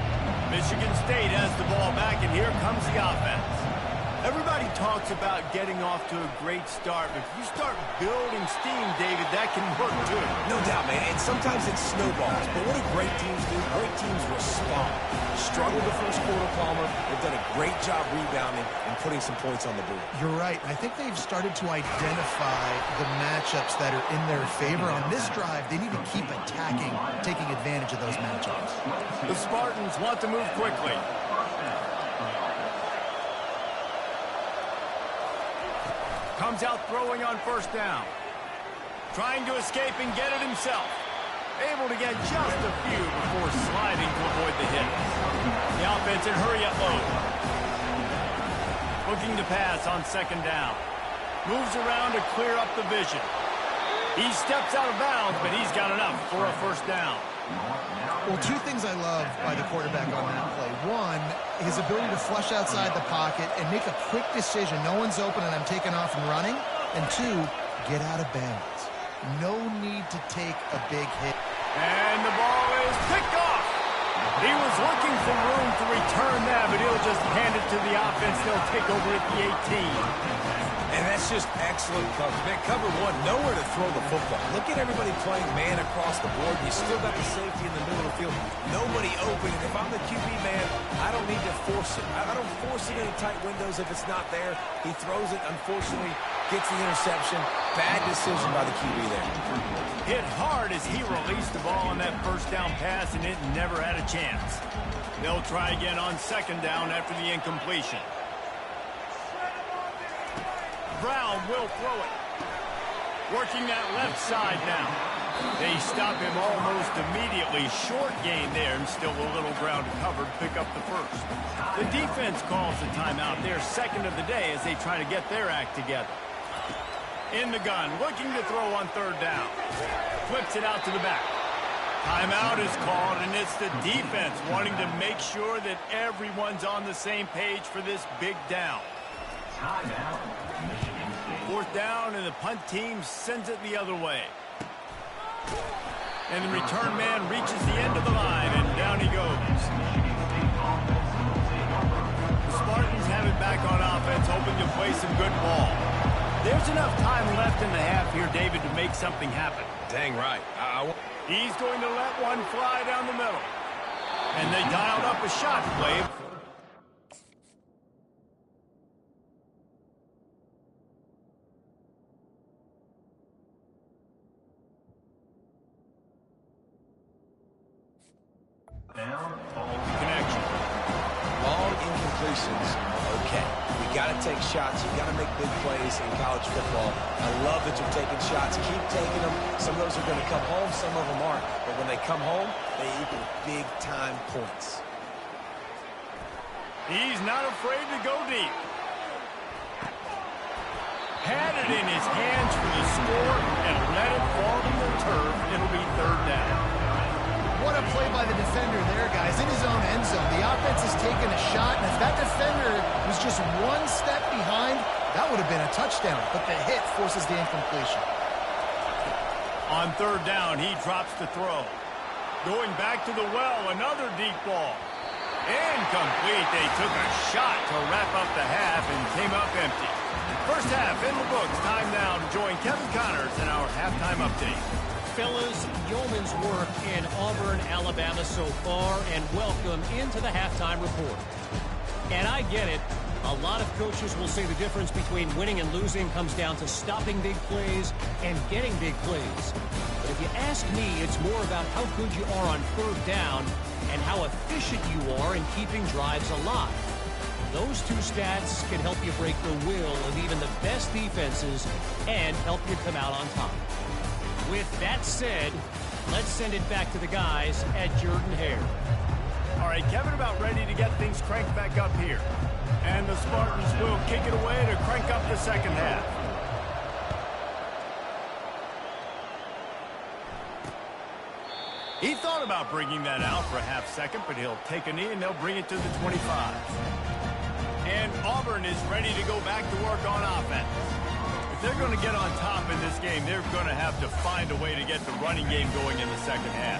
Michigan State has the ball back, and here comes the offense. Everybody talks about getting off to a great start, but if you start building steam, David, that can work too. No doubt, man, and sometimes it snowballs. But what do great teams do? Great teams respond. Struggled the first quarter, Palmer. They've done a great job rebounding and putting some points on the board. You're right. I think they've started to identify the matchups that are in their favor. On this drive, they need to keep attacking, taking advantage of those matchups. The Spartans want to move quickly. Comes out throwing on first down. Trying to escape and get it himself. Able to get just a few before sliding to avoid the hit. The offense in hurry-up mode. Looking to pass on 2nd down. Moves around to clear up the vision. He steps out of bounds, but he's got enough for a first down. Well, two things I love by the quarterback on that play. One, his ability to flush outside the pocket and make a quick decision. No one's open and I'm taking off and running. And two, get out of bounds. No need to take a big hit. And the ball is picked off. He was looking for room to return that, but he'll just hand it to the offense. They'll take over at the 18. And that's just excellent coverage. Man, cover one, nowhere to throw the football. Look at everybody playing man across the board. You still got the safety in the middle of the field. Nobody open. And if I'm the QB, man, I don't need to force it. I don't force it into tight windows if it's not there. He throws it, unfortunately, gets the interception. Bad decision by the QB there. Hit hard as he released the ball on that first down pass, and it never had a chance. They'll try again on 2nd down after the incompletion. Brown will throw it. Working that left side now. They stop him almost immediately. Short gain there, and still a little ground covered. Pick up the first. The defense calls the timeout. Their 2nd of the day as they try to get their act together. In the gun, looking to throw on 3rd down. Flips it out to the back. Timeout is called, and it's the defense wanting to make sure that everyone's on the same page for this big down. 4th down, and the punt team sends it the other way. And the return man reaches the end of the line, and down he goes. The Spartans have it back on offense, hoping to play some good ball. There's enough time left in the half here, David, to make something happen. Dang right. He's going to let one fly down the middle. And they dialed up a shot play. down, ball Connection. Long incompletions are okay. You got to take shots. You got to make big plays in college football. I love that you're taking shots. Keep taking them. Some of those are going to come home. Some of them aren't. But when they come home, they equal big-time points. He's not afraid to go deep. Had it in his hands for the score and let it fall to the turf. It'll be third down. What a play by the defender there, guys. In his own end zone, the offense has taken a shot, and if that defender was just one step behind, that would have been a touchdown. But the hit forces the incompletion. On third down, he drops the throw. Going back to the well, another deep ball. Incomplete. They took a shot to wrap up the half and came up empty. First half in the books. Time now to join Kevin Connors in our halftime update. Fellas, yeoman's work in Auburn, Alabama so far, and welcome into the halftime report. And I get it. A lot of coaches will say the difference between winning and losing comes down to stopping big plays and getting big plays. But if you ask me, it's more about how good you are on third down and how efficient you are in keeping drives alive. Those two stats can help you break the will of even the best defenses and help you come out on top. With that said, let's send it back to the guys at Jordan-Hare. All right, Kevin about ready to get things cranked back up here. And the Spartans will kick it away to crank up the second half. He thought about bringing that out for a half second, but he'll take a knee and they'll bring it to the 25. And Auburn is ready to go back to work on offense. If they're going to get on top in this game, they're going to have to find a way to get the running game going in the second half.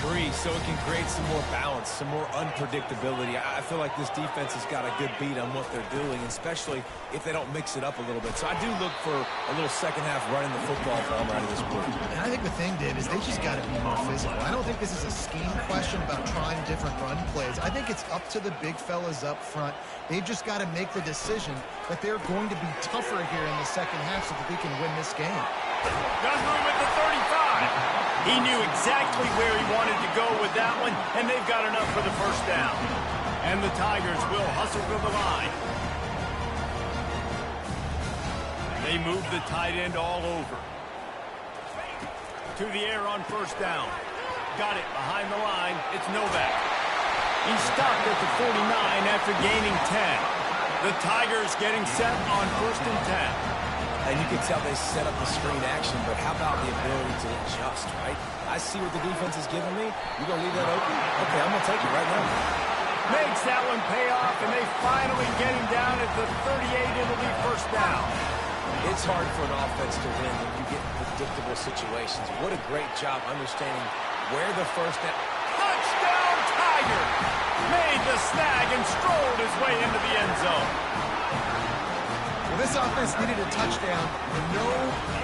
Agree, so it can create some more balance, some more unpredictability. I feel like this defense has got a good beat on what they're doing, especially if they don't mix it up a little bit. So I do look for a little second half running the football from out of this group. And I think the thing, Dave, is they just got to be more physical. I don't think this is a scheme question about trying different run plays. I think it's up to the big fellas up front. They've just got to make the decision that they're going to be tougher here in the second half so that they can win this game. Got room at the 35. He knew exactly where he wanted to go with that one, and they've got enough for the first down. And the Tigers will hustle to the line. They move the tight end all over. To the air on first down. Got it behind the line. It's Novak. He stopped at the 49 after gaining 10. The Tigers getting set on first and 10. And you can tell they set up the screen action, but how about the ability to adjust, right? I see what the defense is giving me. You're going to leave that open? Okay, I'm going to take it right now. Makes that one pay off, and they finally get him down at the 38. It'll be first down. It's hard for an offense to win when you get predictable situations. What a great job understanding where the first down. Touchdown, Tiger! Made the snag and strolled his way into the end zone. Well, this offense needed a touchdown, and no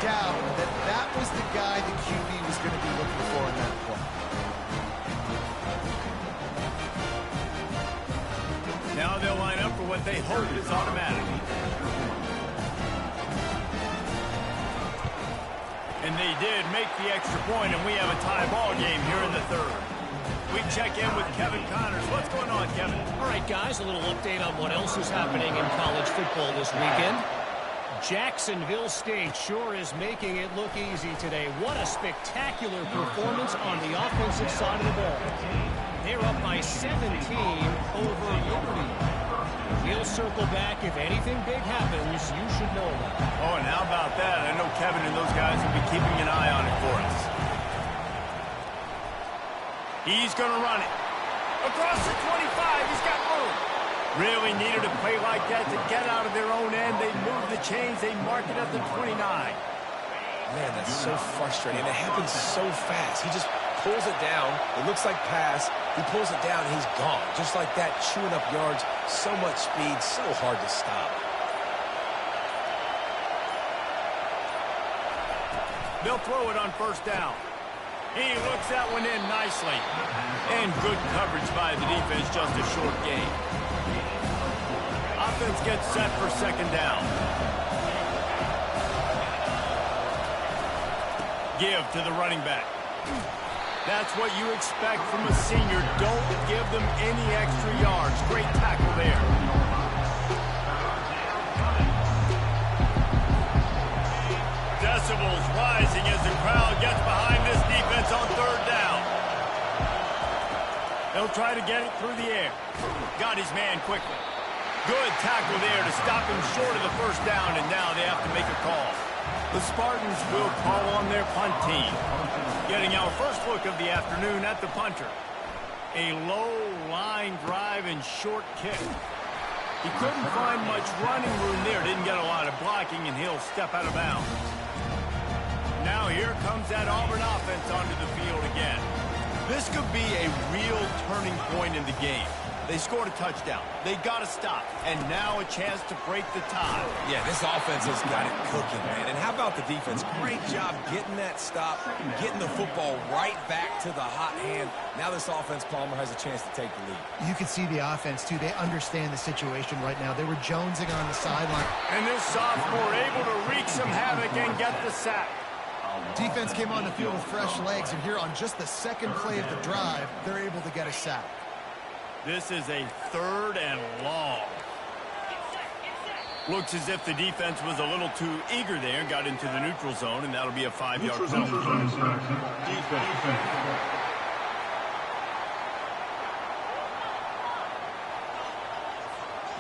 doubt that that was the guy the QB was going to be looking for in that play. Now they'll line up for what they hope is automatic. And they did make the extra point, and we have a tie ball game here in the third. We check in with Kevin Connors. What's going on, Kevin? All right, guys, a little update on what else is happening in college football this weekend. Jacksonville State sure is making it look easy today. What a spectacular performance on the offensive side of the ball. They're up by 17 over Liberty. We'll circle back. If anything big happens, you should know about it. Oh, and how about that? I know Kevin and those guys will be keeping an eye on it for us. He's going to run it. Across the 25, he's got room. Really needed a play like that to get out of their own end. They move the chains. They mark it at the 29. Man, that's so frustrating. It happens so fast. He just pulls it down. It looks like pass. He pulls it down, and he's gone. Just like that, chewing up yards. So much speed, so hard to stop. They'll throw it on first down. He looks that one in nicely. And good coverage by the defense, just a short gain. Offense gets set for second down. Give to the running back. That's what you expect from a senior. Don't give them any extra yards. Great tackle there. Decibels rising as the crowd gets behind this defense on third down. They'll try to get it through the air. Got his man quickly. Good tackle there to stop him short of the first down, and now they have to make a call. The Spartans will call on their punt team. Getting our first look of the afternoon at the punter. A low line drive and short kick. He couldn't find much running room there. Didn't get a lot of blocking, and he'll step out of bounds. Now here comes that Auburn offense onto the field again. This could be a real turning point in the game. They scored a touchdown. They got to stop. And now a chance to break the tie. Yeah, this offense has got it cooking, man. And how about the defense? Great job getting that stop, getting the football right back to the hot hand. Now this offense, Palmer, has a chance to take the lead. You can see the offense, too. They understand the situation right now. They were jonesing on the sideline. And this sophomore able to wreak some havoc and get the sack. Defense came on the field with fresh legs, and here on just the second play of the drive, they're able to get a sack. This is a third and long. Looks as if the defense was a little too eager there, got into the neutral zone, and that'll be a 5-yard penalty.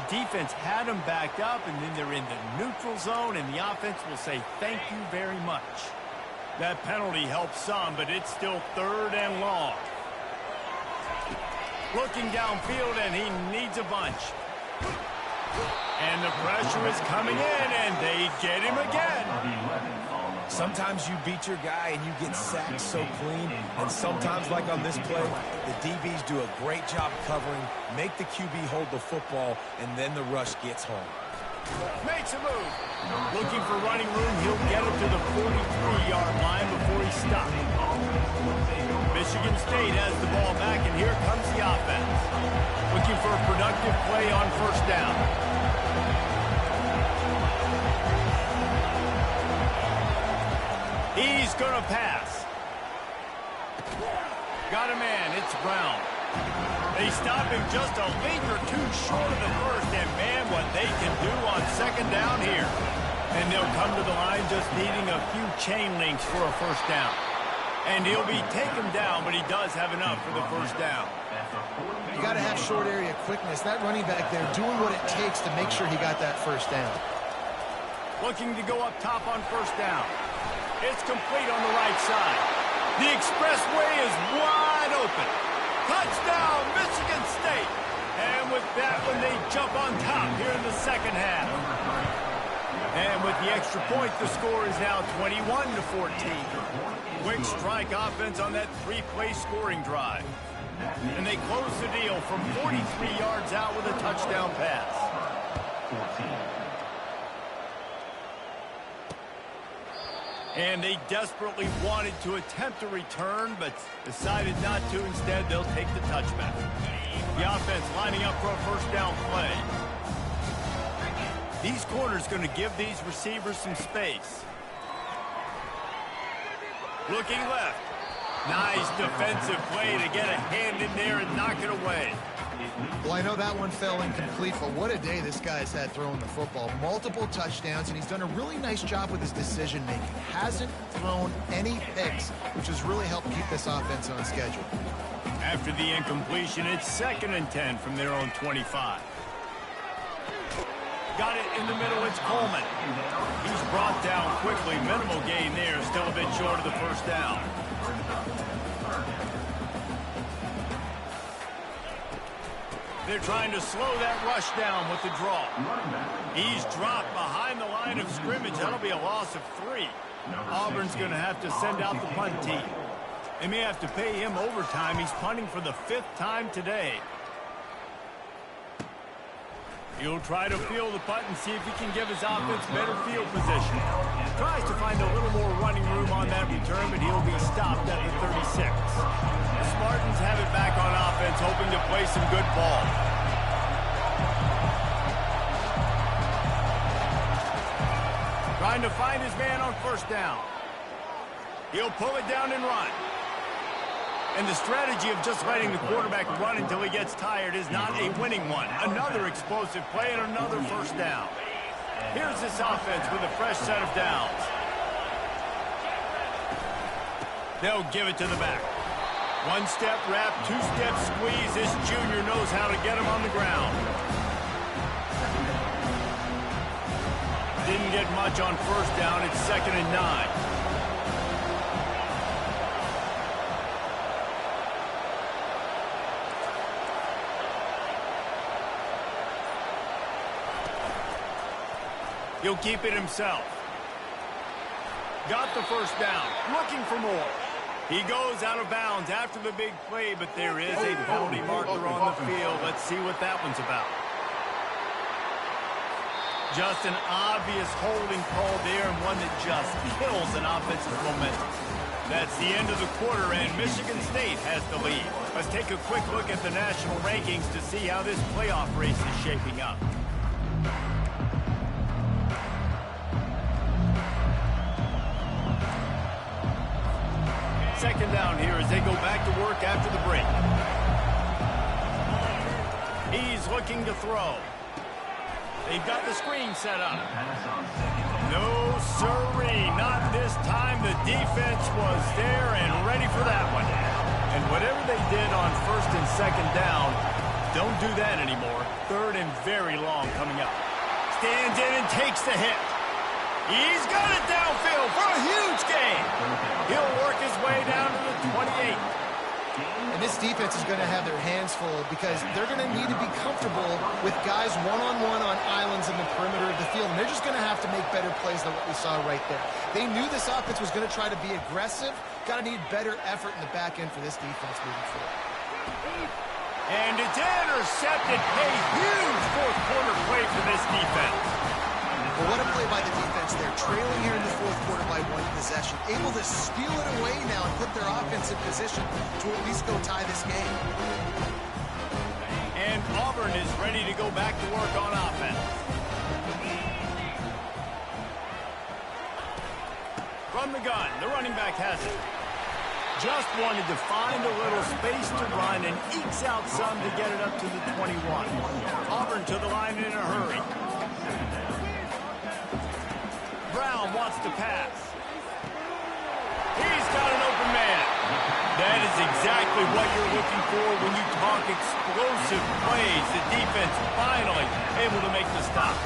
Defense had them backed up, and then they're in the neutral zone, and the offense will say thank you very much. That penalty helps some, but it's still third and long. Looking downfield, and he needs a bunch. And the pressure is coming in, and they get him again. Sometimes you beat your guy and you get sacked so clean, and sometimes, like on this play, the DBs do a great job covering, make the QB hold the football, and then the rush gets home. Makes a move. Looking for running room, he'll get it to the 43-yard line before he stops. Michigan State has the ball back, and here comes the offense. Looking for a productive play on first down. He's going to pass. Got a man. It's Brown. They stop him just a link or two short of the first, and man, what they can do on second down here. And they'll come to the line just needing a few chain links for a first down. And he'll be taken down, but he does have enough for the first down. You got to have short area quickness. That running back there doing what it takes to make sure he got that first down. Looking to go up top on first down. It's complete on the right side. The expressway is wide open. Touchdown, Michigan State. And with that one, they jump on top here in the second half. And with the extra point, the score is now 21-14. Quick strike offense on that three-play scoring drive. And they close the deal from 43 yards out with a touchdown pass. And they desperately wanted to attempt a return, but decided not to. Instead, they'll take the touchback. The offense lining up for a first down play. These corners going to give these receivers some space. Looking left. Nice defensive play to get a hand in there and knock it away. Well, I know that one fell incomplete, but what a day this guy's had throwing the football. Multiple touchdowns, and he's done a really nice job with his decision-making. Hasn't thrown any picks, which has really helped keep this offense on schedule. After the incompletion, it's 2nd and 10 from their own 25. Got it in the middle, it's Coleman. He's brought down quickly. Minimal gain there, still a bit short of the first down. They're trying to slow that rush down with the draw. He's dropped behind the line of scrimmage. That'll be a loss of 3. Auburn's going to have to send out the punt team. They may have to pay him overtime. He's punting for the 5th time today. He'll try to field the punt and see if he can give his offense better field position. Tries to find a little more running room on that return, but he'll be stopped at the 36. The Spartans have it back on offense, hoping to play some good ball. Trying to find his man on first down. He'll pull it down and run. And the strategy of just letting the quarterback run until he gets tired is not a winning one. Another explosive play and another first down. Here's this offense with a fresh set of downs. They'll give it to the back. One-step wrap, two-step squeeze. This junior knows how to get him on the ground. Didn't get much on first down. It's 2nd and 9. He'll keep it himself. Got the first down. Looking for more. He goes out of bounds after the big play, but there is a penalty marker on the field. Let's see what that one's about. Just an obvious holding call there, and one that just kills an offensive momentum. That's the end of the quarter, and Michigan State has the lead. Let's take a quick look at the national rankings to see how this playoff race is shaping up. Second down here as they go back to work after the break. He's looking to throw. They've got the screen set up. No, sirree, not this time. The defense was there and ready for that one. And whatever they did on first and second down, don't do that anymore. Third and very long coming up. Stands in and takes the hit. He's got it downfield for a huge gain. He'll work his way down to the 28. And this defense is going to have their hands full because they're going to need to be comfortable with guys one-on-one on islands in the perimeter of the field. And they're just going to have to make better plays than what we saw right there. They knew this offense was going to try to be aggressive. Got to need better effort in the back end for this defense moving forward. And it's intercepted. A huge fourth quarter play for this defense. Well, what a play by the defense there. Trailing here in the fourth quarter by 1 possession. Able to steal it away now and put their offense in position to at least go tie this game. And Auburn is ready to go back to work on offense. From the gun, the running back has it. Just wanted to find a little space to run and ekes out some to get it up to the 21. Auburn to the line in a hurry. Brown wants to pass. He's got an open man. That is exactly what you're looking for when you talk explosive plays. The defense finally able to make the stop.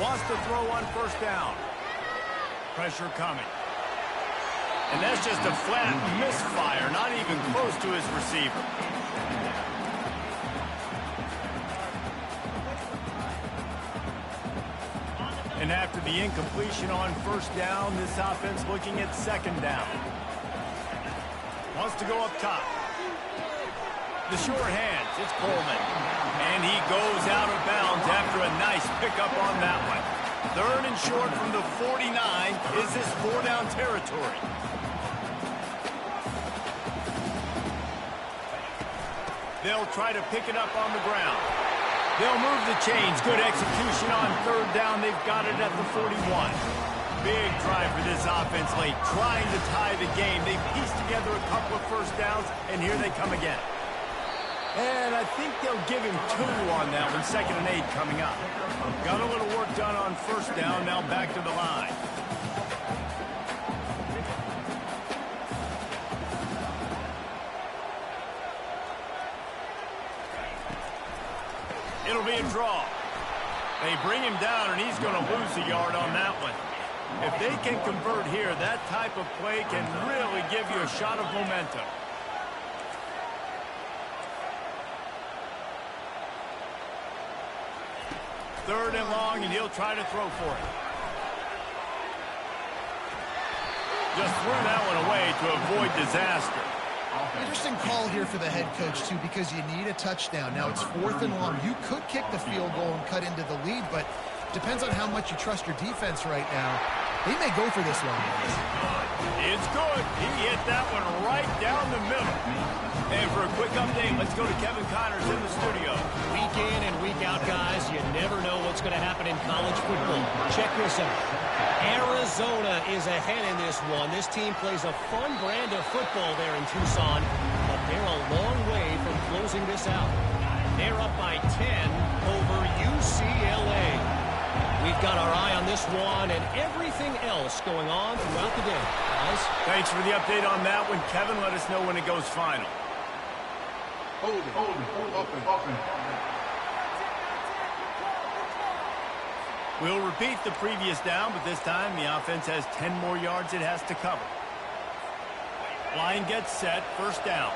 Wants to throw on first down. Pressure coming. And that's just a flat misfire, not even close to his receiver. And after the incompletion on first down, this offense looking at second down. Wants to go up top. The short hands, it's Coleman. And he goes out of bounds after a nice pickup on that one. Third and short from the 49. Is this 4-down territory? They'll try to pick it up on the ground. They'll move the chains. Good execution on third down. They've got it at the 41. Big drive for this offense late, trying to tie the game. They pieced together a couple of first downs, and here they come again. And I think they'll give him 2 on that one. 2nd and 8 coming up. Got a little work done on first down. Now back to the line. It'll be a draw. They bring him down, and he's going to lose a yard on that one. If they can convert here, that type of play can really give you a shot of momentum. Third and long, and he'll try to throw for it. Just threw that one away to avoid disaster. Interesting call here for the head coach, too, because you need a touchdown. Now it's 4th and long. You could kick the field goal and cut into the lead, but depends on how much you trust your defense right now. They may go for this one. It's good. He hit that one right down the middle. And for a quick update, let's go to Kevin Connors in the studio. Week in and week out, guys, you never know what's going to happen in college football. Check this out. Arizona is ahead in this one. This team plays a fun brand of football there in Tucson, but they're a long way from closing this out. They're up by 10 over UCLA. We've got our eye on this one and everything else going on throughout the day. Guys? Thanks for the update on that one, Kevin. Let us know when it goes final. Hold it. Offense. We'll repeat the previous down, but this time the offense has 10 more yards it has to cover. Line gets set, first down.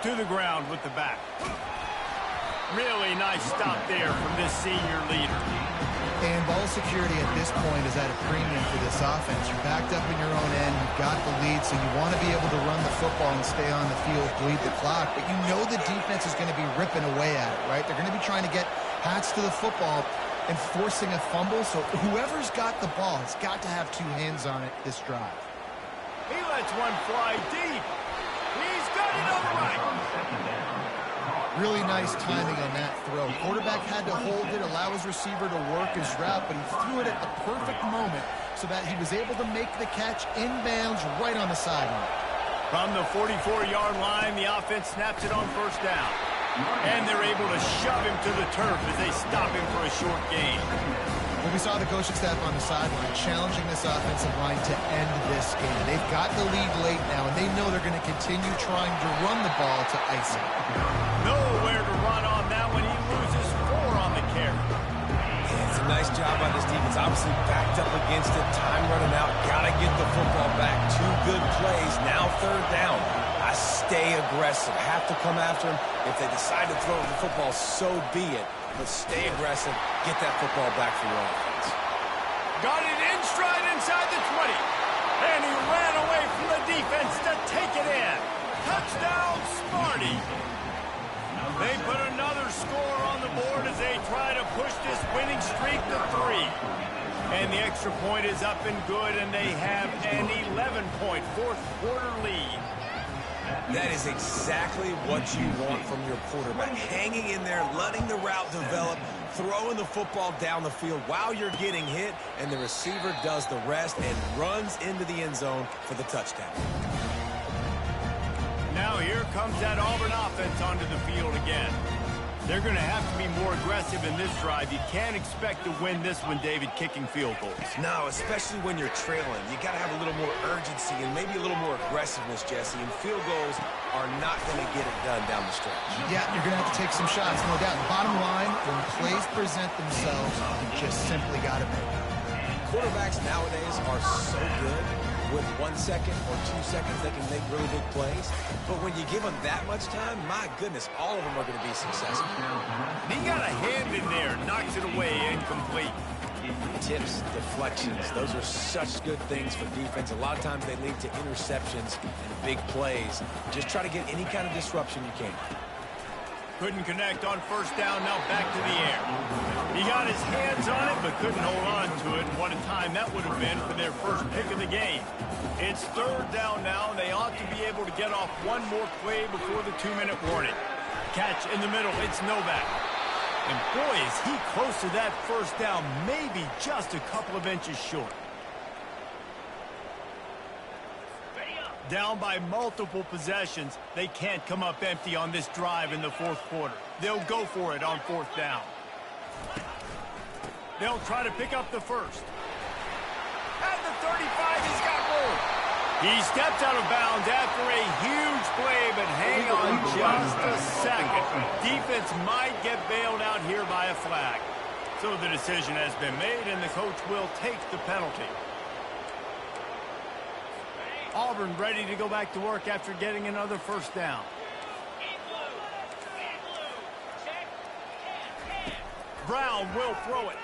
To the ground with the back. Really nice stop there from this senior leader. And ball security at this point is at a premium for this offense. You're backed up in your own end. You've got the lead, so you want to be able to run the football and stay on the field, bleed the clock. But you know the defense is going to be ripping away at it, right? They're going to be trying to get hats to the football and forcing a fumble. So whoever's got the ball has got to have two hands on it this drive. He lets one fly deep. He's got it on the right. Really nice timing on that throw. Quarterback had to hold it, allow his receiver to work his route, but he threw it at the perfect moment so that he was able to make the catch inbounds right on the sideline. From the 44-yard line, the offense snaps it on first down. And they're able to shove him to the turf as they stop him for a short gain. Well, we saw the coaching staff on the sideline challenging this offensive line to end this game. They've got the lead late now, and they know they're going to continue trying to run the ball to ice it. Nowhere to run on that one. He loses 4 on the carry. Yeah, it's a nice job by this defense. Obviously backed up against it. Time running out. Got to get the football back. 2 good plays. Now third down. I stay aggressive. Have to come after him. If they decide to throw the football, so be it. But stay aggressive. Get that football back for your offense. Got it in stride inside the 20. And he ran away from the defense to take it in. Touchdown, Smarty. They put another score on the board as they try to push this winning streak to 3. And the extra point is up and good, and they have an 11-point fourth-quarter lead. That is exactly what you want from your quarterback. Hanging in there, letting the route develop, throwing the football down the field while you're getting hit, and the receiver does the rest and runs into the end zone for the touchdown. Now here comes that Auburn offense onto the field again. They're going to have to be more aggressive in this drive. You can't expect to win this one, David, kicking field goals. No, especially when you're trailing. You got to have a little more urgency and maybe a little more aggressiveness, Jesse. And field goals are not going to get it done down the stretch. Yeah, you're going to have to take some shots, no doubt. Bottom line, when plays present themselves, you just simply got to make them. Quarterbacks nowadays are so good. With 1 second or 2 seconds, they can make really big plays. But when you give them that much time, my goodness, all of them are going to be successful. He got a hand in there, knocks it away, incomplete. Tips, deflections, those are such good things for defense. A lot of times they lead to interceptions and big plays. Just try to get any kind of disruption you can. Couldn't connect on first down, now back to the air. He got his hands on it, but couldn't hold on to it. What a time that would have been for their first pick of the game. It's third down now, and they ought to be able to get off one more play before the 2-minute warning. Catch in the middle, it's Novak. And boy, is he close to that first down, maybe just a couple of inches short. Down by multiple possessions, they can't come up empty on this drive in the fourth quarter. They'll go for it on fourth down. They'll try to pick up the first. At the 35, he's got room. He steps out of bounds after a huge play, but hang on just a second. Defense might get bailed out here by a flag. So the decision has been made, and the coach will take the penalty. Auburn ready to go back to work after getting another first down. Brown will throw it.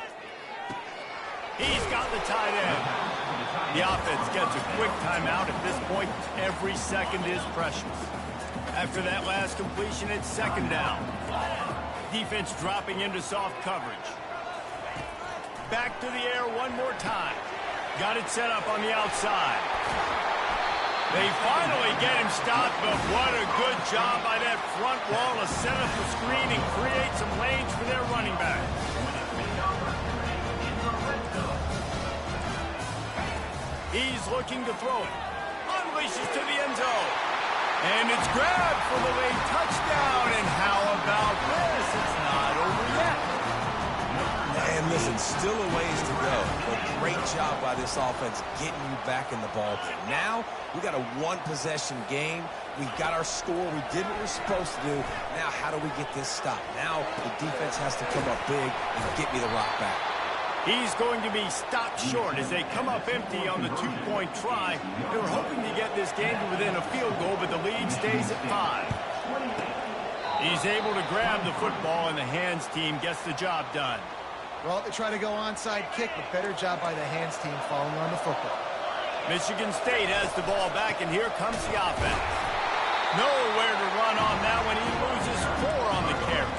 He's got the tight end. The offense gets a quick timeout. At this point, every second is precious. After that last completion, it's second down. Defense dropping into soft coverage. Back to the air one more time. Got it set up on the outside. They finally get him stopped, but what a good job by that front wall to set up the screen and create some lanes for their running back. He's looking to throw it. Unleashes to the end zone. And it's grabbed for the late touchdown. And how about this? It's not over yet. And listen, still a ways to go, but great job by this offense getting you back in the ball game. Now, we got a one-possession game. We got our score. We did what we're supposed to do. Now, how do we get this stopped? Now, the defense has to come up big and get me the rock back. He's going to be stopped short as they come up empty on the two-point try. They were hoping to get this game to within a field goal, but the lead stays at 5. He's able to grab the football, and the hands team gets the job done. Well, they try to go onside kick, but better job by the hands team falling on the football. Michigan State has the ball back, and here comes the offense. Nowhere to run on that one. He loses 4 on the carry.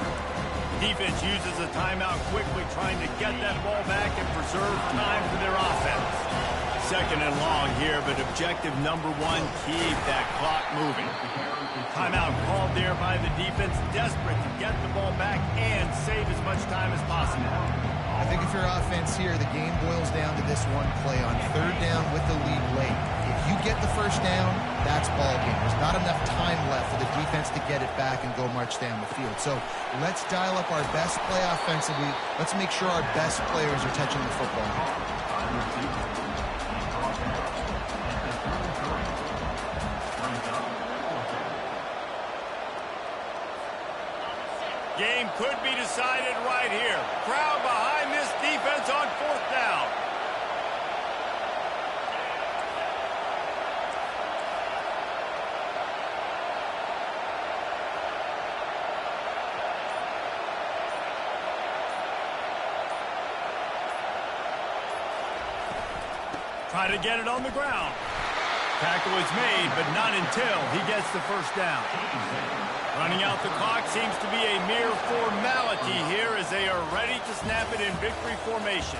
Defense uses a timeout quickly, trying to get that ball back and preserve time for their offense. Second and long here, but objective number 1, keep that clock moving. Timeout called there by the defense, desperate to get the ball back and save as much time as possible. I think if you're offense here, the game boils down to this one play on third down with the lead late. If you get the first down, that's ball game. There's not enough time left for the defense to get it back and go march down the field. So let's dial up our best play offensively. Let's make sure our best players are touching the football. Game could be decided right here. Crowd behind this defense on 4th down. Try to get it on the ground. Tackle is made, but not until he gets the first down. Running out the clock seems to be a mere formality here as they are ready to snap it in victory formation.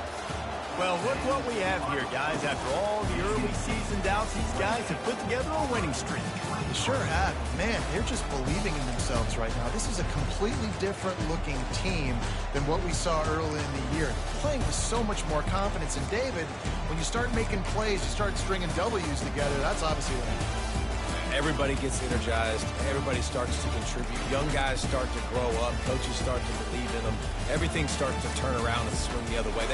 Well, look what we have here, guys. After all the early season doubts, these guys have put together a winning streak. They sure have. Man, they're just believing in themselves right now. This is a completely different looking team than what we saw early in the year. Playing with so much more confidence. And David, when you start making plays, you start stringing W's together, that's obviously what happens. Everybody gets energized. Everybody starts to contribute. Young guys start to grow up. Coaches start to believe in them. Everything starts to turn around and swing the other way.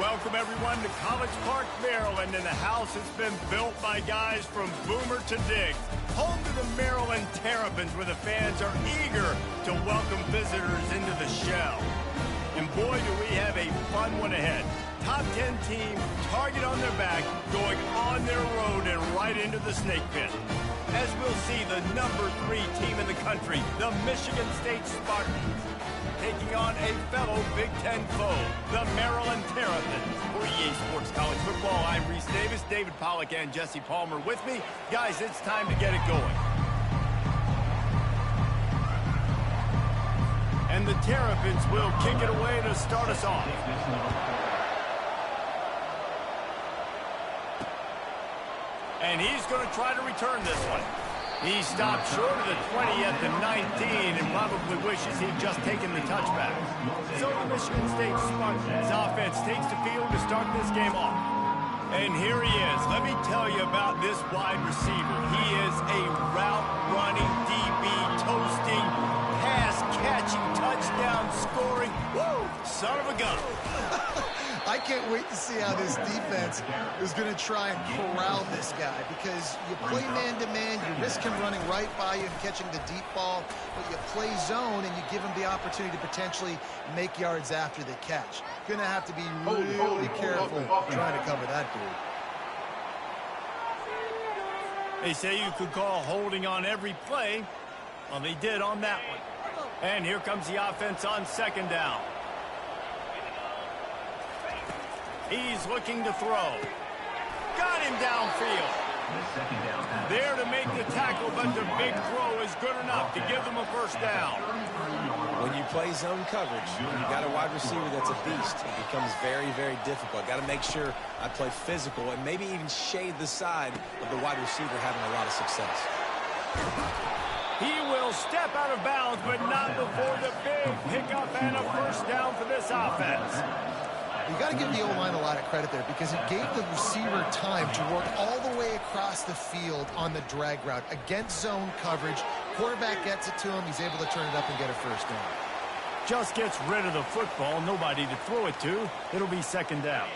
Welcome, everyone, to College Park, Maryland, and the house has been built by guys from Boomer to Diggs. Home to the Maryland Terrapins, where the fans are eager to welcome visitors into the shell. And boy, do we have a fun one ahead. Top 10 team, target on their back, going on their road and right into the snake pit. As we'll see, the number 3 team in the country, the Michigan State Spartans, taking on a fellow Big Ten foe, the Maryland Terrapins. For EA Sports College Football, I'm Reese Davis, David Pollack, and Jesse Palmer with me. Guys, it's time to get it going. And the Terrapins will kick it away to start us off. And he's going to try to return this one. He stopped short of the 20 at the 19 and probably wishes he'd just taken the touchback. So the Michigan State Spartans offense takes the field to start this game off. And here he is. Let me tell you about this wide receiver. He is a route-running, DB, toasting, pass-catching, touchdown-scoring, woo, son of a gun. I can't wait to see how this defense is going to try and corral this guy, because you play man-to-man, you risk him running right by you and catching the deep ball, but you play zone and you give him the opportunity to potentially make yards after the catch. Going to have to be really careful trying to cover that dude. They say you could call holding on every play. Well, they did on that one. And here comes the offense on second down. He's looking to throw. Got him downfield. There to make the tackle, but the big throw is good enough to give them a first down. When you play zone coverage, you got a wide receiver that's a beast. It becomes very, very difficult. Got to make sure I play physical and maybe even shade the side of the wide receiver having a lot of success. He will step out of bounds, but not before the big pickup and a first down for this offense. You got to give the O-line a lot of credit there, because it gave the receiver time to work all the way across the field on the drag route against zone coverage. Quarterback gets it to him. He's able to turn it up and get a first down. Just gets rid of the football. Nobody to throw it to. It'll be second down.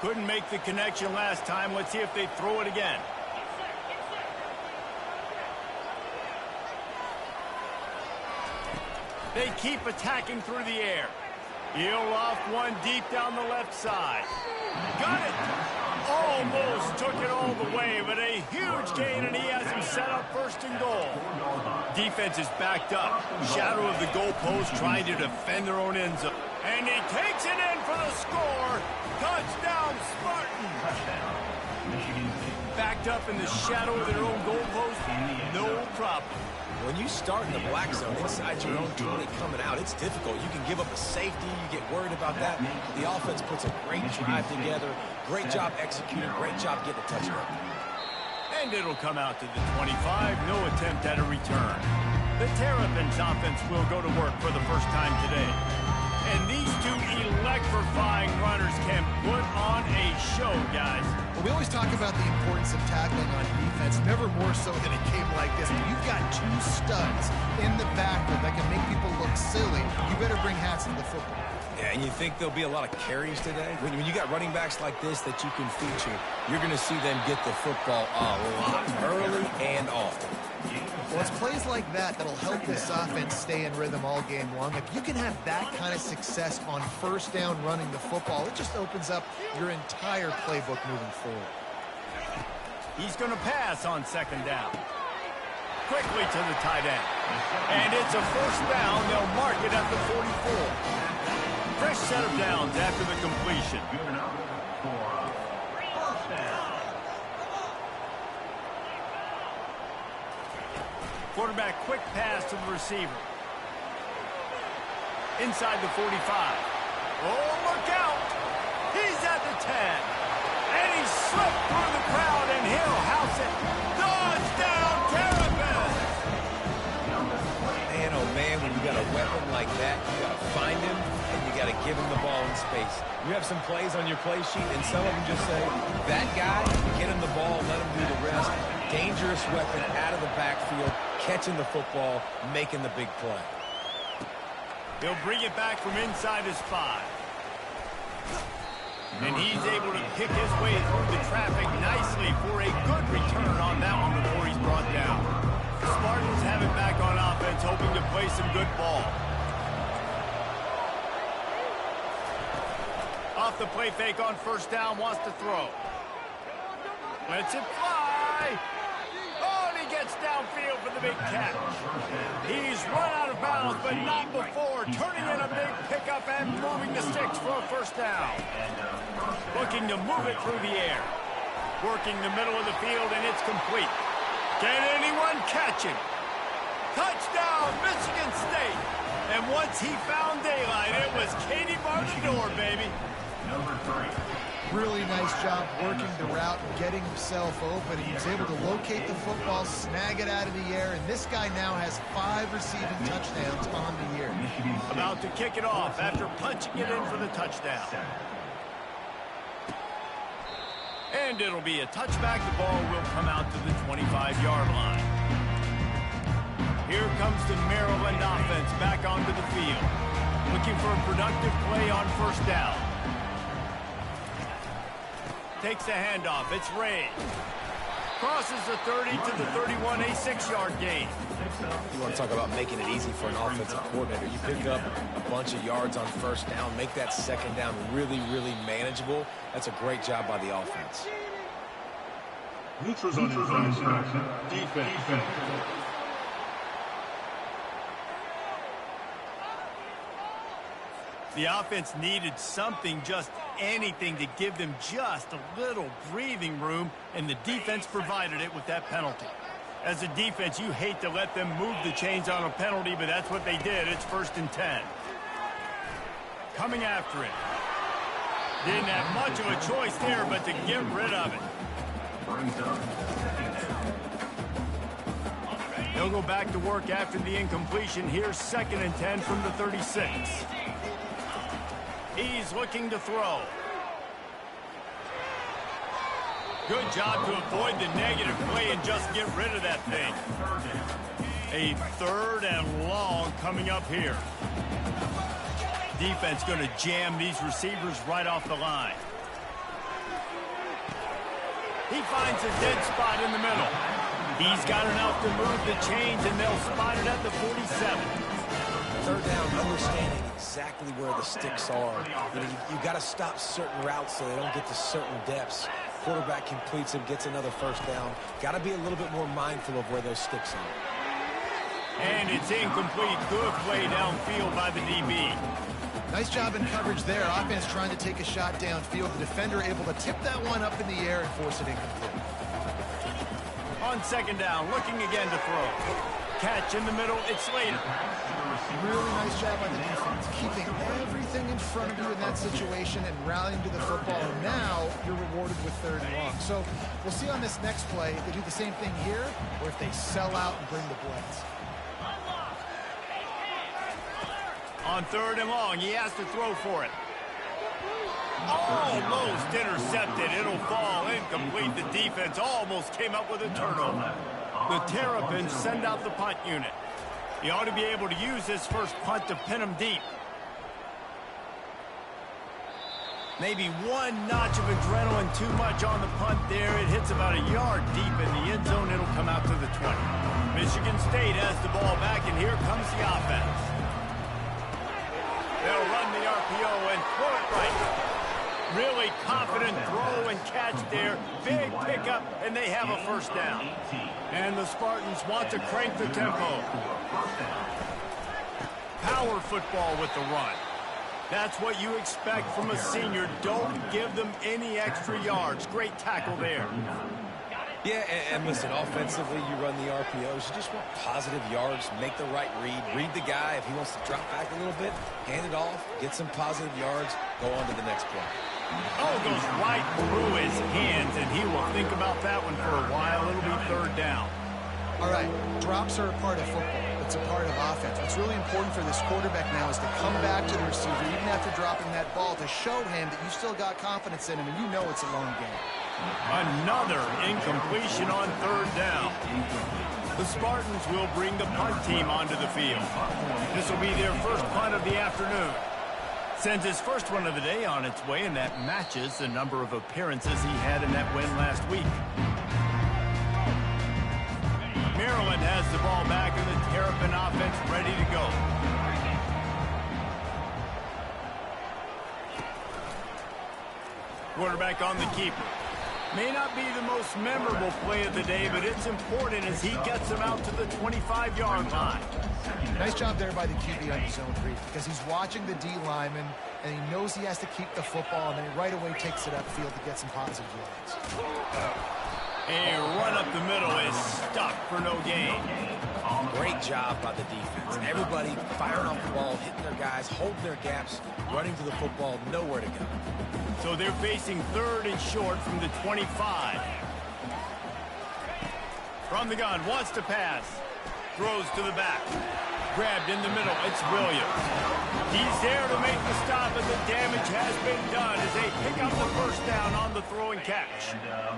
Couldn't make the connection last time. Let's see if they throw it again. They keep attacking through the air. He'll off one deep down the left side. Got it. Almost took it all the way, but a huge gain, and he has him set up first and goal. Defense is backed up. Shadow of the goalpost, trying to defend their own end zone. And he takes it in for the score. Touchdown, Spartans. Backed up in the shadow of their own goalpost, no problem. When you start in the black zone inside your own 20 coming out, it's difficult. You can give up a safety. You get worried about that. The offense puts a great drive together. Great job executing. Great job getting a touchdown. And it'll come out to the 25. No attempt at a return. The Terrapins offense will go to work for the first time today. And these two electrifying runners can put on a show, guys. Well, we always talk about the importance of tackling on defense, never more so than a game like this. When you've got two studs in the backfield that can make people look silly, you better bring hats to the football. Yeah, and you think there'll be a lot of carries today? When you got running backs like this that you can feature, you're going to see them get the football a lot, early and often. Well, it's plays like that that'll help this offense stay in rhythm all game long. If you can have that kind of success on first down running the football, it just opens up your entire playbook moving forward. He's going to pass on second down. Quickly to the tight end. And it's a first down. They'll mark it at the 44. Fresh set of downs after the completion. Quarterback quick pass to the receiver. Inside the 45. Oh, look out! He's at the 10. And he slipped through the crowd, and he'll house it. Touchdown, Terrapins! Man, oh man, when you got a weapon like that, you got to find him, and you got to give him the ball in space. You have some plays on your play sheet, and some of them just say, that guy, get him the ball, let him do the rest. Dangerous weapon out of the backfield, catching the football, making the big play. He'll bring it back from inside his 5. And he's able to pick his way through the traffic nicely for a good return on that one before he's brought down. The Spartans have it back on offense, hoping to play some good ball. Off the play fake on first down, wants to throw. Lets it fly. Oh, and he gets downfield for the big catch. He's run out of bounds, but not before. Turning in a big pickup and moving the sticks for a first down. Looking to move it through the air. Working the middle of the field, and it's complete. Can anyone catch him? Touchdown, Michigan State. And once he found daylight, it was Katie bar the door, baby. Number 3. Really nice job working the route and getting himself open. He was able to locate the football, snag it out of the air, and this guy now has 5 receiving touchdowns on the year. About to kick it off after punching it in for the touchdown. And it'll be a touchback. The ball will come out to the 25-yard line. Here comes the Maryland offense back onto the field. Looking for a productive play on first down. Takes the handoff. It's Ray. Crosses the 30 to the 31, a 6-yard gain. You want to talk about making it easy for an offensive coordinator. You pick up a bunch of yards on first down, make that second down really, really manageable. That's a great job by the offense. Neutrals on infraction. Defense. The offense needed something, just anything, to give them just a little breathing room, and the defense provided it with that penalty. As a defense, you hate to let them move the chains on a penalty, but that's what they did. It's 1st and 10. Coming after it. Didn't have much of a choice there, but to get rid of it. He'll go back to work after the incompletion. Here's 2nd and 10 from the 36. He's looking to throw. Good job to avoid the negative play and just get rid of that thing. A 3rd and long coming up here. Defense going to jam these receivers right off the line. He finds a dead spot in the middle. He's got enough to move the chains, and they'll spot it at the 47. Third down, understanding exactly where the sticks are. You got to stop certain routes so they don't get to certain depths. Quarterback completes it, gets another first down. Got to be a little bit more mindful of where those sticks are. And it's incomplete. Good play downfield by the DB. Nice job in coverage there. Offense trying to take a shot downfield. The defender able to tip that one up in the air and force it incomplete. On 2nd down, looking again to throw. Catch in the middle, it's Slater. Really nice job by the defense, keeping everything in front of you in that situation and rallying to the football. And now you're rewarded with 3rd and long. So we'll see on this next play if they do the same thing here or if they sell out and bring the blitz. On 3rd and long, he has to throw for it. Almost intercepted. It'll fall incomplete. The defense almost came up with a turnover. The Terrapins send out the punt unit. He ought to be able to use this first punt to pin him deep. Maybe one notch of adrenaline too much on the punt there. It hits about a yard deep in the end zone. It'll come out to the 20. Michigan State has the ball back, and here comes the offense. They'll run the RPO and throw it right. Really confident throw and catch there. Big pickup, and they have a first down. And the Spartans want to crank the tempo. Power football with the run. That's what you expect from a senior. Don't give them any extra yards. Great tackle there. Yeah, and listen, offensively, you run the RPOs. You just want positive yards, make the right read the guy. If he wants to drop back a little bit, hand it off, get some positive yards, go on to the next play. Oh, goes right through his hands, and he will think about that one for a while. It'll be 3rd down. All right, drops are a part of football. It's a part of offense. What's really important for this quarterback now is to come back to the receiver, even after dropping that ball, to show him that you still got confidence in him, and you know it's a long game. Another incompletion on 3rd down. The Spartans will bring the punt team onto the field. This will be their first punt of the afternoon. Sends his first one of the day on its way, and that matches the number of appearances he had in that win last week. Maryland has the ball back, and the Terrapin offense ready to go. Quarterback on the keeper. May not be the most memorable play of the day, but it's important as he gets them out to the 25-yard line. Nice job there by the QB on his zone read, because he's watching the D lineman, and he knows he has to keep the football, and then he right away takes it upfield to get some positive yards. A run up the middle is stuck for no gain. Great job by the defense. Everybody firing off the ball, hitting their guys, holding their gaps, running to the football, nowhere to go. So they're facing 3rd and short from the 25. From the gun, wants to pass. Throws to the back. Grabbed in the middle, it's Williams. He's there to make the stop, and the damage has been done as they pick up the first down on the throw and catch.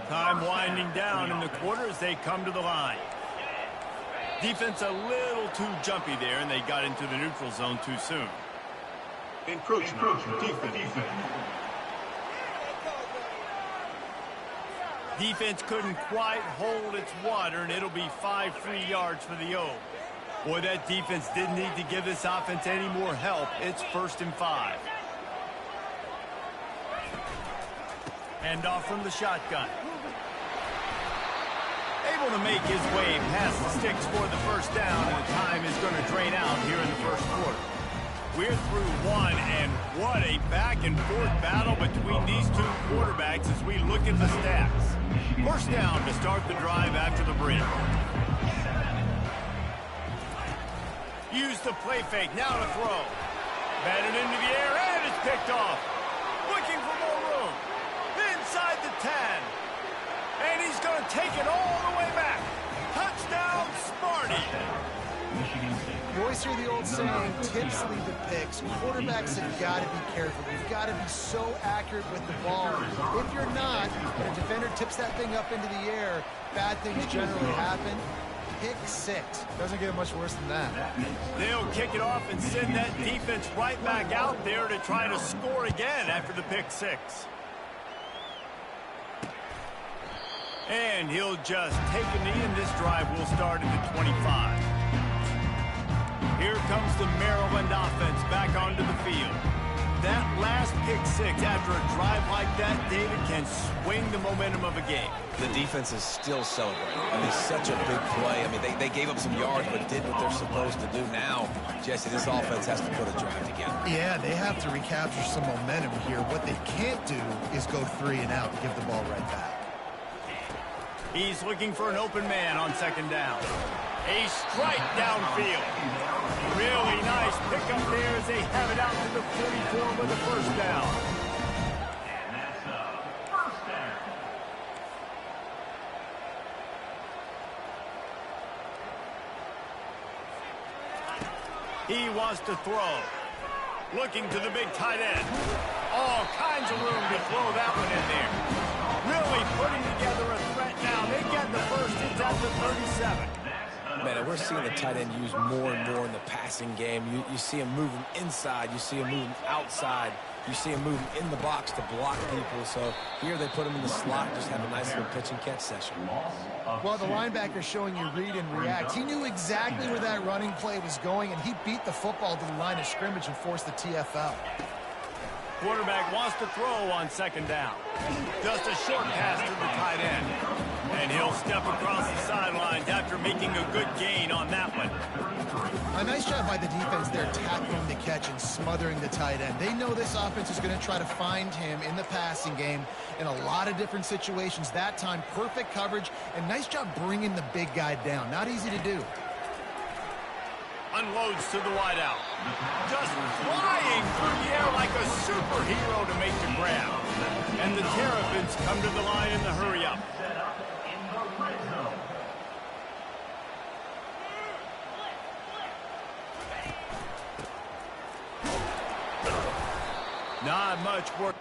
Time winding down in the quarter as they come to the line. Defense a little too jumpy there, and they got into the neutral zone too soon. Encroachment. Defense. Defense couldn't quite hold its water, and it'll be 5 free yards for the O. Boy, that defense didn't need to give this offense any more help. It's 1st and 5. Hand off from the shotgun. Able to make his way past the sticks for the first down, and the time is going to drain out here in the first quarter. We're through one, and what a back-and-forth battle between these two quarterbacks as we look at the stats. First down to start the drive after the bridge. Use the play fake, now to throw. Batted into the air, and it's picked off. Looking for more room. Inside the 10. And he's going to take it all the way back. Touchdown, Sparty. You always hear the old saying, tips lead to picks. Quarterbacks have got to be careful. You've got to be so accurate with the ball. If you're not, and a defender tips that thing up into the air, bad things generally happen. Pick 6. Doesn't get much worse than that. They'll kick it off and send that defense right back out there to try to score again after the pick 6. And he'll just take a knee, and this drive will start at the 25. Here comes the Maryland offense back onto the field. That last pick 6 after a drive like that, David, can swing the momentum of a game. The defense is still celebrating. I mean, such a big play. I mean, they gave up some yards, but did what they're supposed to do. Now, Jesse, this offense has to put a drive together. Yeah, they have to recapture some momentum here. What they can't do is go 3 and out and give the ball right back. He's looking for an open man on 2nd down. A strike downfield. Really nice pickup there as they have it out to the 44 with the first down. And that's a first down. He wants to throw. Looking to the big tight end. All kinds of room to throw that one in there. Really putting together a threat now. They get the first. It's at the 37. Man, we're seeing the tight end used more and more in the passing game. You see him moving inside. You see him moving outside. You see him moving in the box to block people. So here they put him in the slot, just have a nice little pitch and catch session. Well, the linebacker's showing you read and react. He knew exactly where that running play was going, and he beat the football to the line of scrimmage and forced the TFL. Quarterback wants to throw on 2nd down. Just a short pass to the tight end. And he'll step across the sidelines after making a good gain on that one. A nice job by the defense there, tackling the catch and smothering the tight end. They know this offense is going to try to find him in the passing game in a lot of different situations. That time, perfect coverage, and nice job bringing the big guy down. Not easy to do. Unloads to the wideout. Just flying through the air like a superhero to make the grab. And the Terrapins come to the line in the hurry-up. Not much work.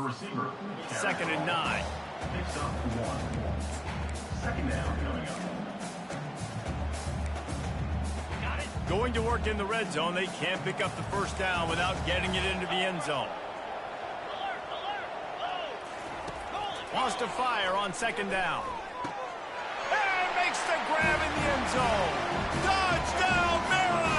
The receiver. 2nd and 9. Picks up 1. 2nd down coming up. Going to work in the red zone. They can't pick up the first down without getting it into the end zone. Wants to fire on 2nd down. And makes the grab in the end zone. Touchdown, Maryland!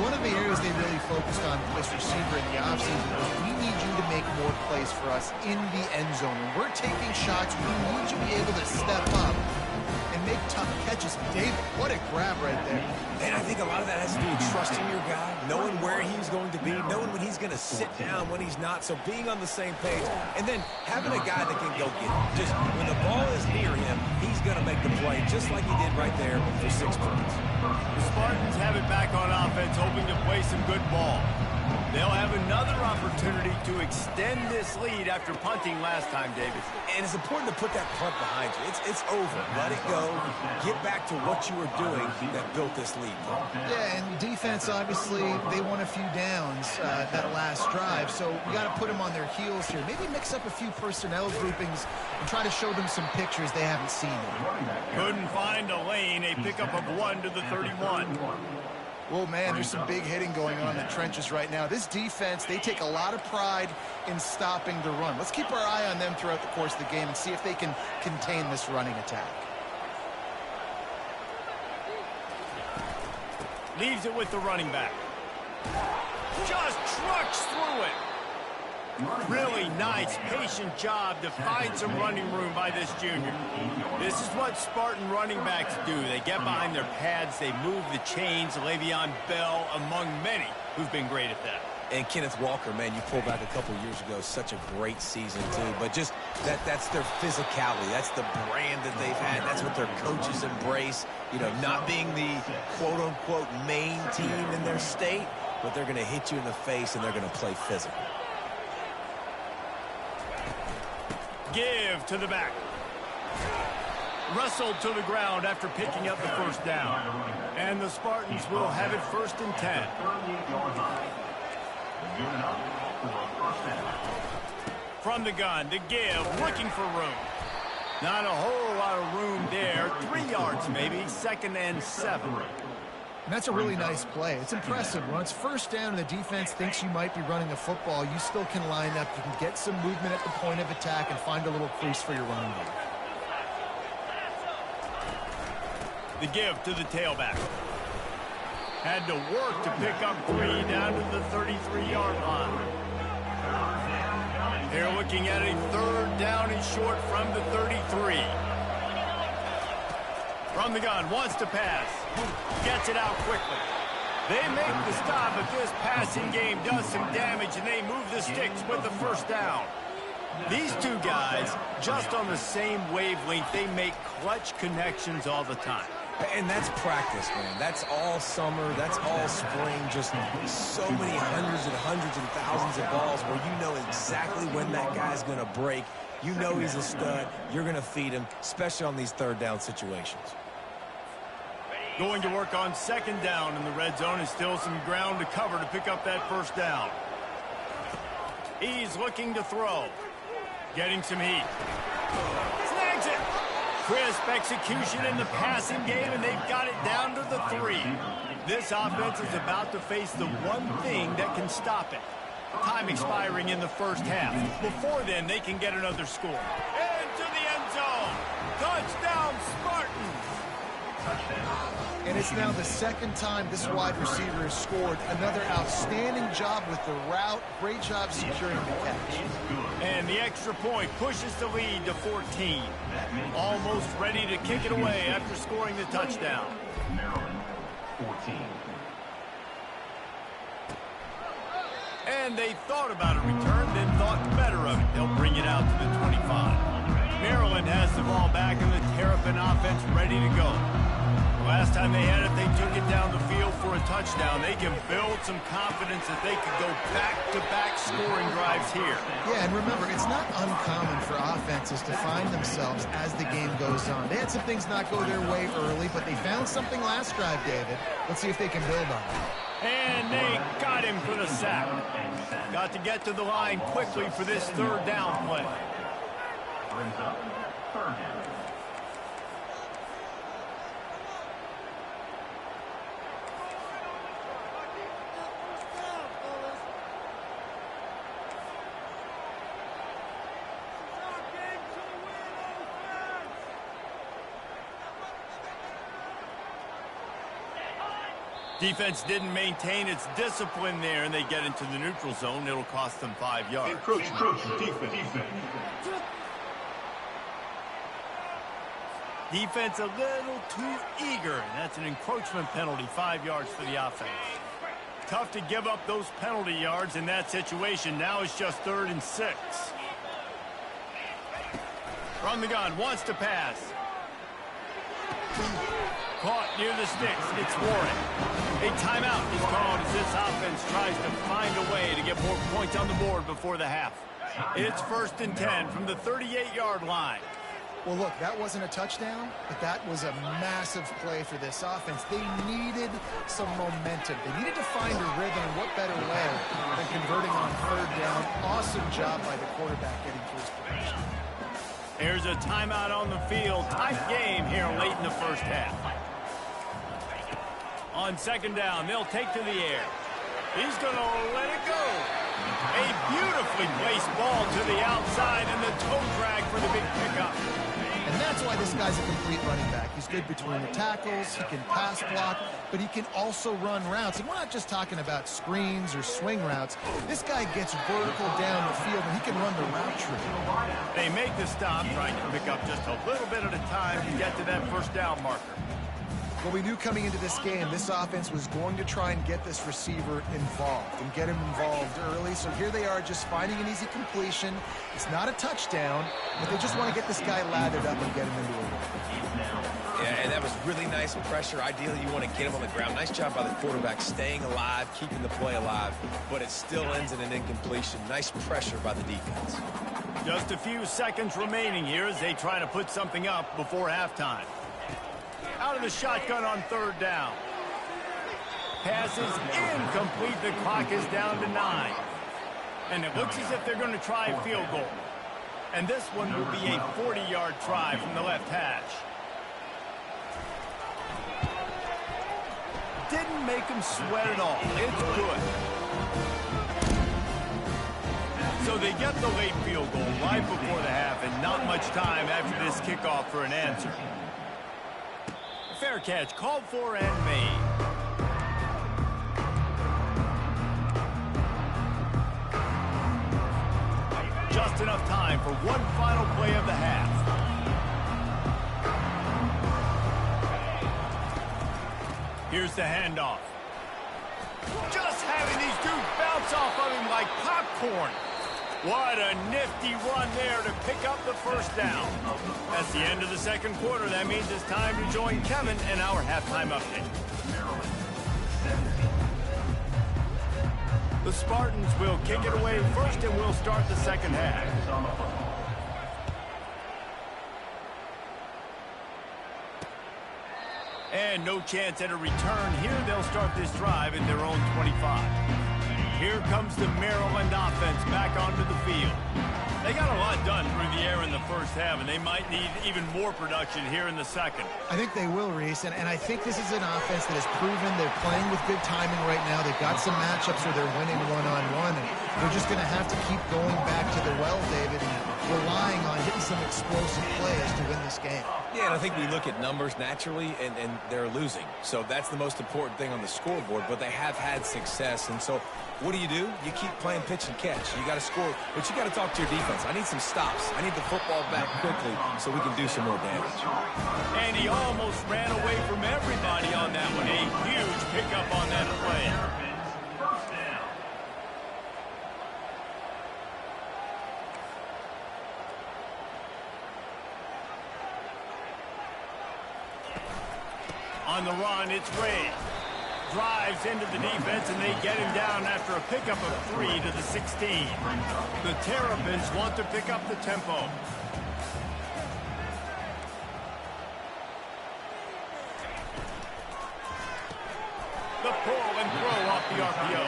One of the areas they really focused on this receiver in the offseason was we need you to make more plays for us in the end zone. When we're taking shots, we need you to be able to step up and make tough catches. David, what a grab right there. And I think a lot of that has to do with trusting your guy, knowing where he's going to be, knowing when he's going to sit down, when he's not. So being on the same page, and then having a guy that can go get it. Just when the ball is near him, he's going to make the play, just like he did right there for 6 points. The Spartans have it back on offense, hoping to play some good ball. They'll have another opportunity to extend this lead after punting last time, David. And it's important to put that punt behind you. It's over. Let it go. Get back to what you were doing that built this lead. Yeah, and defense, obviously, they won a few downs that last drive, so we got to put them on their heels here. Maybe mix up a few personnel groupings and try to show them some pictures they haven't seen yet. Couldn't find a lane. A pickup of 1 to the 31. Well, man, there's some big hitting going on in the trenches right now. This defense, they take a lot of pride in stopping the run. Let's keep our eye on them throughout the course of the game and see if they can contain this running attack. Leaves it with the running back. Just trucks through it. Really nice, patient job to find some running room by this junior. This is what Spartan running backs do. They get behind their pads, they move the chains. Le'Veon Bell among many who've been great at that. And Kenneth Walker, man, you pulled back a couple years ago, such a great season too. But just that's their physicality. That's the brand that they've had. That's what their coaches embrace. You know, not being the quote-unquote main team in their state, but they're going to hit you in the face and they're going to play physical. Give to the back. Wrestled to the ground after picking up the first down. And the Spartans will have it 1st and 10. From the gun to give, looking for room. Not a whole lot of room there. 3 yards maybe, 2nd and 7. And that's a really nice play. It's impressive. When it's 1st down and the defense thinks you might be running a football, you still can line up. You can get some movement at the point of attack and find a little crease for your running game. The give to the tailback. Had to work to pick up 3 down to the 33-yard line. They're looking at a 3rd down and short from the 33. From the gun, wants to pass. Gets it out quickly. They make the stop, but this passing game does some damage, and they move the sticks with the 1st down. These two guys, just on the same wavelength, they make clutch connections all the time. And that's practice, man. That's all summer. That's all spring. Just so many hundreds and thousands of balls where you know exactly when that guy's going to break. You know he's a stud. You're going to feed him, especially on these 3rd down situations. Going to work on 2nd down in the red zone. Is still some ground to cover to pick up that 1st down. He's looking to throw. Getting some heat. Snags it. Crisp execution in the passing game, and they've got it down to the 3. This offense is about to face the one thing that can stop it. Time expiring in the 1st half. Before then, they can get another score. Into the end zone. Touchdown, Spartans. And it's now the 2nd time this wide receiver has scored. Another outstanding job with the route. Great job securing the catch. And the extra point pushes the lead to 14. Almost ready to kick it away after scoring the touchdown. Maryland, 14. And they thought about a return, then thought better of it. They'll bring it out to the 25. Maryland has the ball back and the Terrapin offense ready to go. Last time they had it, they took it down the field for a touchdown. They can build some confidence that they could go back-to-back scoring drives here. Yeah, and remember, it's not uncommon for offenses to find themselves as the game goes on. They had some things not go their way early, but they found something last drive, David. Let's see if they can build on it. And they got him for the sack. Got to get to the line quickly for this third down play. Brings up third down. Defense didn't maintain its discipline there, and they get into the neutral zone. It'll cost them 5 yards. Encroachment. Defense. Defense a little too eager, and that's an encroachment penalty, 5 yards for the offense. Tough to give up those penalty yards in that situation. Now it's just 3rd and 6. From the gun, wants to pass. Caught near the sticks. It's Warren. A timeout is called as this offense tries to find a way to get more points on the board before the half. It's 1st and 10 from the 38-yard line. Well, look, that wasn't a touchdown, but that was a massive play for this offense. They needed some momentum. They needed to find a rhythm, and what better way than converting on 3rd down. Awesome job by the quarterback getting to his position. There's a timeout on the field. Tight game here late in the first half. On 2nd down, they'll take to the air. He's going to let it go. A beautifully placed ball to the outside and the toe drag for the big pickup. And that's why this guy's a complete running back. He's good between the tackles, he can pass block, but he can also run routes. And we're not just talking about screens or swing routes. This guy gets vertical down the field, and he can run the route tree. They make the stop, trying to pick up just a little bit at a time to get to that 1st down marker. Well, we knew coming into this game, this offense was going to try and get this receiver involved and get him involved early. So here they are just finding an easy completion. It's not a touchdown, but they just want to get this guy lathered up and get him into a run. Yeah, and that was really nice pressure. Ideally, you want to get him on the ground. Nice job by the quarterback staying alive, keeping the play alive, but it still ends in an incompletion. Nice pressure by the defense. Just a few seconds remaining here as they try to put something up before halftime. Out of the shotgun on 3rd down. Pass is incomplete. The clock is down to 9. And it looks as if they're going to try a field goal. And this one will be a 40-yard try from the left hash. Didn't make him sweat at all. It's good. So they get the late field goal right before the half, and not much time after this kickoff for an answer. Fair catch called for and made. Just enough time for one final play of the half. Here's the handoff. Just having these dudes bounce off of him like popcorn. What a nifty run there to pick up the 1st down. That's the end of the 2nd quarter. That means it's time to join Kevin in our halftime update. The Spartans will kick it away first, and we'll start the 2nd half. And no chance at a return here. They'll start this drive at their own 25. Here comes the Maryland offense back onto the field. They got a lot done through the air in the first half, and they might need even more production here in the second. I think they will, Reese, and I think this is an offense that has proven they're playing with good timing right now. They've got some matchups where they're winning one-on-one, and they're just going to have to keep going back to the well, David, and relying on hitting some explosive plays to win this game. Yeah, and I think we look at numbers naturally, and they're losing. So that's the most important thing on the scoreboard, but they have had success. And so what do? You keep playing pitch and catch. You got to score, but you got to talk to your defense. I need some stops. I need the football back quickly so we can do some more damage. And he almost ran away from everybody on that one. A huge pickup on that play. First down. On the run, it's Ray. Drives into the defense, and they get him down after a pickup of 3 to the 16. The Terrapins want to pick up the tempo. The pull and throw the RPO.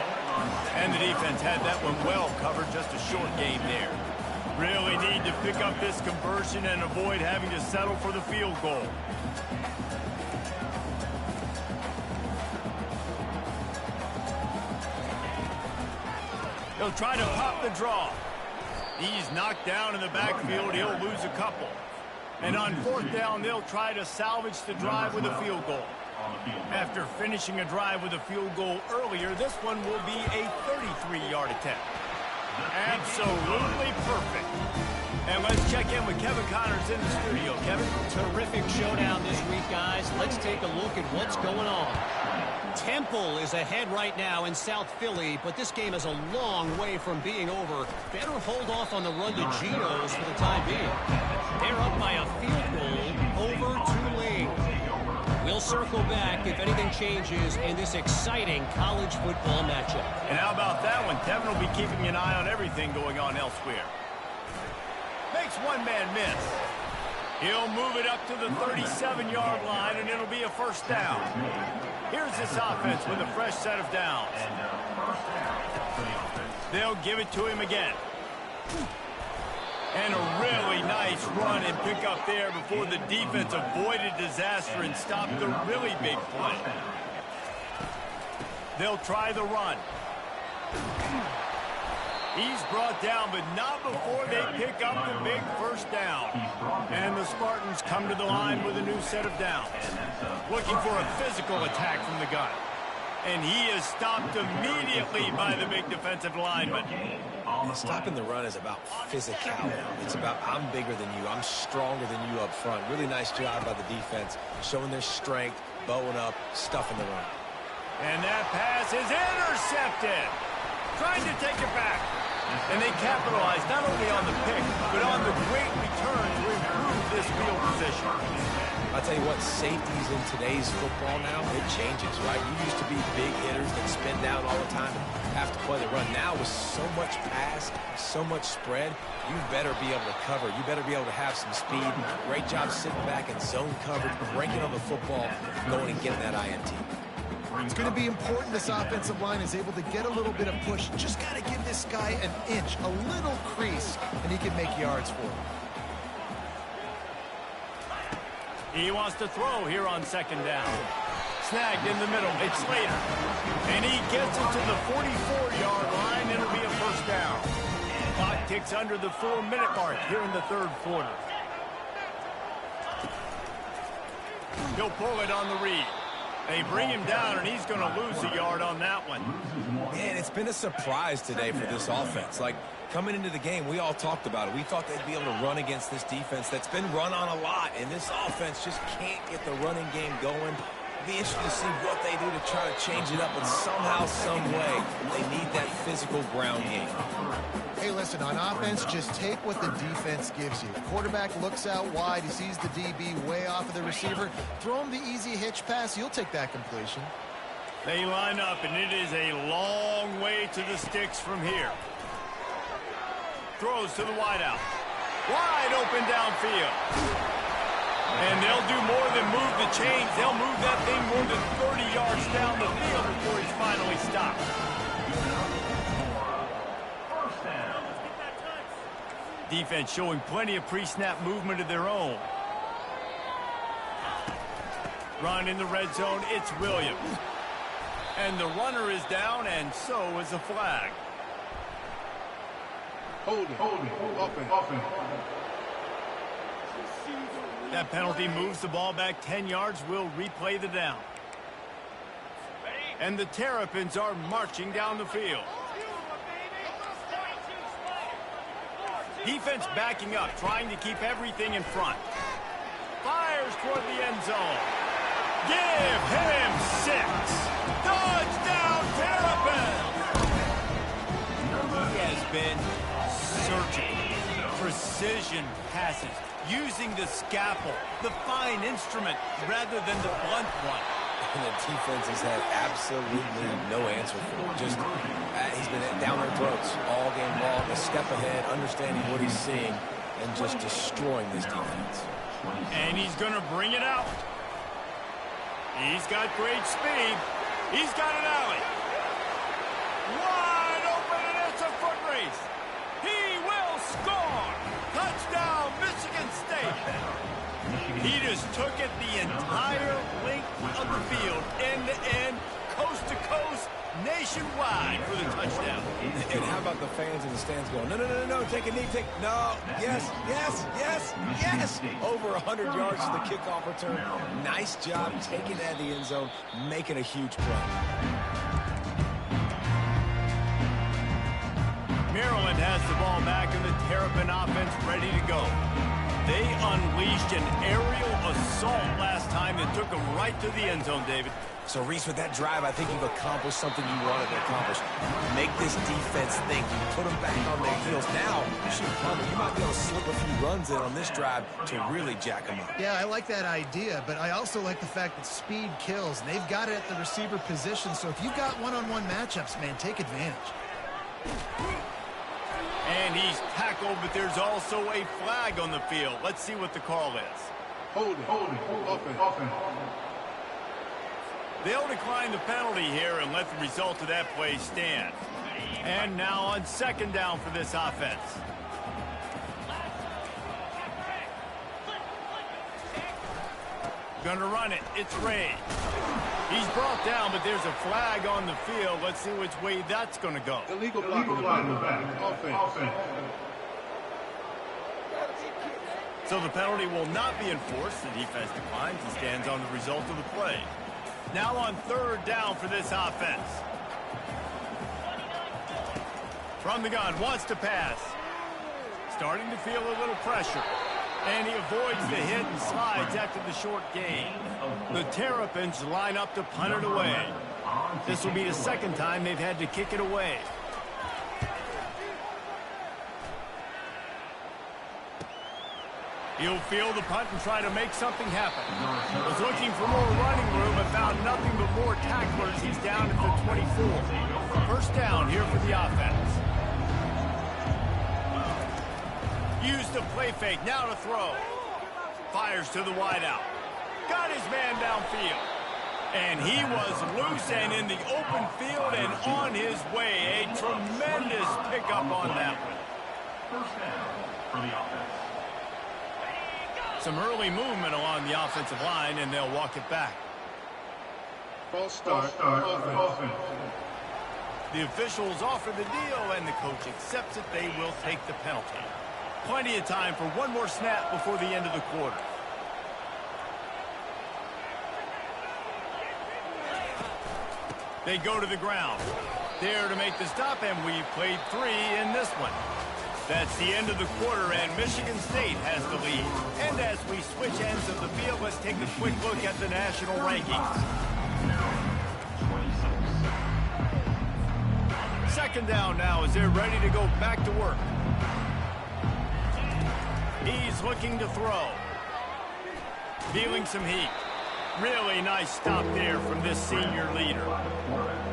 And the defense had that one well covered, just a short game there. Really need to pick up this conversion and avoid having to settle for the field goal. He'll try to pop the draw. He's knocked down in the backfield. He'll lose a couple. And on fourth down, they'll try to salvage the drive with a field goal. After finishing a drive with a field goal earlier, this one will be a 33-yard attempt. Absolutely perfect. And let's check in with Kevin Connors in the studio. Kevin? Terrific showdown this week, guys. Let's take a look at what's going on. Temple is ahead right now in South Philly, but this game is a long way from being over. Better hold off on the run to Geno's for the time being. They're up by a field goal over Tulane. We'll circle back if anything changes in this exciting college football matchup. And how about that one? Kevin will be keeping an eye on everything going on elsewhere. Makes one man miss. He'll move it up to the 37-yard line, and it'll be a first down. Here's this offense with a fresh set of downs. They'll give it to him again. And a really nice run and pick up there before the defense avoided disaster and stopped the really big play. They'll try the run. He's brought down, but not before they pick up the big first down. And the Spartans come to the line with a new set of downs. Looking for a physical attack from the gun. And he is stopped immediately by the big defensive lineman. Stopping the run is about physicality. It's about I'm bigger than you. I'm stronger than you up front. Really nice job by the defense, showing their strength, bowing up, stuffing the run. And that pass is intercepted. Trying to take it back. And they capitalize not only on the pick, but on the great return to improve this field position. I'll tell you what, safeties in today's football now, it changes, right? You used to be big hitters that spin down all the time and have to play the run. Now with so much pass, so much spread, you better be able to cover. You better be able to have some speed. Great job sitting back in zone coverage, breaking on the football, going and getting that INT. It's going to be important this offensive line is able to get a little bit of push. Just got to give this guy an inch, a little crease, and he can make yards for him. He wants to throw here on second down. Snagged in the middle. It's Slater. And he gets it to the 44-yard line. It'll be a first down. Clock ticks under the 4-minute mark here in the third quarter. He'll pull it on the read. They bring him down, and he's going to lose a yard on that one. Man, it's been a surprise today for this offense. Like, coming into the game, we all talked about it. We thought they'd be able to run against this defense that's been run on a lot, and this offense just can't get the running game going. It'll be interesting to see what they do to try to change it up, but somehow, some way, they need that physical ground game. Hey, listen, on offense, just take what the defense gives you. Quarterback looks out wide. He sees the DB way off of the receiver. Throw him the easy hitch pass. You'll take that completion. They line up, and it is a long way to the sticks from here. Throws to the wideout. Wide open downfield. And they'll do more than move the chains. They'll move that thing more than 30 yards down the field before he's finally stopped. Defense showing plenty of pre-snap movement of their own. Run in the red zone, it's Williams. And the runner is down, and so is the flag. Hold it. Offense. That penalty moves the ball back 10 yards. We'll replay the down. And the Terrapins are marching down the field. Defense backing up, trying to keep everything in front. Fires toward the end zone. Give him 6. Touchdown, Terrapins! He has been surgical. Precision passes. Using the scalpel, the fine instrument, rather than the blunt one. And the defense has had absolutely no answer for him. Just, he's been down their throats all game long, a step ahead, understanding what he's seeing, and just destroying this defense. And he's going to bring it out. He's got great speed. He's got an alley. Wide open, and it's a foot race. He will score. Touchdown, Michigan State. He just took it the entire length of the field, end to end, coast to coast, nationwide for the touchdown. And how about the fans in the stands going, no, no, no, no, no, take a knee, no, yes, yes, yes, yes. Over 100 yards to the kickoff return. Nice job taking that to the end zone, making a huge play. Maryland has the ball back and the Terrapin offense ready to go. They unleashed an aerial assault last time that took them right to the end zone, David. So, Reese, with that drive, I think you've accomplished something you wanted to accomplish. Make this defense think. You put them back on their heels. Now, shoot, you might be able to slip a few runs in on this drive to really jack them up. Yeah, I like that idea, but I also like the fact that speed kills. They've got it at the receiver position, so if you've got one-on-one matchups, man, take advantage. And he's tackled, but there's also a flag on the field. Let's see what the call is. Hold it. Offense. They'll decline the penalty here and let the result of that play stand. And now on second down for this offense. Gonna run it. It's Ray. He's brought down, but there's a flag on the field. Let's see which way that's going to go. Illegal block in the back. Offense. So the penalty will not be enforced. The defense declines and stands on the result of the play. Now on third down for this offense. From the gun, wants to pass. Starting to feel a little pressure. And he avoids the hit and slides after the short gain. The Terrapins line up to punt it away. This will be the second time they've had to kick it away. He'll field the punt and try to make something happen. Was looking for more running room and found nothing but more tacklers. He's down at the 24. First down here for the offense. Used the play fake, now to throw. Fires to the wideout. Got his man downfield. And he was loose and in the open field and on his way. A tremendous pickup on that one. First down for the offense. Some early movement along the offensive line, and they'll walk it back. False start. Offense. The officials offer the deal, and the coach accepts it. They will take the penalty. Plenty of time for one more snap before the end of the quarter. They go to the ground. There to make the stop, and we've played 3 in this one. That's the end of the quarter, and Michigan State has the lead. And as we switch ends of the field, let's take a quick look at the national rankings. Second down now as they're ready to go back to work. He's looking to throw. Feeling some heat. Really nice stop there from this senior leader.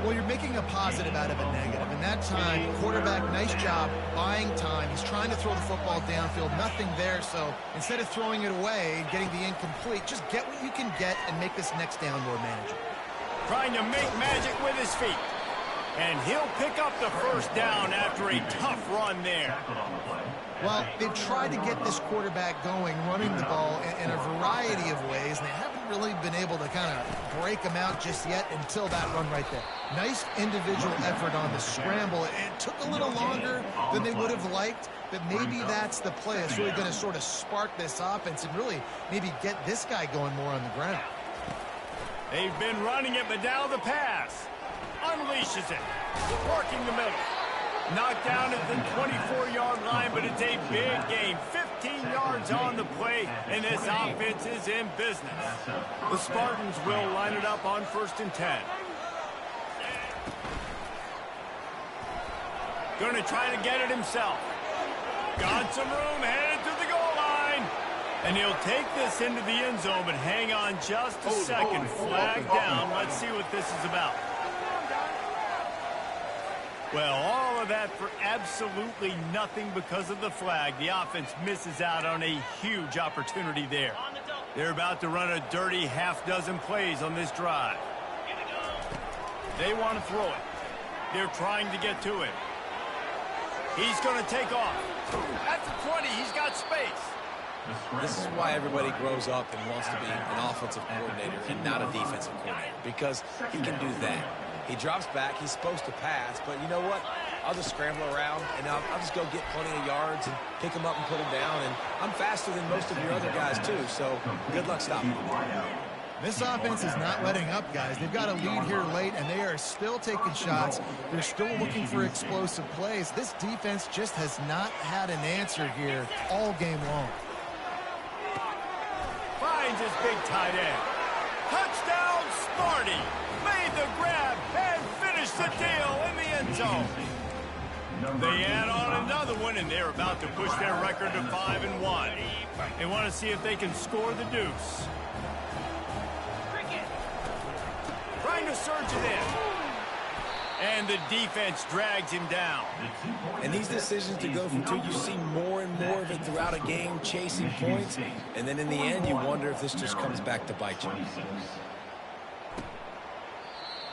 Well, you're making a positive out of a negative. And that time, quarterback, nice job buying time. He's trying to throw the football downfield. Nothing there. So instead of throwing it away and getting the incomplete, just get what you can get and make this next down more manageable. Trying to make magic with his feet. And he'll pick up the first down after a tough run there. Well, they've tried to get this quarterback going, running the ball in a variety of ways, and they haven't really been able to kind of break him out just yet until that run right there. Nice individual effort on the scramble. It took a little longer than they would have liked, but maybe that's the play. It's really going to sort of spark this offense and really maybe get this guy going more on the ground. They've been running it, but now the pass. Unleashes it. Working the middle. Knocked down at the 24-yard line, but it's a big gain. 15 yards on the play, and this offense is in business. The Spartans will line it up on 1st and 10. Going to try to get it himself. Got some room, headed to the goal line. And he'll take this into the end zone, but hang on just a second. Flag down. Let's see what this is about. Well, all of that for absolutely nothing because of the flag. The offense misses out on a huge opportunity there. They're about to run a dirty half-dozen plays on this drive. They want to throw it. They're trying to get to him. He's going to take off. At the 20, he's got space. This is why everybody grows up and wants to be an offensive coordinator and not a defensive coordinator, because he can do that. He drops back. He's supposed to pass, but you know what? I'll just scramble around, and I'll just go get plenty of yards and pick him up and put him down. And I'm faster than most of your other guys, too, so good luck stopping me. This offense is not letting up, guys. They've got a lead here late, and they are still taking shots. They're still looking for explosive plays. This defense just has not had an answer here all game long. Finds his big tight end. Touchdown, Smarty. Made the grab and finished the deal in the end zone. They add on another one, and they're about to push their record to 5-1. They want to see if they can score the deuce. Trying to surge it in. And the defense drags him down. And these decisions to go from two, you see more and more of it throughout a game, chasing points. And then in the end, you wonder if this just comes back to bite you.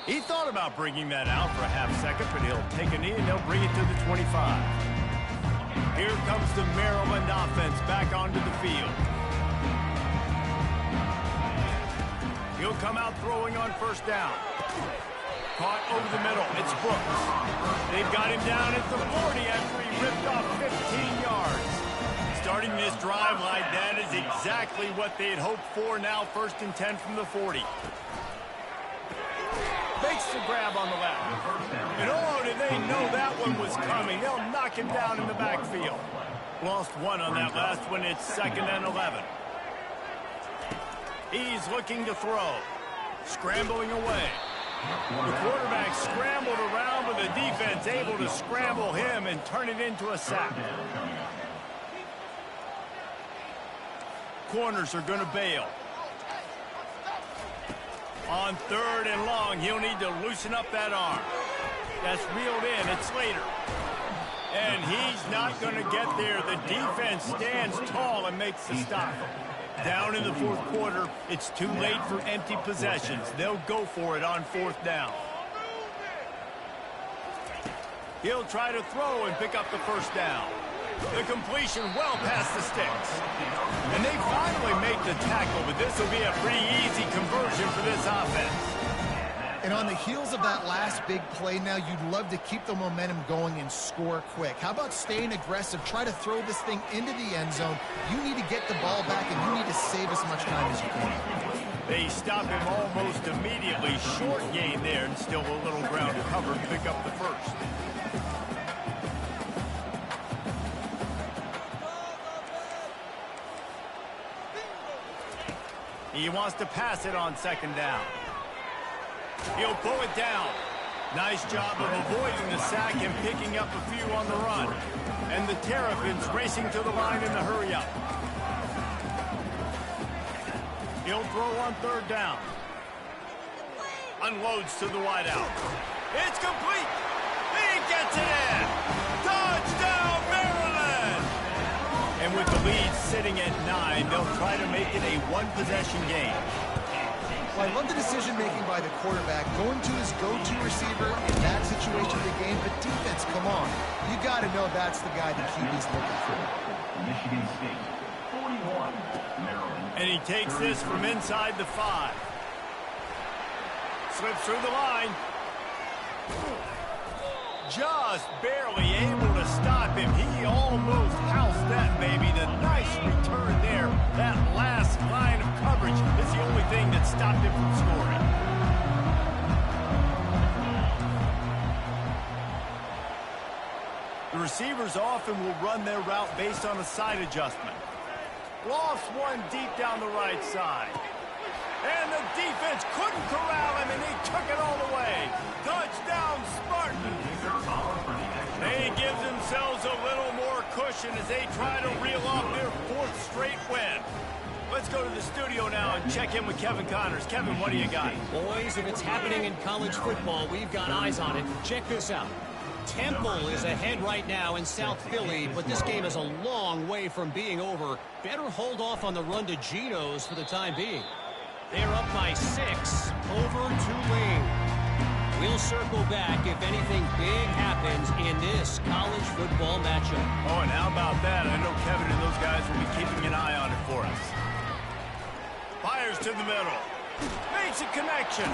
He thought about bringing that out for a half second, but he'll take a knee and they'll bring it to the 25. Here comes the Maryland offense back onto the field. He'll come out throwing on first down. Caught over the middle. It's Brooks. They've got him down at the 40 after he ripped off 15 yards. Starting this drive like that is exactly what they had hoped for. Now 1st and 10 from the 40. Makes the grab on the left. And oh, did they know that one was coming. They'll knock him down in the backfield. Lost one on that last one. It's 2nd and 11. He's looking to throw. Scrambling away. The quarterback scrambled around, but the defense able to scramble him and turn it into a sack. Corners are going to bail. On 3rd and long, he'll need to loosen up that arm. That's reeled in. It's Slater. And he's not going to get there. The defense stands tall and makes the stop. Down in the 4th quarter, it's too late for empty possessions. They'll go for it on 4th down. He'll try to throw and pick up the 1st down. The completion well past the sticks. And they finally make the tackle, but this will be a pretty easy conversion for this offense. And on the heels of that last big play now, you'd love to keep the momentum going and score quick. How about staying aggressive? Try to throw this thing into the end zone. You need to get the ball back, and you need to save as much time as you can. They stop him almost immediately. Short gain there, and still a little ground to cover to pick up the 1st. He wants to pass it on 2nd down. He'll pull it down. Nice job of avoiding the sack and picking up a few on the run. And the Terrapins racing to the line in the hurry-up. He'll throw on 3rd down. Unloads to the wideout. It's complete. He gets it in. Touchdown, Maryland! And with the lead sitting at 9, they'll try to make it a one-possession game. Well, I love the decision-making by the quarterback, going to his go-to receiver in that situation of the game. But defense, come on. You got to know that's the guy the QB's looking for. Michigan State, 41, Maryland. And he takes this from inside the 5. Slips through the line. Just barely able to stop him. He almost housed that baby. The nice return there. That last line of coverage is the only thing that stopped him from scoring. The receivers often will run their route based on a side adjustment. Lost one deep down the right side. And the defense couldn't corral him, and he took it all the way. Touchdown, Spartans. They give themselves a little more cushion as they try to reel off their 4th straight win. Let's go to the studio now and check in with Kevin Connors. Kevin, what do you got? Boys, if it's happening in college football, we've got eyes on it. Check this out. Temple is ahead right now in South Philly, but this game is a long way from being over. Better hold off on the run to Geno's for the time being. They're up by 6 over Tulane. We'll circle back if anything big happens in this college football matchup. Oh, and how about that? I know Kevin and those guys will be keeping an eye on it for us. Fires to the middle. Makes a connection.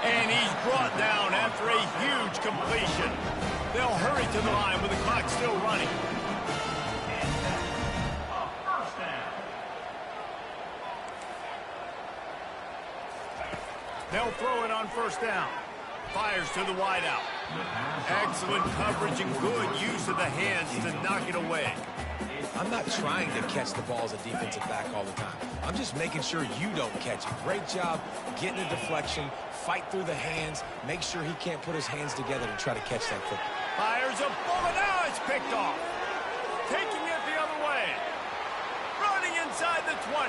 And he's brought down after a huge completion. They'll hurry to the line with the clock still running. They'll throw it on first down. Fires to the wideout. Excellent coverage and good use of the hands to knock it away. I'm not trying to catch the ball as a defensive back all the time. I'm just making sure you don't catch it. Great job getting a deflection, fight through the hands, make sure he can't put his hands together to try to catch that football. Fires a bullet. Now it's picked off. Taking it the other way. Running inside the 20.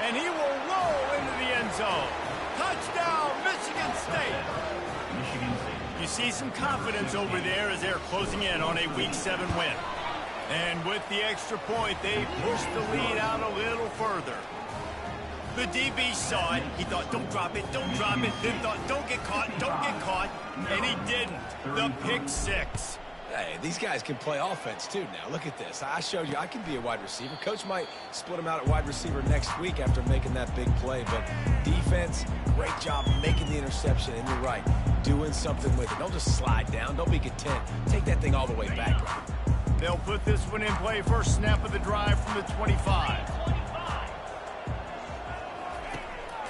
And he will roll into the end zone. Touchdown, Michigan State. You see some confidence over there as they're closing in on a Week 7 win. And with the extra point, they pushed the lead out a little further. The DB saw it. He thought, don't drop it, don't drop it. Then thought, don't get caught, don't get caught. And he didn't. The pick six. Hey, these guys can play offense, too, now. Look at this. I showed you I can be a wide receiver. Coach might split him out at wide receiver next week after making that big play. But defense, great job making the interception. And you're right, doing something with it. Don't just slide down. Don't be content. Take that thing all the way back. They'll put this one in play. First snap of the drive from the 25.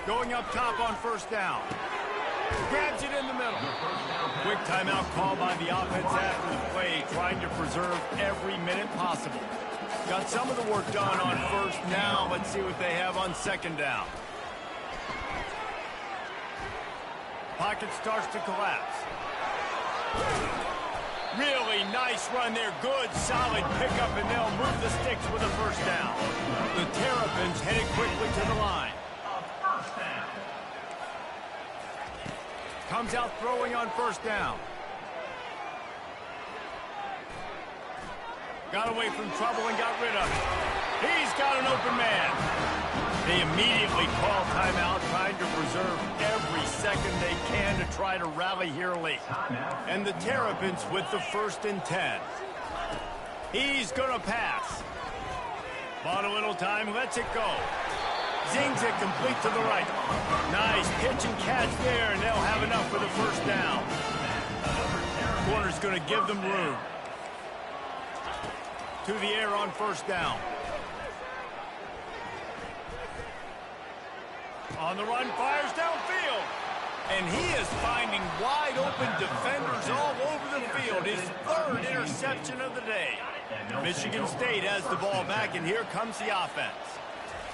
Going up top on first down. Grabs it in the middle. Quick timeout call by the offense after the play, trying to preserve every minute possible. Got some of the work done on first. Now let's see what they have on second down. Pocket starts to collapse. Really nice run there. Good, solid pickup, and they'll move the sticks with a first down. The Terrapins headed quickly to the line. Comes out throwing on first down. Got away from trouble and got rid of it. He's got an open man. They immediately call timeout, trying to preserve every second they can to try to rally here late. And the Terrapins with the 1st and 10. He's going to pass. Bought a little time, lets it go. Zings it complete to the right. Nice pitch and catch there, and they'll have enough for the first down. Corner's going to give them room. To the air on first down. On the run, fires downfield. And he is finding wide open defenders all over the field. His 3rd interception of the day. Michigan State has the ball back, and here comes the offense.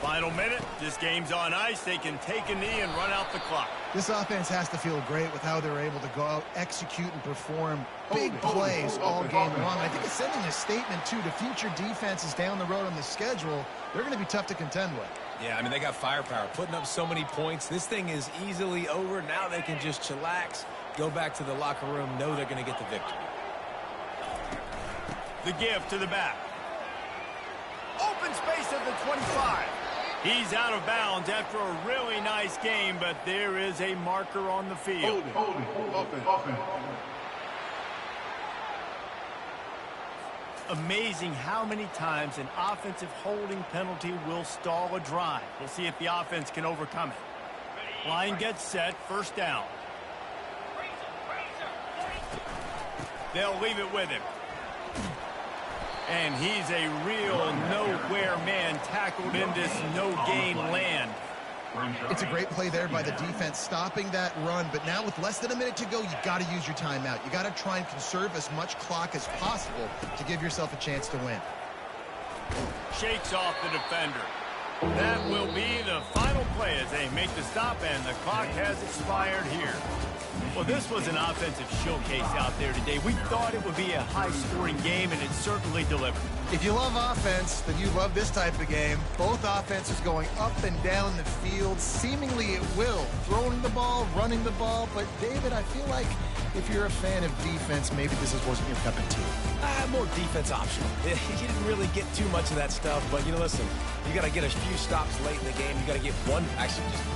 Final minute, this game's on ice. They can take a knee and run out the clock. This offense has to feel great with how they're able to go out, execute, and perform big plays all game long. I think it's sending a statement, too, to future defenses down the road on the schedule. They're going to be tough to contend with. Yeah, I mean, they got firepower, putting up so many points. This thing is easily over. Now they can just chillax, go back to the locker room, know they're going to get the victory. The give to the back. Open space at the 25. He's out of bounds after a really nice game, but there is a marker on the field. Hold it. Offense. Amazing how many times an offensive holding penalty will stall a drive. We'll see if the offense can overcome it. Line gets set, first down. They'll leave it with him. And he's a real nowhere man tackled in this no-gain land. It's a great play there by the defense, stopping that run. But now with less than a minute to go, you've got to use your timeout. You got to try and conserve as much clock as possible to give yourself a chance to win. Shakes off the defender. That will be the final play as they make the stop, and the clock has expired here. Well, this was an offensive showcase out there today. We thought it would be a high-scoring game, and it certainly delivered. If you love offense, then you love this type of game. Both offenses going up and down the field, seemingly at will. Throwing the ball, running the ball. But, David, I feel like if you're a fan of defense, maybe this wasn't your cup of tea. More defense optional. He didn't really get too much of that stuff. But, listen, you got to get a few stops late in the game. You got to get one. Actually, just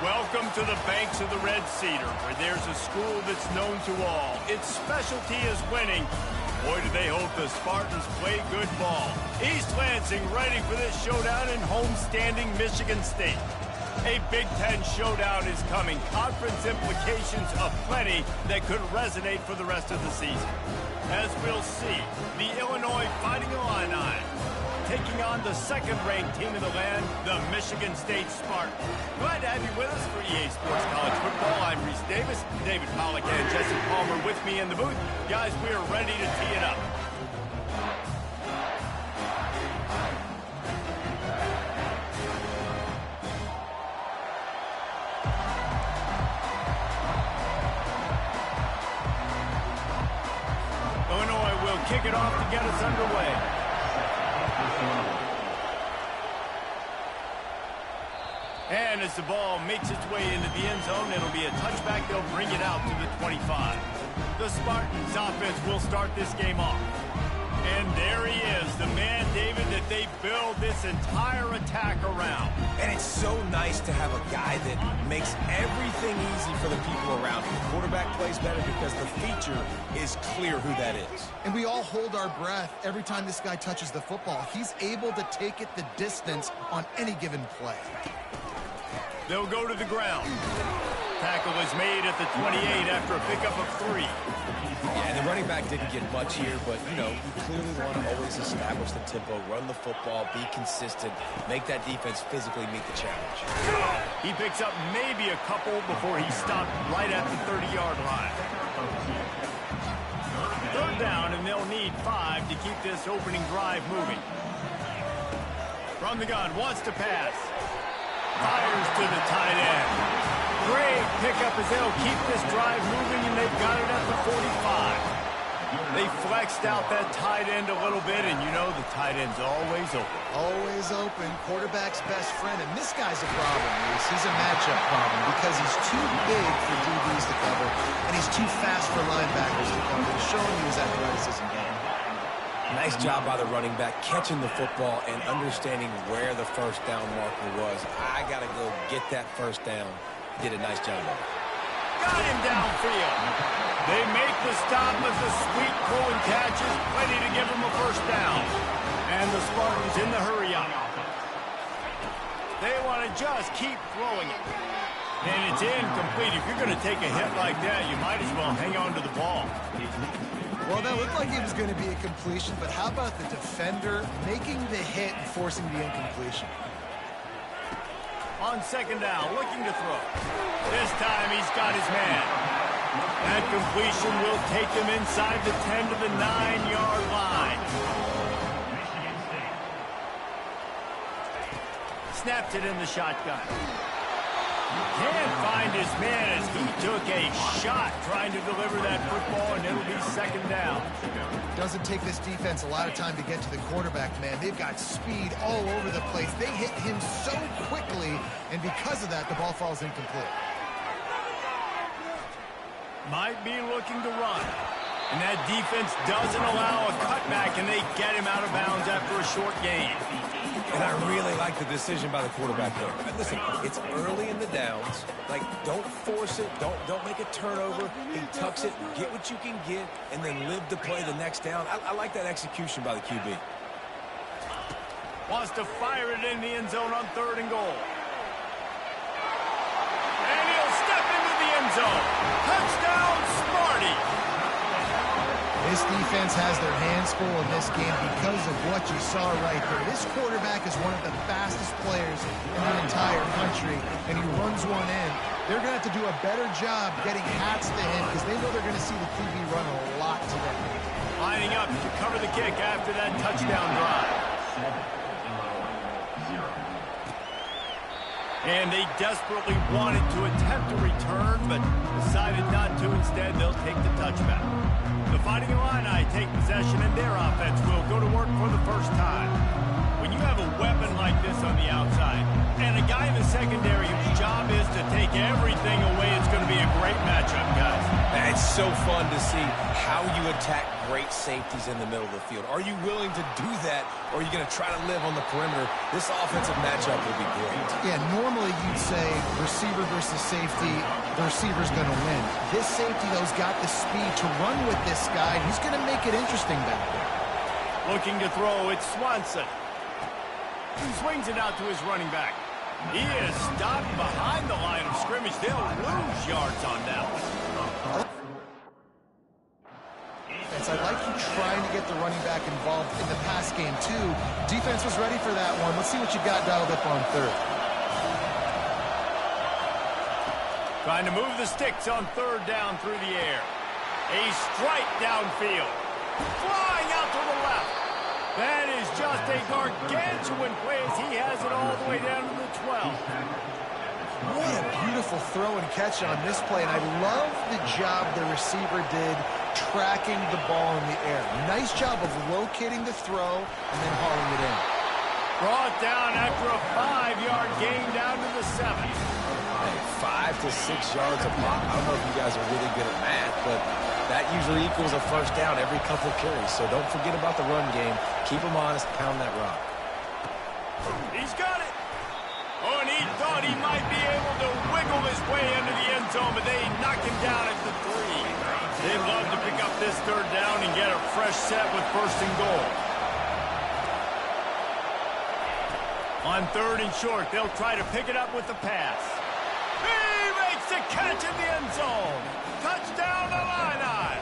Welcome to the banks of the Red Cedar, where there's a school that's known to all. Its specialty is winning. Boy, do they hope the Spartans play good ball. East Lansing ready for this showdown in homestanding Michigan State. A Big Ten showdown is coming. Conference implications aplenty that could resonate for the rest of the season. As we'll see, the Illinois Fighting Illini taking on the second-ranked team in the land, the Michigan State Spartans. Glad to have you with us for EA Sports College Football. I'm Reese Davis, David Pollack and Jesse Palmer with me in the booth. Guys, we are ready to tee it up. Illinois will kick it off to get us underway. And as the ball makes its way into the end zone, it'll be a touchback. They'll bring it out to the 25. The Spartans offense will start this game off. And there he is, the man, David, that they build this entire attack around. And it's so nice to have a guy that makes everything easy for the people around him. The quarterback plays better because the feature is clear who that is. And we all hold our breath every time this guy touches the football. He's able to take it the distance on any given play. They'll go to the ground. Tackle is made at the 28 after a pickup of 3. Yeah, the running back didn't get much here, but, you know, you clearly want to always establish the tempo, run the football, be consistent, make that defense physically meet the challenge. He picks up maybe a couple before he stopped right at the 30-yard line. Third down, and they'll need 5 to keep this opening drive moving. From the gun, wants to pass. Fires to the tight end. Great pickup as they'll keep this drive moving, and they've got it at the 45. They flexed out that tight end a little bit, and you know the tight end's always open. Always open, quarterback's best friend, and this guy's a problem, Reese. He's a matchup problem because he's too big for DBs to cover, and he's too fast for linebackers to cover. He's showing you his athleticism game. Nice job by the running back, catching the football and understanding where the first down marker was. I got to go get that first down. Did a nice job of it. Got him downfield. They make the stop as the sweet Cohen catches, ready to give him a first down. And the Spartans in the hurry up. They want to just keep throwing it. And it's incomplete. If you're going to take a hit like that, you might as well hang on to the ball. Well, that looked like it was going to be a completion, but how about the defender making the hit and forcing the incompletion? On second down, looking to throw. This time he's got his man. That completion will take them inside the 10 to the 9-yard line. Snapped it in the shotgun. Can't find his man as he took a shot trying to deliver that football, and it'll be second down. Doesn't take this defense a lot of time to get to the quarterback, man. They've got speed all over the place. They hit him so quickly, and because of that, the ball falls incomplete. Might be looking to run. And that defense doesn't allow a cutback, and they get him out of bounds after a short gain. And I really like the decision by the quarterback there. Listen, it's early in the downs. Like, don't force it. Don't make a turnover. He tucks it, get what you can get, and then live to play the next down. I like that execution by the QB. Wants to fire it in the end zone on 3rd and goal. And he'll step into the end zone. Touchdown, Sparty! This defense has their hands full in this game because of what you saw right there. This quarterback is one of the fastest players in the entire country, and he runs one in. They're going to have to do a better job getting hats to him because they know they're going to see the QB run a lot today. Lining up to cover the kick after that touchdown drive. And they desperately wanted to attempt a return, but decided not to. Instead, they'll take the touchback. The Fighting Illini take possession, and their offense will go to work for the first time. When you have a weapon like this on the outside, and a guy in the secondary whose job is to take everything away, it's going to be a great matchup, guys. It's so fun to see how you attack great safeties in the middle of the field. Are you willing to do that, or are you going to try to live on the perimeter? This offensive matchup will be great. Yeah, normally you'd say receiver versus safety, the receiver's going to win. This safety, though, has got the speed to run with this guy. He's going to make it interesting back there. Looking to throw, it's Swanson. He swings it out to his running back. He is stopped behind the line of scrimmage. They'll lose yards on that one. I like you trying to get the running back involved in the pass game, too. Defense was ready for that one. Let's see what you got dialed up on third. Trying to move the sticks on third down through the air. A strike downfield. Flying out to the left. That is just a gargantuan play as he has it all the way down to the 12. What a beautiful throw and catch on this play, and I love the job the receiver did tracking the ball in the air. Nice job of locating the throw and then hauling it in. Brought down after a 5-yard gain down to the 7. Hey, 5 to 6 yards a pop. I don't know if you guys are really good at math, but that usually equals a first down every couple of carries. So don't forget about the run game. Keep them honest, pound that rock. He's got it. Oh, and he thought he might be able to wiggle his way into the end zone, but they knock him down at the 3. They'd love to pick up this third down and get a fresh set with first and goal. On third and short, they'll try to pick it up with the pass. He makes the catch in the end zone. Touchdown, Illini.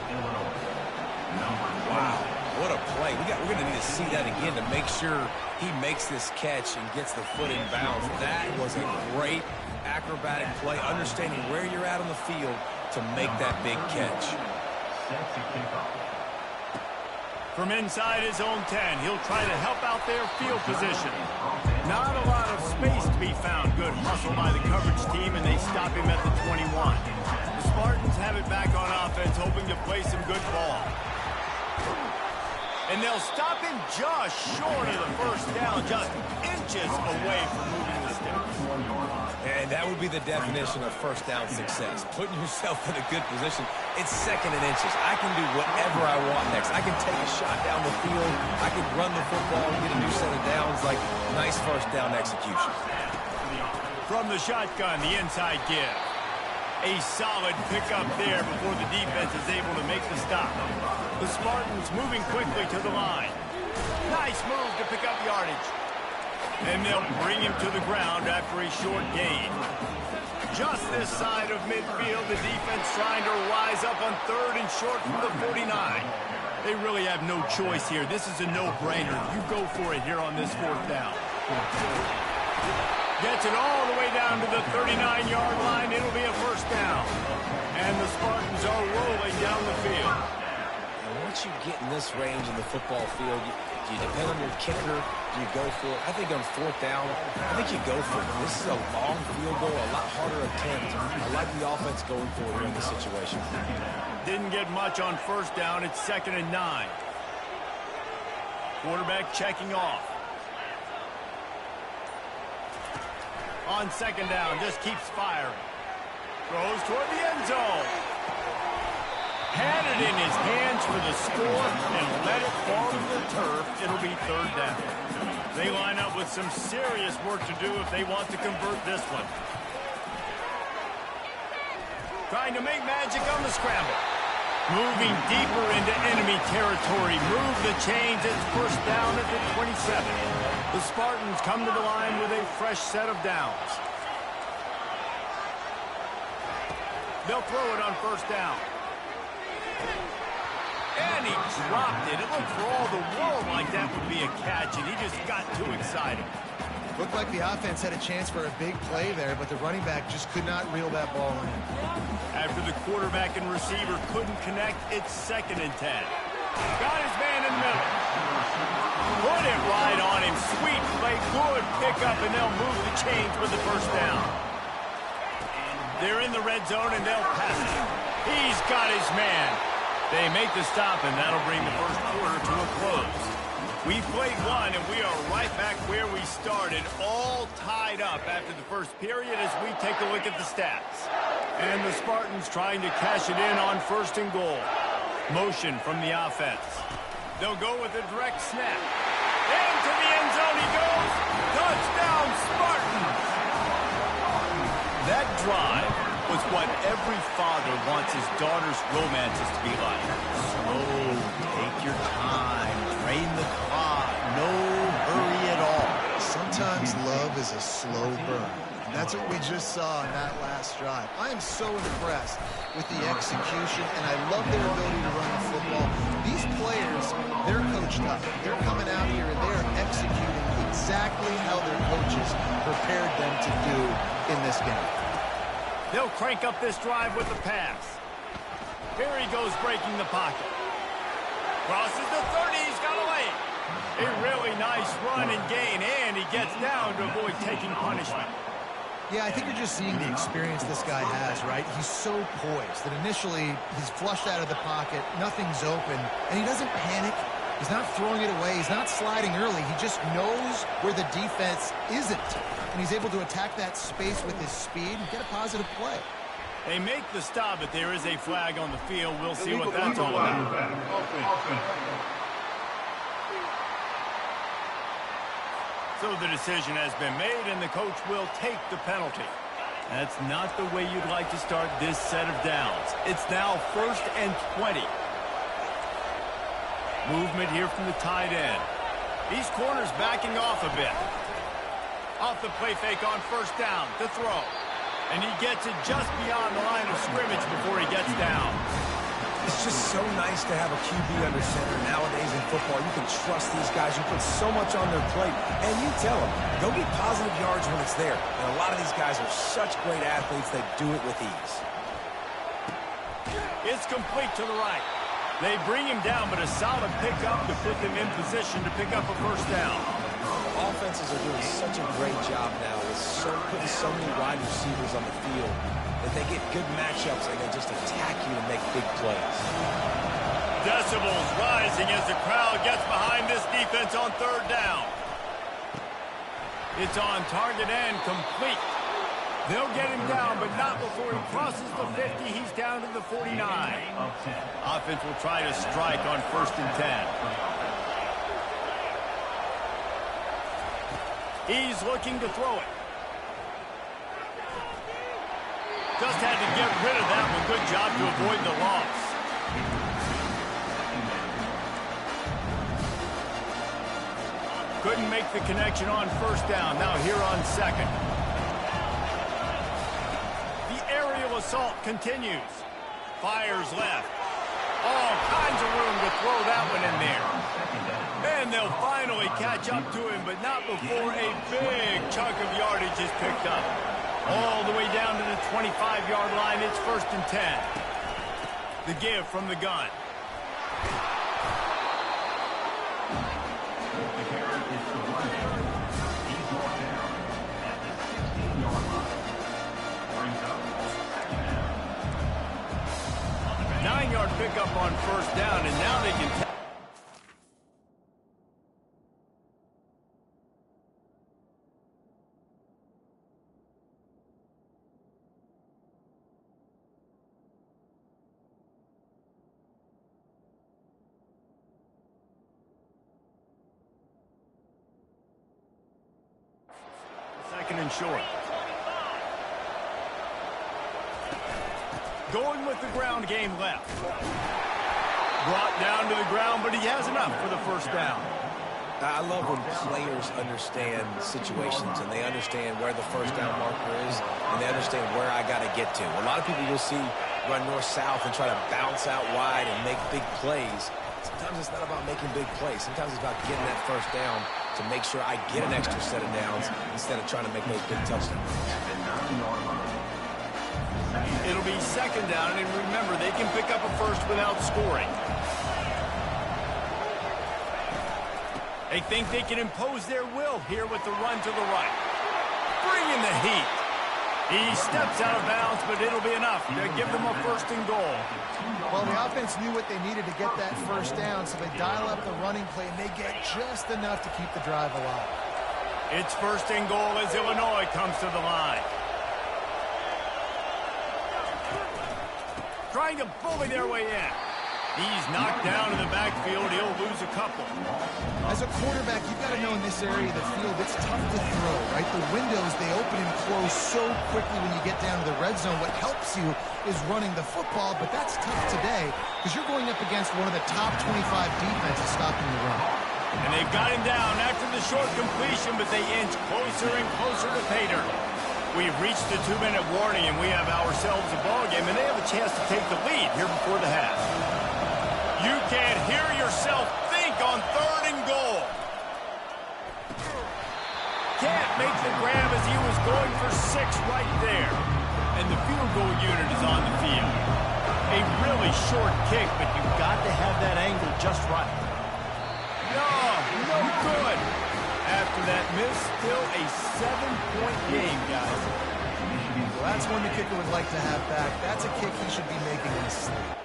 Wow, what a play. We're going to need to see that again to make sure he makes this catch and gets the foot in bounds. That was a great acrobatic play, understanding where you're at on the field to make that big catch. From inside his own 10, he'll try to help out their field position. Not a lot of space to be found. Good hustle by the coverage team, and they stop him at the 21. The Spartans have it back on offense, hoping to play some good ball. And they'll stop him just short of the first down, just inches away from moving the sticks. And that would be the definition of first down success. Putting yourself in a good position. It's second and inches. I can do whatever I want next. I can take a shot down the field. I can run the football and get a new set of downs. Like, nice first down execution. From the shotgun, the inside give. A solid pickup there before the defense is able to make the stop. The Spartans moving quickly to the line. Nice move to pick up yardage. And they'll bring him to the ground after a short gain. Just this side of midfield, the defense trying to rise up on third and short from the 49. They really have no choice here. This is a no-brainer. You go for it here on this fourth down. Gets it all the way down to the 39-yard line. It'll be a first down. And the Spartans are rolling down the field. And once you get in this range in the football field, do you depend on your kicker? Do you go for it? I think on fourth down, I think you go for it. This is a long field goal, a lot harder attempt. I like the offense going for it in this situation. Didn't get much on first down. It's 2nd and 9. Quarterback checking off. On 2nd down, just keeps firing. Throws toward the end zone. Had it in his hands for the score and let it fall to the turf. It'll be third down. They line up with some serious work to do if they want to convert this one. Trying to make magic on the scramble. Moving deeper into enemy territory. Move the chains. It's first down at the 27. The Spartans come to the line with a fresh set of downs. They'll throw it on first down. And he dropped it. It looked for all the world like that would be a catch, and he just got too excited. Looked like the offense had a chance for a big play there, but the running back just could not reel that ball in. After the quarterback and receiver couldn't connect, it's 2nd and 10. Got his man in the middle. Put it right on him. Sweet play, good pickup, and they'll move the chains with the first down. They're in the red zone, and they'll pass it. He's got his man. They make the stop, and that'll bring the first quarter to a close. We played one, and we are right back where we started, all tied up after the first period as we take a look at the stats. And the Spartans trying to cash it in on 1st and goal. Motion from the offense. They'll go with a direct snap. Into the end zone he goes. Touchdown, Spartans! That drive was what every father wants his daughter's romances to be like. Slow, take your time, drain the clock, no hurry at all. Sometimes love is a slow burn. And that's what we just saw in that last drive. I am so impressed with the execution, and I love their ability to run the football. These players, they're coached up. They're coming out here and they're executing exactly how their coaches prepared them to do in this game. They'll crank up this drive with the pass. Here he goes breaking the pocket. Crosses the 30, he's got away. A really nice run and gain, and he gets down to avoid taking punishment. Yeah, I think you're just seeing the experience this guy has, right? He's so poised that initially he's flushed out of the pocket, nothing's open, and he doesn't panic. He's not throwing it away. He's not sliding early. He just knows where the defense isn't, and he's able to attack that space with his speed and get a positive play. They make the stop, but there is a flag on the field. We'll see what that's all about. So the decision has been made, and the coach will take the penalty. That's not the way you'd like to start this set of downs. It's now 1st and 20. Movement here from the tight end. These corners backing off a bit. Off the play fake on 1st down to throw. And he gets it just beyond the line of scrimmage before he gets down. It's just so nice to have a QB under center. Nowadays in football, you can trust these guys. You put so much on their plate. And you tell them, go get positive yards when it's there. And a lot of these guys are such great athletes, they do it with ease. It's complete to the right. They bring him down, but a solid pickup to put them in position to pick up a 1st down. Offenses are doing such a great job now with putting so many wide receivers on the field that they get good matchups and they just attack you to make big plays. Decibels rising as the crowd gets behind this defense on 3rd down. It's on target and complete. They'll get him down, but not before he crosses the 50. He's down to the 49. Offense will try to strike on 1st and 10. He's looking to throw it. Just had to get rid of that one. Good job to avoid the loss. Couldn't make the connection on 1st down. Now here on 2nd. The aerial assault continues. Fires left. All kinds of room to throw that one in there. And they'll finally catch up to him, but not before a big chunk of yardage is picked up. All the way down to the 25-yard line. It's 1st and 10. The give from the gun. The carry is to Ryan. He's brought down at the 16-yard line. Brings up 2nd down. 9-yard pickup on 1st down, and now they can... Second and short. Going with the ground game left. Brought down to the ground, but he has enough for the 1st down. I love when players understand situations and they understand where the 1st down marker is and they understand where I got to get to. A lot of people you'll see run north-south and try to bounce out wide and make big plays. Sometimes it's not about making big plays. Sometimes it's about getting that 1st down to make sure I get an extra set of downs instead of trying to make those big touchdowns. It'll be 2nd down, and remember, they can pick up a 1st without scoring. They think they can impose their will here with the run to the right. Bring in the heat. He steps out of bounds, but it'll be enough to give them a first and goal. Well, the offense knew what they needed to get that first down, so they dial up the running play, and they get just enough to keep the drive alive. It's first and goal as Illinois comes to the line. Trying to bully their way in. He's knocked down in the backfield. He'll lose a couple. As a quarterback, you've got to know in this area of the field, it's tough to throw, right? The windows, they open and close so quickly when you get down to the red zone. What helps you is running the football, but that's tough today because you're going up against one of the top 25 defenses stopping the run. And they've got him down after the short completion, but they inch closer and closer to pay dirt. We've reached the 2-minute warning, and we have ourselves a ball game, and they have a chance to take the lead here before the half. You can't hear yourself think on third and goal. Can't make the grab as he was going for 6 right there. And the field goal unit is on the field. A really short kick, but you've got to have that angle just right. No good. After that miss, still a 7-point game, guys. Well, that's one the kicker would like to have back. That's a kick he should be making in his sleep.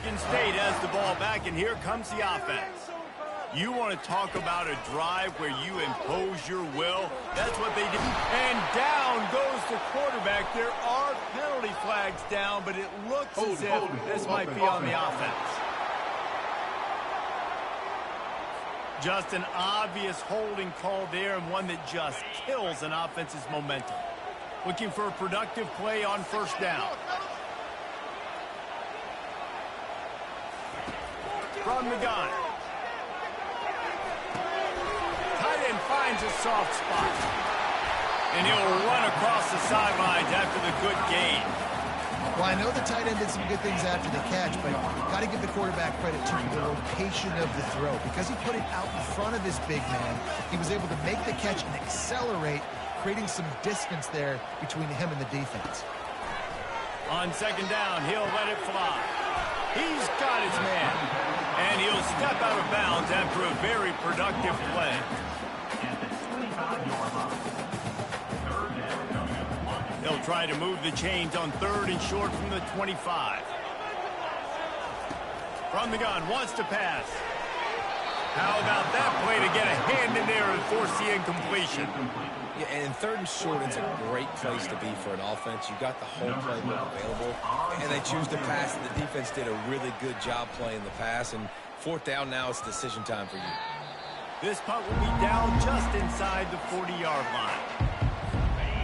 Michigan State has the ball back, and here comes the offense. You want to talk about a drive where you impose your will? That's what they did. And down goes the quarterback. There are penalty flags down, but it looks as if this might be on the offense. Just an obvious holding call there, and one that just kills an offense's momentum. Looking for a productive play on first down. From the gun. Tight end finds a soft spot. And he'll run across the sidelines after the good gain. Well, I know the tight end did some good things after the catch, but got to give the quarterback credit to the location of the throw. Because he put it out in front of his big man, he was able to make the catch and accelerate, creating some distance there between him and the defense. On second down, he'll let it fly. He's got his man. And he'll step out of bounds after a very productive play. He'll try to move the chains on third and short from the 25. From the gun, wants to pass. How about that play to get a hand in there and force the incompletion? Yeah, and third and short is a great place to be for an offense. You got the whole playbook available, and they choose to pass. And the defense did a really good job playing the pass, and fourth down now, it's decision time for you. This punt will be down just inside the 40-yard line.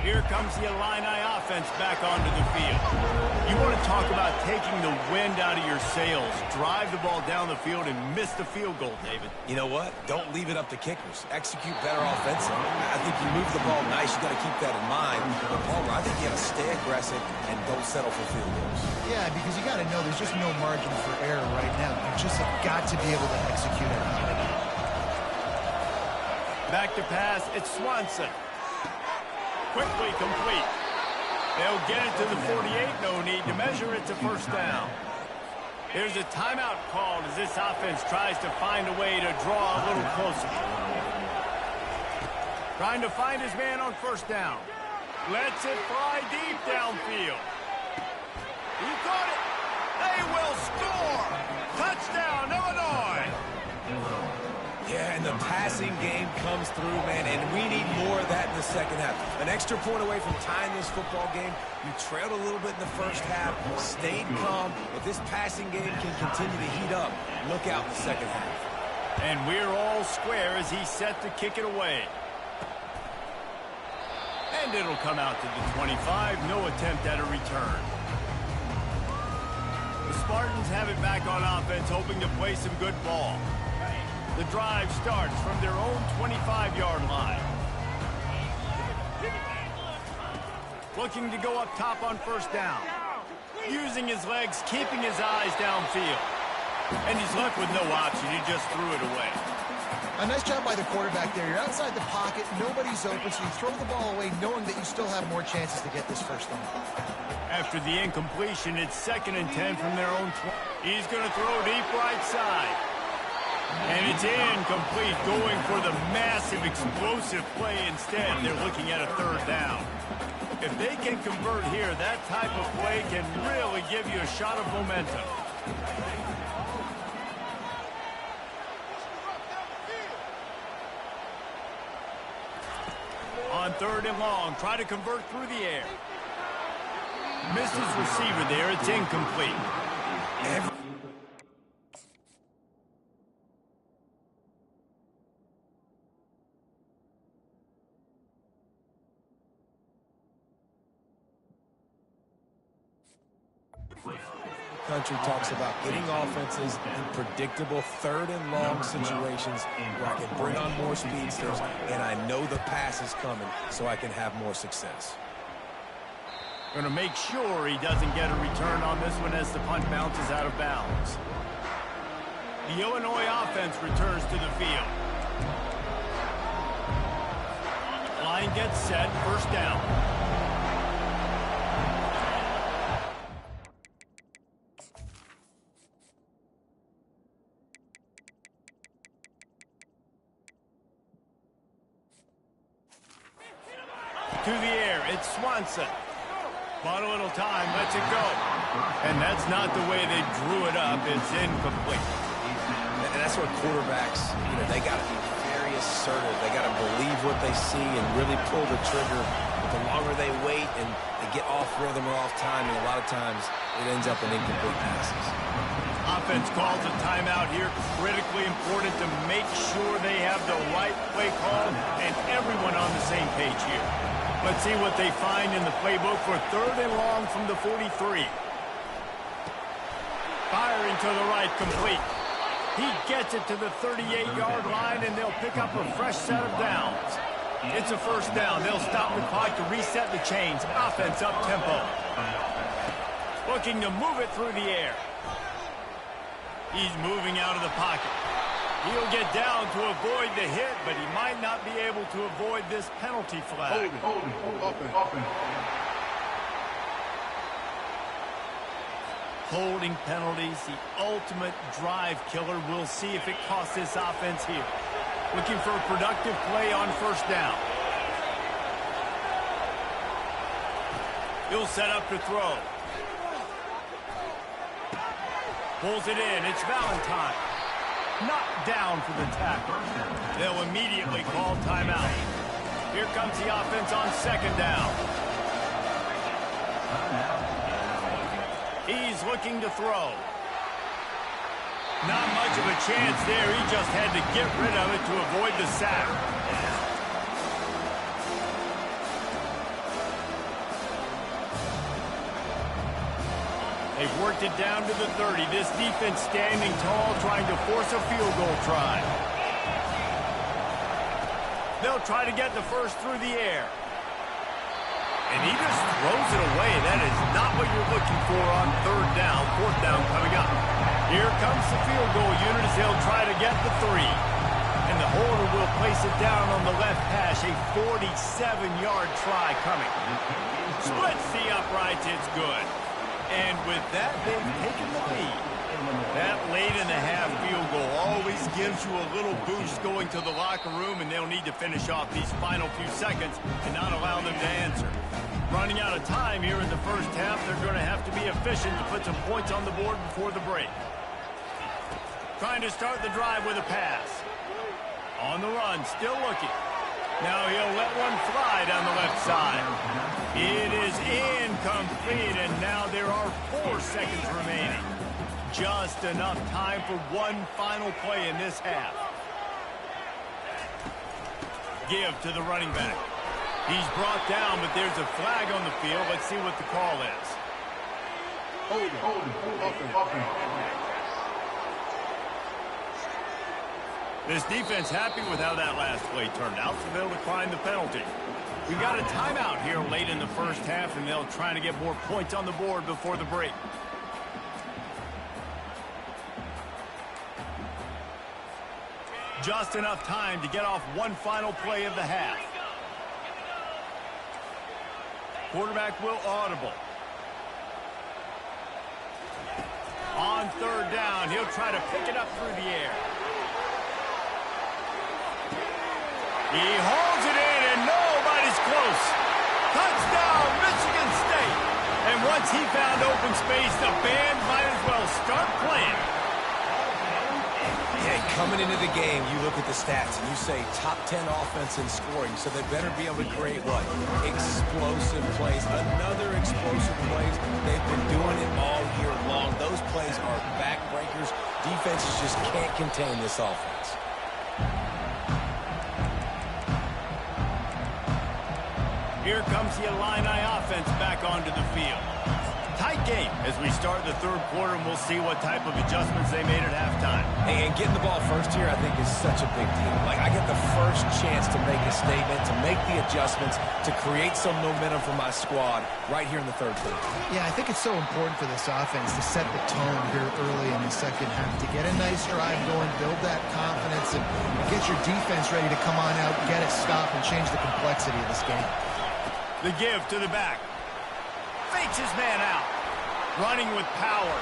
Here comes the Illini offense back onto the field. You want to talk about taking the wind out of your sails. Drive the ball down the field and miss the field goal, David. You know what? Don't leave it up to kickers. Execute better offensively. I think you move the ball nice. You got to keep that in mind. But Palmer, I think you got to stay aggressive and don't settle for field goals. Yeah, because you got to know there's just no margin for error right now. You just have got to be able to execute it. Back to pass. It's Swanson. Quickly complete. They'll get it to the 48. No need to measure. It's a first down. There's a timeout called as this offense tries to find a way to draw a little closer. Trying to find his man on first down. Lets it fly deep downfield. He caught it. They will score! Touchdown, Illinois! Yeah, and the passing game comes through, man, and we need more of that in the second half. An extra point away from tying this football game. You trailed a little bit in the first half, stayed calm. If this passing game can continue to heat up, look out in the second half. And we're all square as he's set to kick it away. And it'll come out to the 25. No attempt at a return. The Spartans have it back on offense, hoping to play some good ball. The drive starts from their own 25-yard line. Looking to go up top on first down. Using his legs, keeping his eyes downfield. And he's left with no option. He just threw it away. A nice job by the quarterback there. You're outside the pocket, nobody's open, so you throw the ball away knowing that you still have more chances to get this first down. After the incompletion, it's 2nd and 10 from their own 20. He's going to throw deep right side. And it's incomplete, going for the massive explosive play instead. They're looking at a 3rd down. If they can convert here, that type of play can really give you a shot of momentum. On 3rd and long, try to convert through the air. Missed his receiver there. It's incomplete. Country talks about getting offenses in predictable 3rd and long situations where I can bring on more speedsters and I know the pass is coming so I can have more success. Going to make sure he doesn't get a return on this one as the punt bounces out of bounds. The Illinois offense returns to the field. Line gets set, first down. To the air, it's Swanson. Bought a little time, lets it go. And that's not the way they drew it up. It's incomplete. And that's where quarterbacks, they got to be very assertive. They got to believe what they see and really pull the trigger. But the longer they wait and they get off rhythm or off timing, a lot of times it ends up in incomplete passes. Offense calls a timeout here. Critically important to make sure they have the right play call and everyone on the same page here. Let's see what they find in the playbook for 3rd and long from the 43. Firing to the right, complete. He gets it to the 38-yard line, and they'll pick up a fresh set of downs. It's a first down. They'll stop the clock to reset the chains. Offense up tempo. Looking to move it through the air. He's moving out of the pocket. He'll get down to avoid the hit, but he might not be able to avoid this penalty flag. Holding penalties, the ultimate drive killer. We'll see if it costs this offense here. Looking for a productive play on first down. He'll set up to throw. Pulls it in. It's Valentine. Knocked down for the tackle. They'll immediately call timeout. Here comes the offense on 2nd down. He's looking to throw. Not much of a chance there. He just had to get rid of it to avoid the sack. They've worked it down to the 30. This defense standing tall, trying to force a field goal try. They'll try to get the first through the air. And he just throws it away. That is not what you're looking for on 3rd down. 4th down coming up. Here comes the field goal unit as they'll try to get the 3. And the holder will place it down on the left hash. A 47-yard try coming. Splits the uprights. It's good. And with that, they've taken the lead. That late in the half field goal always gives you a little boost going to the locker room, and they'll need to finish off these final few seconds and not allow them to answer. Running out of time here in the first half, they're going to have to be efficient to put some points on the board before the break. Trying to start the drive with a pass. On the run, still looking. Now he'll let one fly down the left side. It is incomplete, and now there are 4 seconds remaining. Just enough time for one final play in this half. Give to the running back. He's brought down, but there's a flag on the field. Let's see what the call is. Hold it. This defense happy with how that last play turned out, so they'll decline the penalty. We've got a timeout here late in the first half, and they'll try to get more points on the board before the break. Just enough time to get off one final play of the half. Quarterback will audible. On third down, he'll try to pick it up through the air. He holds it in, and nobody's close. Touchdown, Michigan State. And once he found open space, the band might as well start playing. Yeah, coming into the game, you look at the stats and you say top 10 offense in scoring, so they better be able to create what? Explosive plays. Another explosive plays. They've been doing it all year long. Those plays are backbreakers. Defenses just can't contain this offense. Here comes the Illini offense back onto the field. Tight game as we start the third quarter, and we'll see what type of adjustments they made at halftime. And getting the ball first here, I think, is such a big deal. Like, I get the first chance to make a statement, to make the adjustments, to create some momentum for my squad right here in the third quarter. Yeah, I think it's so important for this offense to set the tone here early in the second half, to get a nice drive going, build that confidence, and get your defense ready to come on out, get a stop, and change the complexity of this game. The give to the back. Fakes his man out. Running with power.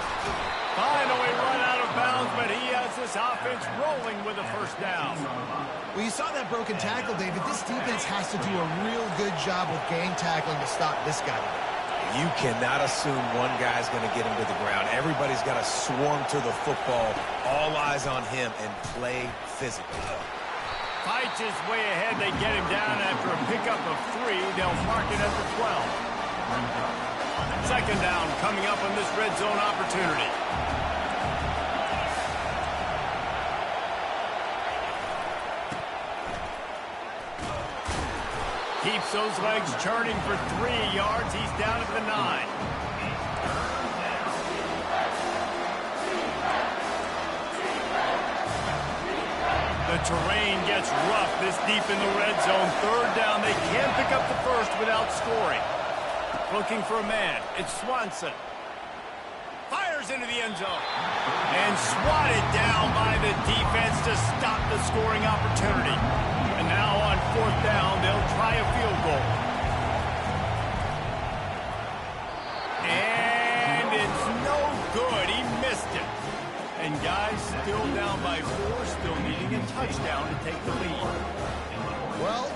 Finally run out of bounds, but he has this offense rolling with a first down. Well, you saw that broken tackle, David. This defense has to do a real good job with gang tackling to stop this guy. You cannot assume one guy's going to get him to the ground. Everybody's got to swarm to the football. All eyes on him and play physically. Fights his way ahead. They get him down after a pickup of 3. They'll mark it at the 12. Second down coming up on this red zone opportunity. Keeps those legs churning for 3 yards. He's down at the 9. The terrain gets rough this deep in the red zone. Third down, they can pick up the first without scoring. Looking for a man. It's Swanson. Fires into the end zone. And swatted down by the defense to stop the scoring opportunity. And now on fourth down, they'll try a field goal. And it's no good. He missed it. And guys, still down by 4, still needing a touchdown to take the lead. Well,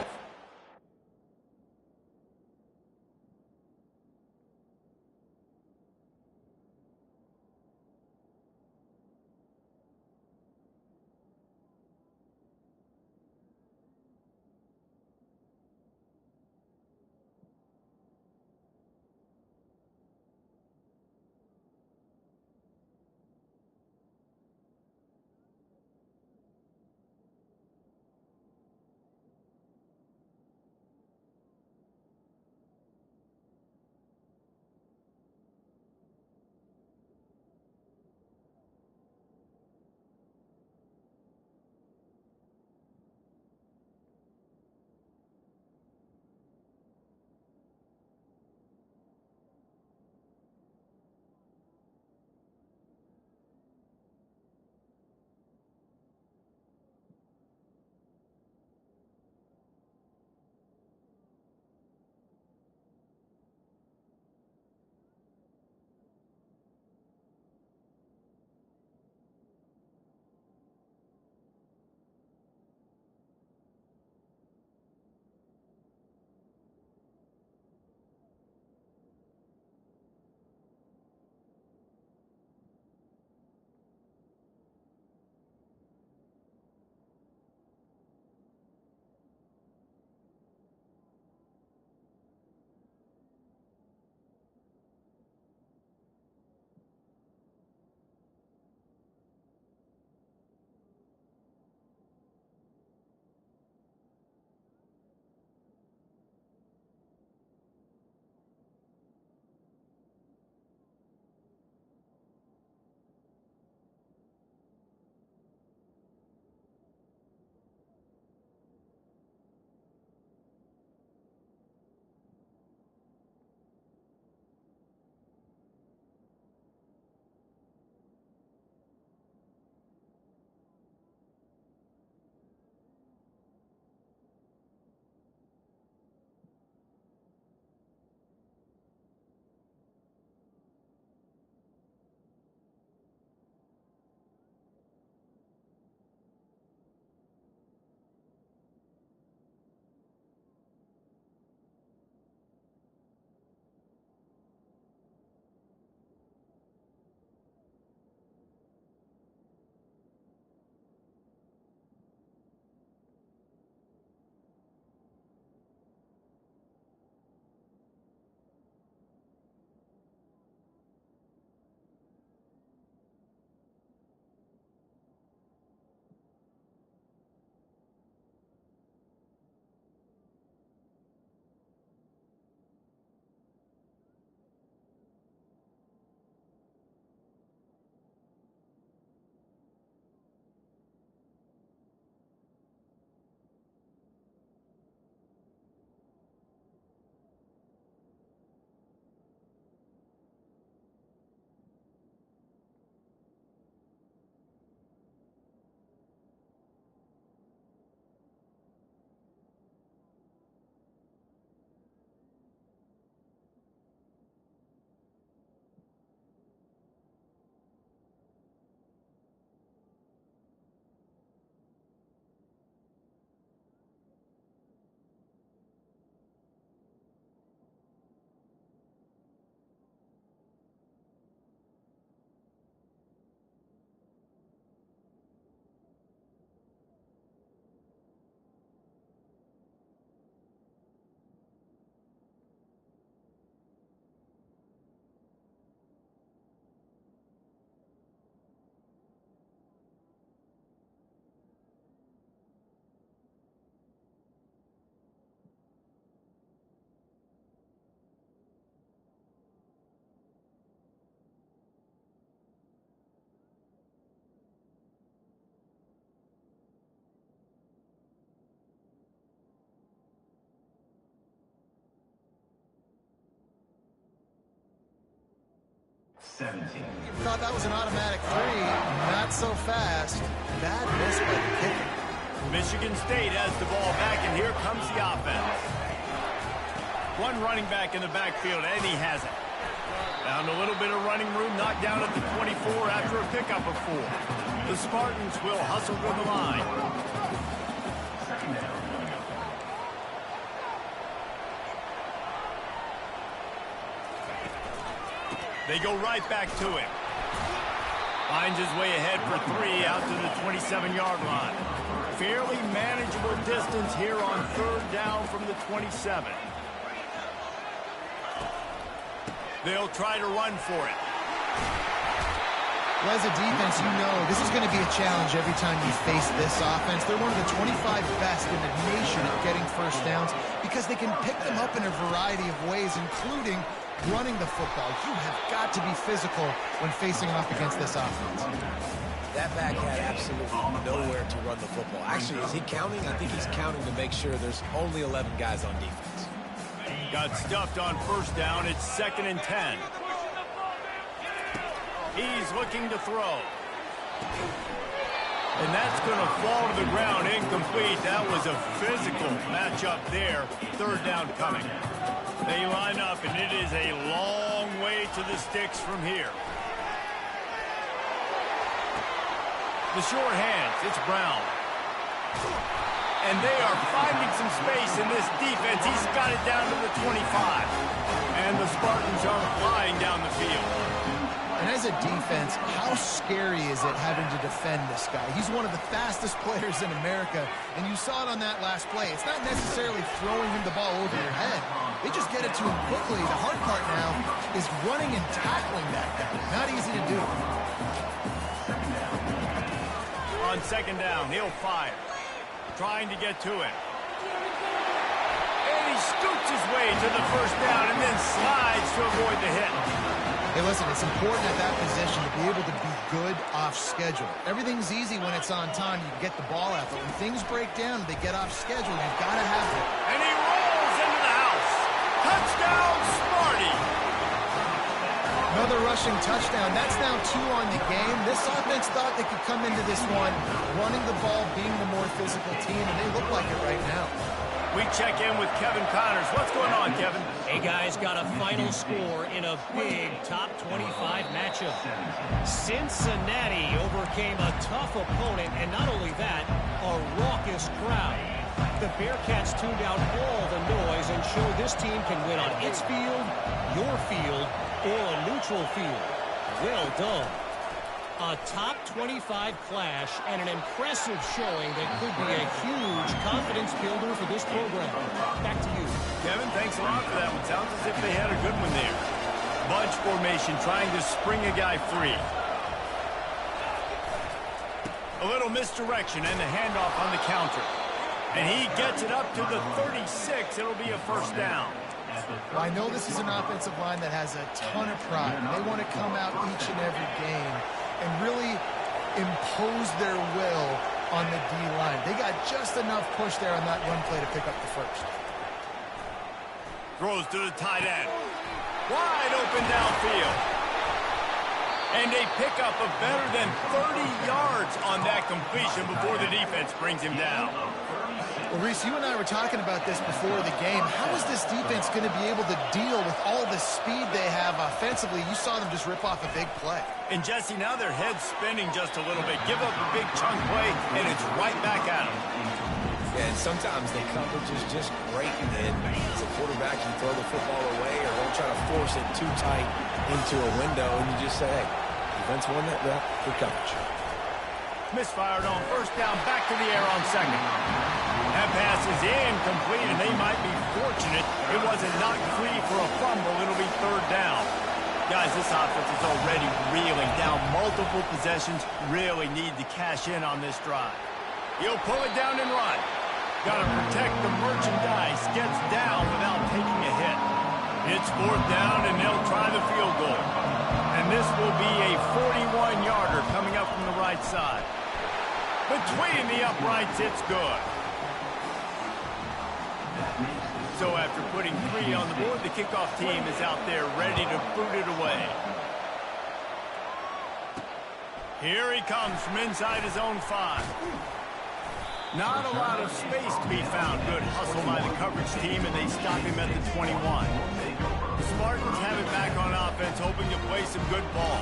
17. Thought that was an automatic three. Not so fast. Bad miss by the kicker. Michigan State has the ball back, and here comes the offense. One running back in the backfield, and he has it. Found a little bit of running room, knocked down at the 24 after a pickup of 4. The Spartans will hustle to the line. Second down. They go right back to him. Finds his way ahead for 3 out to the 27-yard line. Fairly manageable distance here on 3rd down from the 27. They'll try to run for it. Well, as a defense, you know this is going to be a challenge every time you face this offense. They're one of the 25 best in the nation at getting first downs because they can pick them up in a variety of ways, including running the football. You have got to be physical when facing off against this offense. That back had absolutely nowhere to run the football. Actually, is he counting? I think he's counting to make sure there's only 11 guys on defense. Got stuffed on 1st down. It's 2nd and 10. He's looking to throw. And that's going to fall to the ground incomplete. That was a physical matchup there. 3rd down coming. They line up, and it is a long way to the sticks from here. The short hands, it's Brown. And they are finding some space in this defense. He's got it down to the 25. And the Spartans are flying down the field. And as a defense, how scary is it having to defend this guy? He's one of the fastest players in America, and you saw it on that last play. It's not necessarily throwing him the ball over your head. They just get it to him quickly. The hard part now is running and tackling that guy. Not easy to do. On 2nd down, he'll fire. Trying to get to him. And he scoots his way to the 1st down and then slides to avoid the hit. Hey, listen, it's important at that position to be able to be good off schedule. Everything's easy when it's on time. You can get the ball out, but when things break down and they get off schedule, you've got to have it. And he rolls into the house. Touchdown, Sparty. Another rushing touchdown. That's now 2 on the game. This offense thought they could come into this one running the ball, being the more physical team, and they look like it right now. We check in with Kevin Connors. What's going on, Kevin? Hey, guys, got a final score in a big top 25 matchup. Cincinnati overcame a tough opponent, and not only that, a raucous crowd. The Bearcats tuned out all the noise and showed this team can win on its field, your field, or a neutral field. Well done. A top 25 clash and an impressive showing that could be a huge confidence builder for this program. Back to you. Kevin, thanks a lot for that one. Sounds as if they had a good one there. Bunch formation trying to spring a guy free. A little misdirection and the handoff on the counter. And he gets it up to the 36. It'll be a 1st down. Well, I know this is an offensive line that has a ton of pride. They want to come out each and every game and really impose their will on the D-line. They got just enough push there on that run play to pick up the 1st. Throws to the tight end. Wide open downfield. And a pickup of better than 30 yards on that completion before the defense brings him down. Well, Reese, you and I were talking about this before the game. How is this defense going to be able to deal with all the speed they have offensively? You saw them just rip off a big play. And, Jesse, now their head's spinning just a little bit. Give up a big chunk play, and it's right back at them. Yeah, and sometimes the coverage is just great, and as a quarterback, you throw the football away or don't try to force it too tight into a window, and you just say, hey, defense won that, good coverage. Misfired on 1st down, back to the air on 2nd. That pass is incomplete, and they might be fortunate it wasn't knocked free for a fumble. It'll be 3rd down. Guys, this offense is already reeling down multiple possessions. Really need to cash in on this drive. He'll pull it down and run. Got to protect the merchandise. Gets down without taking a hit. It's 4th down, and they'll try the field goal. And this will be a 41-yarder coming up from the right side. Between the uprights, it's good. So after putting 3 on the board, the kickoff team is out there ready to boot it away. Here he comes from inside his own 5. Not a lot of space to be found. Good hustle by the coverage team, and they stop him at the 21. The Spartans have it back on offense, hoping to play some good ball.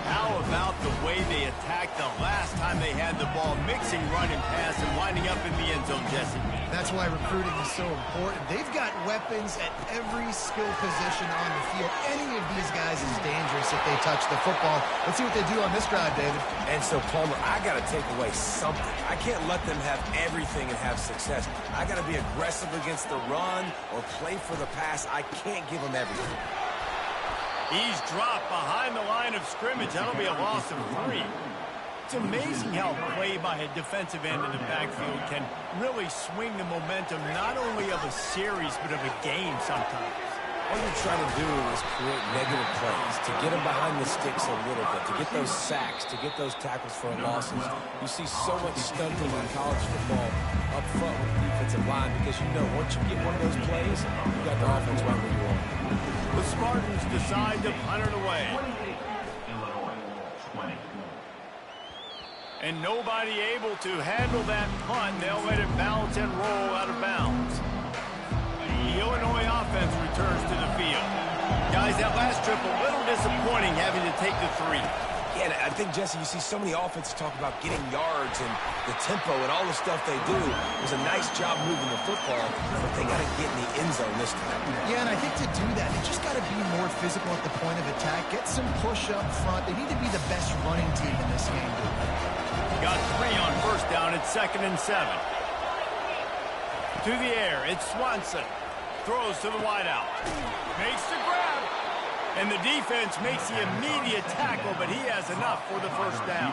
How about the way they attacked the last time they had the ball, mixing run and pass and winding up in the end zone, Jesse? That's why recruiting is so important. They've got weapons at every skill position on the field. Any of these guys is dangerous if they touch the football. Let's see what they do on this drive, David. And so, Palmer, I got to take away something. I can't let them have everything and have success. I got to be aggressive against the run or play for the pass. I can't give them everything. He's dropped behind the line of scrimmage. That'll be a loss of 3. It's amazing how play by a defensive end in the backfield can really swing the momentum not only of a series but of a game sometimes. All you're trying to do is create negative plays, to get them behind the sticks a little bit, to get those sacks, to get those tackles for losses. You see so much stunting in college football up front with the defensive line because you know once you get one of those plays, you got the offense right where you want. The Spartans decide to punt it away. And nobody able to handle that punt. They'll let it bounce and roll out of bounds. The Illinois offense returns to the field. Guys, that last trip a little disappointing having to take the 3. Yeah, and I think, Jesse, you see so many offenses talk about getting yards and the tempo and all the stuff they do. It was a nice job moving the football, but they got to get in the end zone this time. Yeah, and I think to do that, they just got to be more physical at the point of attack, get some push up front. They need to be the best running team in this game. Got 3 on first down. It's 2nd and 7. To the air, it's Swanson. Throws to the wideout. Makes the grab. And the defense makes the immediate tackle, but he has enough for the first down.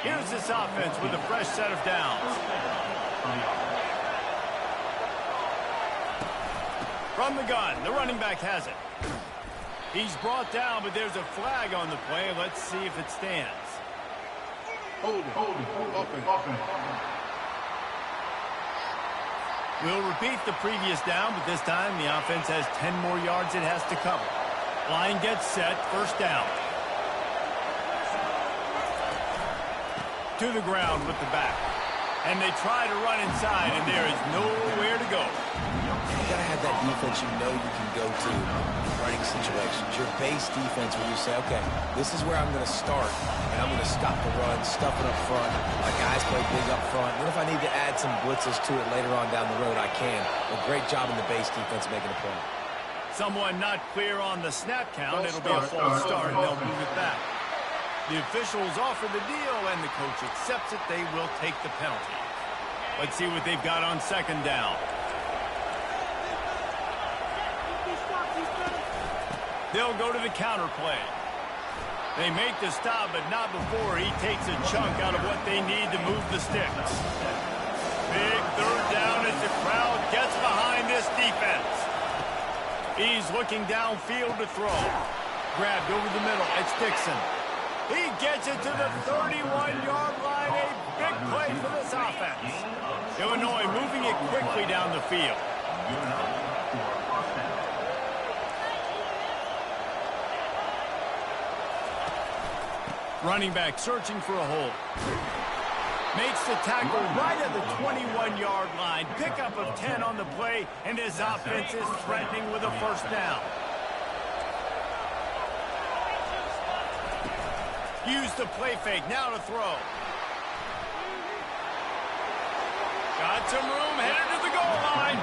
Here's this offense with a fresh set of downs. From the gun, the running back has it. He's brought down, but there's a flag on the play. Let's see if it stands. Hold it. We'll repeat the previous down, but this time the offense has 10 more yards it has to cover. Line gets set, first down. To the ground with the back. And they try to run inside, and there is nowhere to go. You got to have that defense you know you can go to in running situations. Your base defense where you say, okay, this is where I'm going to start, and I'm going to stop the run, stuff it up front. My guys play big up front. Then if I need to add some blitzes to it later on down the road, I can. A great job in the base defense making a play. Someone not clear on the snap count. It'll be a false start, and they'll move it back. The officials offer the deal, and the coach accepts it. They will take the penalty. Let's see what they've got on 2nd down. They'll go to the counter play. They make the stop, but not before he takes a chunk out of what they need to move the sticks. Big 3rd down as the crowd gets behind this defense. He's looking downfield to throw. Grabbed over the middle. It's Dixon. He gets it to the 31-yard line. A big play for this offense. Illinois moving it quickly down the field. Running back searching for a hole. Makes the tackle right at the 21-yard line. Pickup of 10 on the play, and his offense is threatening with a first down. Use the play fake, now to throw. Got some room, headed to the goal line.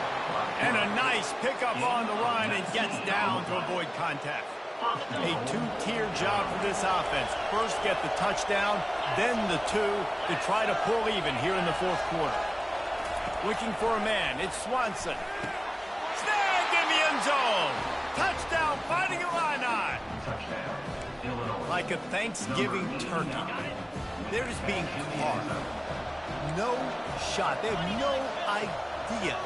And a nice pickup on the run and gets down to avoid contact. A 2-tier job for this offense. First get the touchdown, then the 2 to try to pull even here in the 4th quarter. Looking for a man, it's Swanson. Snagged in the end zone. Touchdown, Fighting Illini. Like a Thanksgiving turkey. They're just being carved. No shot. They have no idea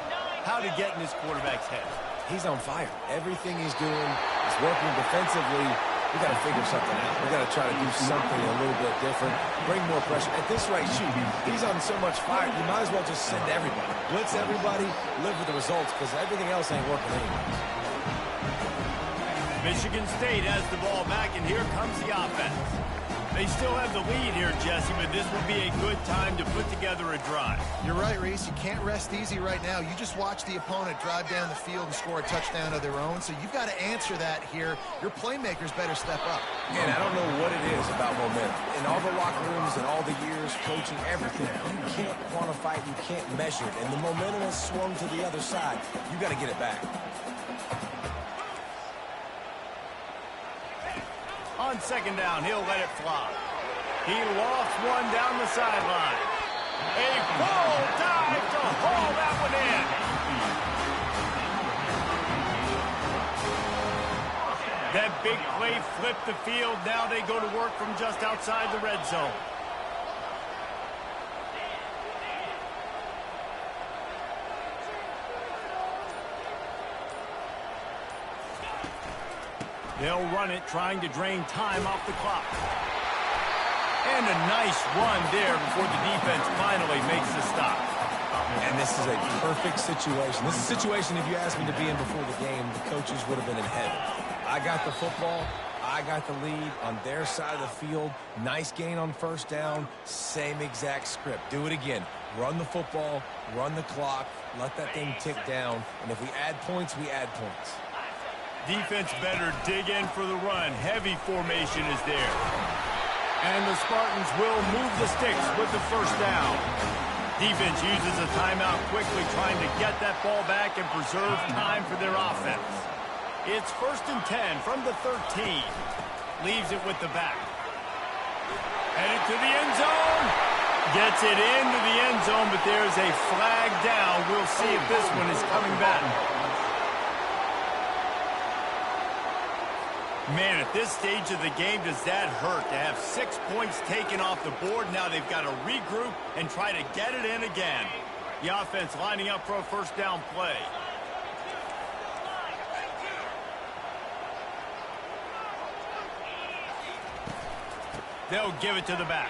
how to get in this quarterback's head. He's on fire. Everything he's doing is working defensively. We got to figure something out. We got to try to do something a little bit different. Bring more pressure. At this rate, shoot, he's on so much fire. You might as well just send everybody. Blitz everybody, live with the results, because everything else ain't working anyways. Michigan State has the ball back, and here comes the offense. They still have the lead here, Jesse, but this would be a good time to put together a drive. You're right, Reese. You can't rest easy right now. You just watch the opponent drive down the field and score a touchdown of their own, so you've got to answer that here. Your playmakers better step up. And I don't know what it is about momentum. In all the locker rooms and all the years coaching everything, you can't quantify it, you can't measure it. And the momentum has swung to the other side. You got to get it back. On second down, he'll let it fly. He lofts one down the sideline. A full dive to haul that one in. That big play flipped the field. Now they go to work from just outside the red zone. They'll run it, trying to drain time off the clock. And a nice run there before the defense finally makes the stop. And this is a perfect situation. This is a situation, if you asked me to be in before the game, the coaches would have been in heaven. I got the football. I got the lead on their side of the field. Nice gain on first down. Same exact script. Do it again. Run the football, run the clock, let that thing tick down. And if we add points, we add points. Defense better dig in for the run. Heavy formation is there. And the Spartans will move the sticks with the first down. Defense uses a timeout quickly, trying to get that ball back and preserve time for their offense. It's 1st and 10 from the 13. Leaves it with the back. Headed to the end zone. Gets it into the end zone, but there's a flag down. We'll see if this one is coming back. Man, at this stage of the game, does that hurt to have 6 points taken off the board? Now they've got to regroup and try to get it in again. The offense lining up for a first down play. They'll give it to the back.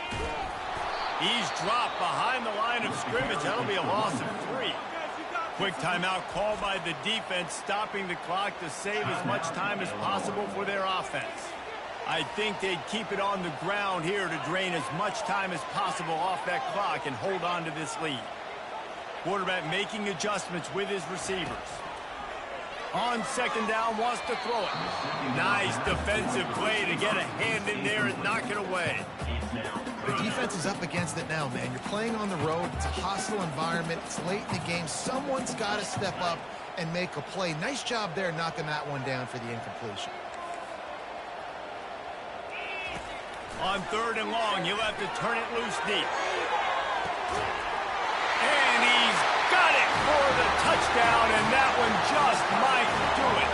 He's dropped behind the line of scrimmage. That'll be a loss of 3. Quick timeout called by the defense, stopping the clock to save as much time as possible for their offense. I think they'd keep it on the ground here to drain as much time as possible off that clock and hold on to this lead. Quarterback making adjustments with his receivers. On second down, wants to throw it. Nice defensive play to get a hand in there and knock it away. The defense is up against it now, man. You're playing on the road. It's a hostile environment. It's late in the game. Someone's got to step up and make a play. Nice job there knocking that one down for the incompletion. On 3rd and long, you'll have to turn it loose deep. And he's got it for the touchdown, and that one just might do it.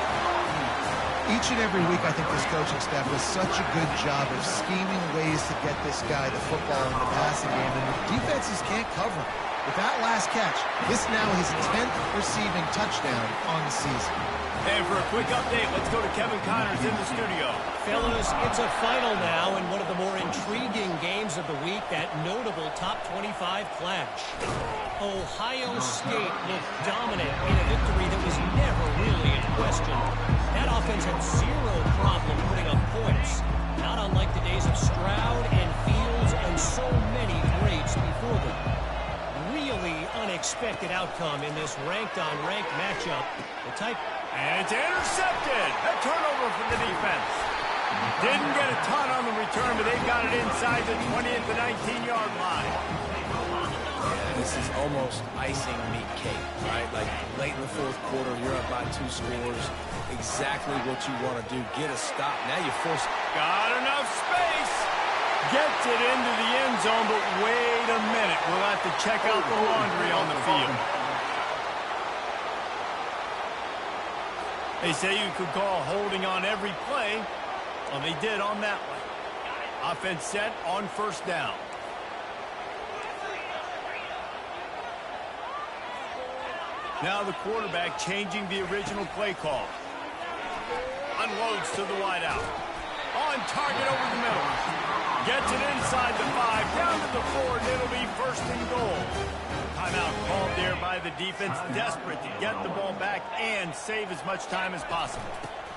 Each and every week, I think this coaching staff does such a good job of scheming ways to get this guy the football in the passing game, and the defenses can't cover him. With that last catch, this now his 10th receiving touchdown on the season. And for a quick update, let's go to Kevin Connors in the studio. Fellas, it's a final now in one of the more intriguing games of the week, that notable top 25 clash. Ohio State looked dominant in a victory that was never really in question. That offense had zero problem putting up points, not unlike the days of Stroud and Fields and so many greats before them. Really unexpected outcome in this ranked-on-ranked matchup. The type... And it's intercepted. A turnover for the defense. Didn't get a ton on the return, but they got it inside the 20 at the 19-yard line. Yeah, this is almost icing meat cake, right? Like late in the 4th quarter, you're up by 2 scores. Exactly what you want to do. Get a stop. Now you force... Got enough space. Gets it into the end zone, but wait a minute. We'll have to check out the laundry on the field. They say you could call holding on every play. Well, they did on that one. Offense set on first down. Now the quarterback changing the original play call. Unloads to the wideout. On target over the middle. Gets it inside the 5, down to the 4, and it'll be 1st and goal. Timeout called there by the defense, desperate to get the ball back and save as much time as possible.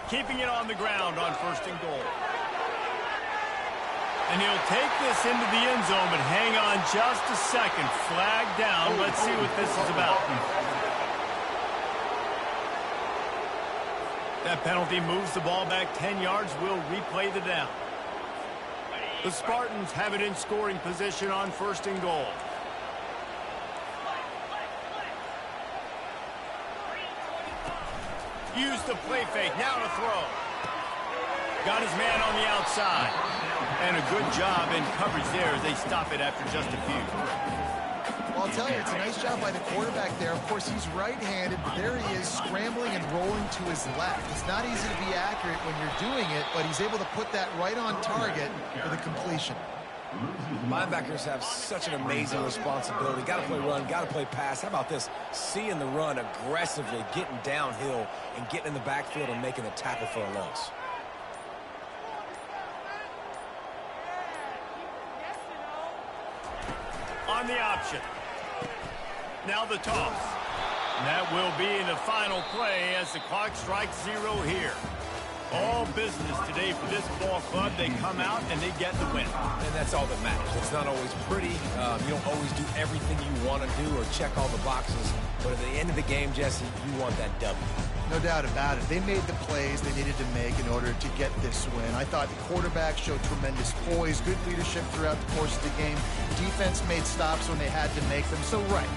Keeping it on the ground on 1st and goal. And he'll take this into the end zone, but hang on just a second. Flag down. Let's see what this is about. That penalty moves the ball back 10 yards. We'll replay the down. The Spartans have it in scoring position on 1st and goal. Use the play fake. Now to throw. Got his man on the outside. And a good job in coverage there as they stop it after just a few. Well, I'll tell you, it's a nice job by the quarterback there. Of course, he's right-handed, but there he is scrambling and rolling to his left. It's not easy to be accurate when you're doing it, but he's able to put that right on target for the completion. Linebackers have such an amazing responsibility. Got to play run, got to play pass. How about this? Seeing the run aggressively, getting downhill, and getting in the backfield and making a tackle for a loss. On the option. Now the toss. And that will be in the final play as the clock strikes 0 here. All business today for this ball club. They come out and they get the win. And that's all that matters. It's not always pretty. You don't always do everything you want to do or check all the boxes. But at the end of the game, Jesse, you want that W. No doubt about it. They made the plays they needed to make in order to get this win. I thought the quarterback showed tremendous poise, good leadership throughout the course of the game. Defense made stops when they had to make them. So, right,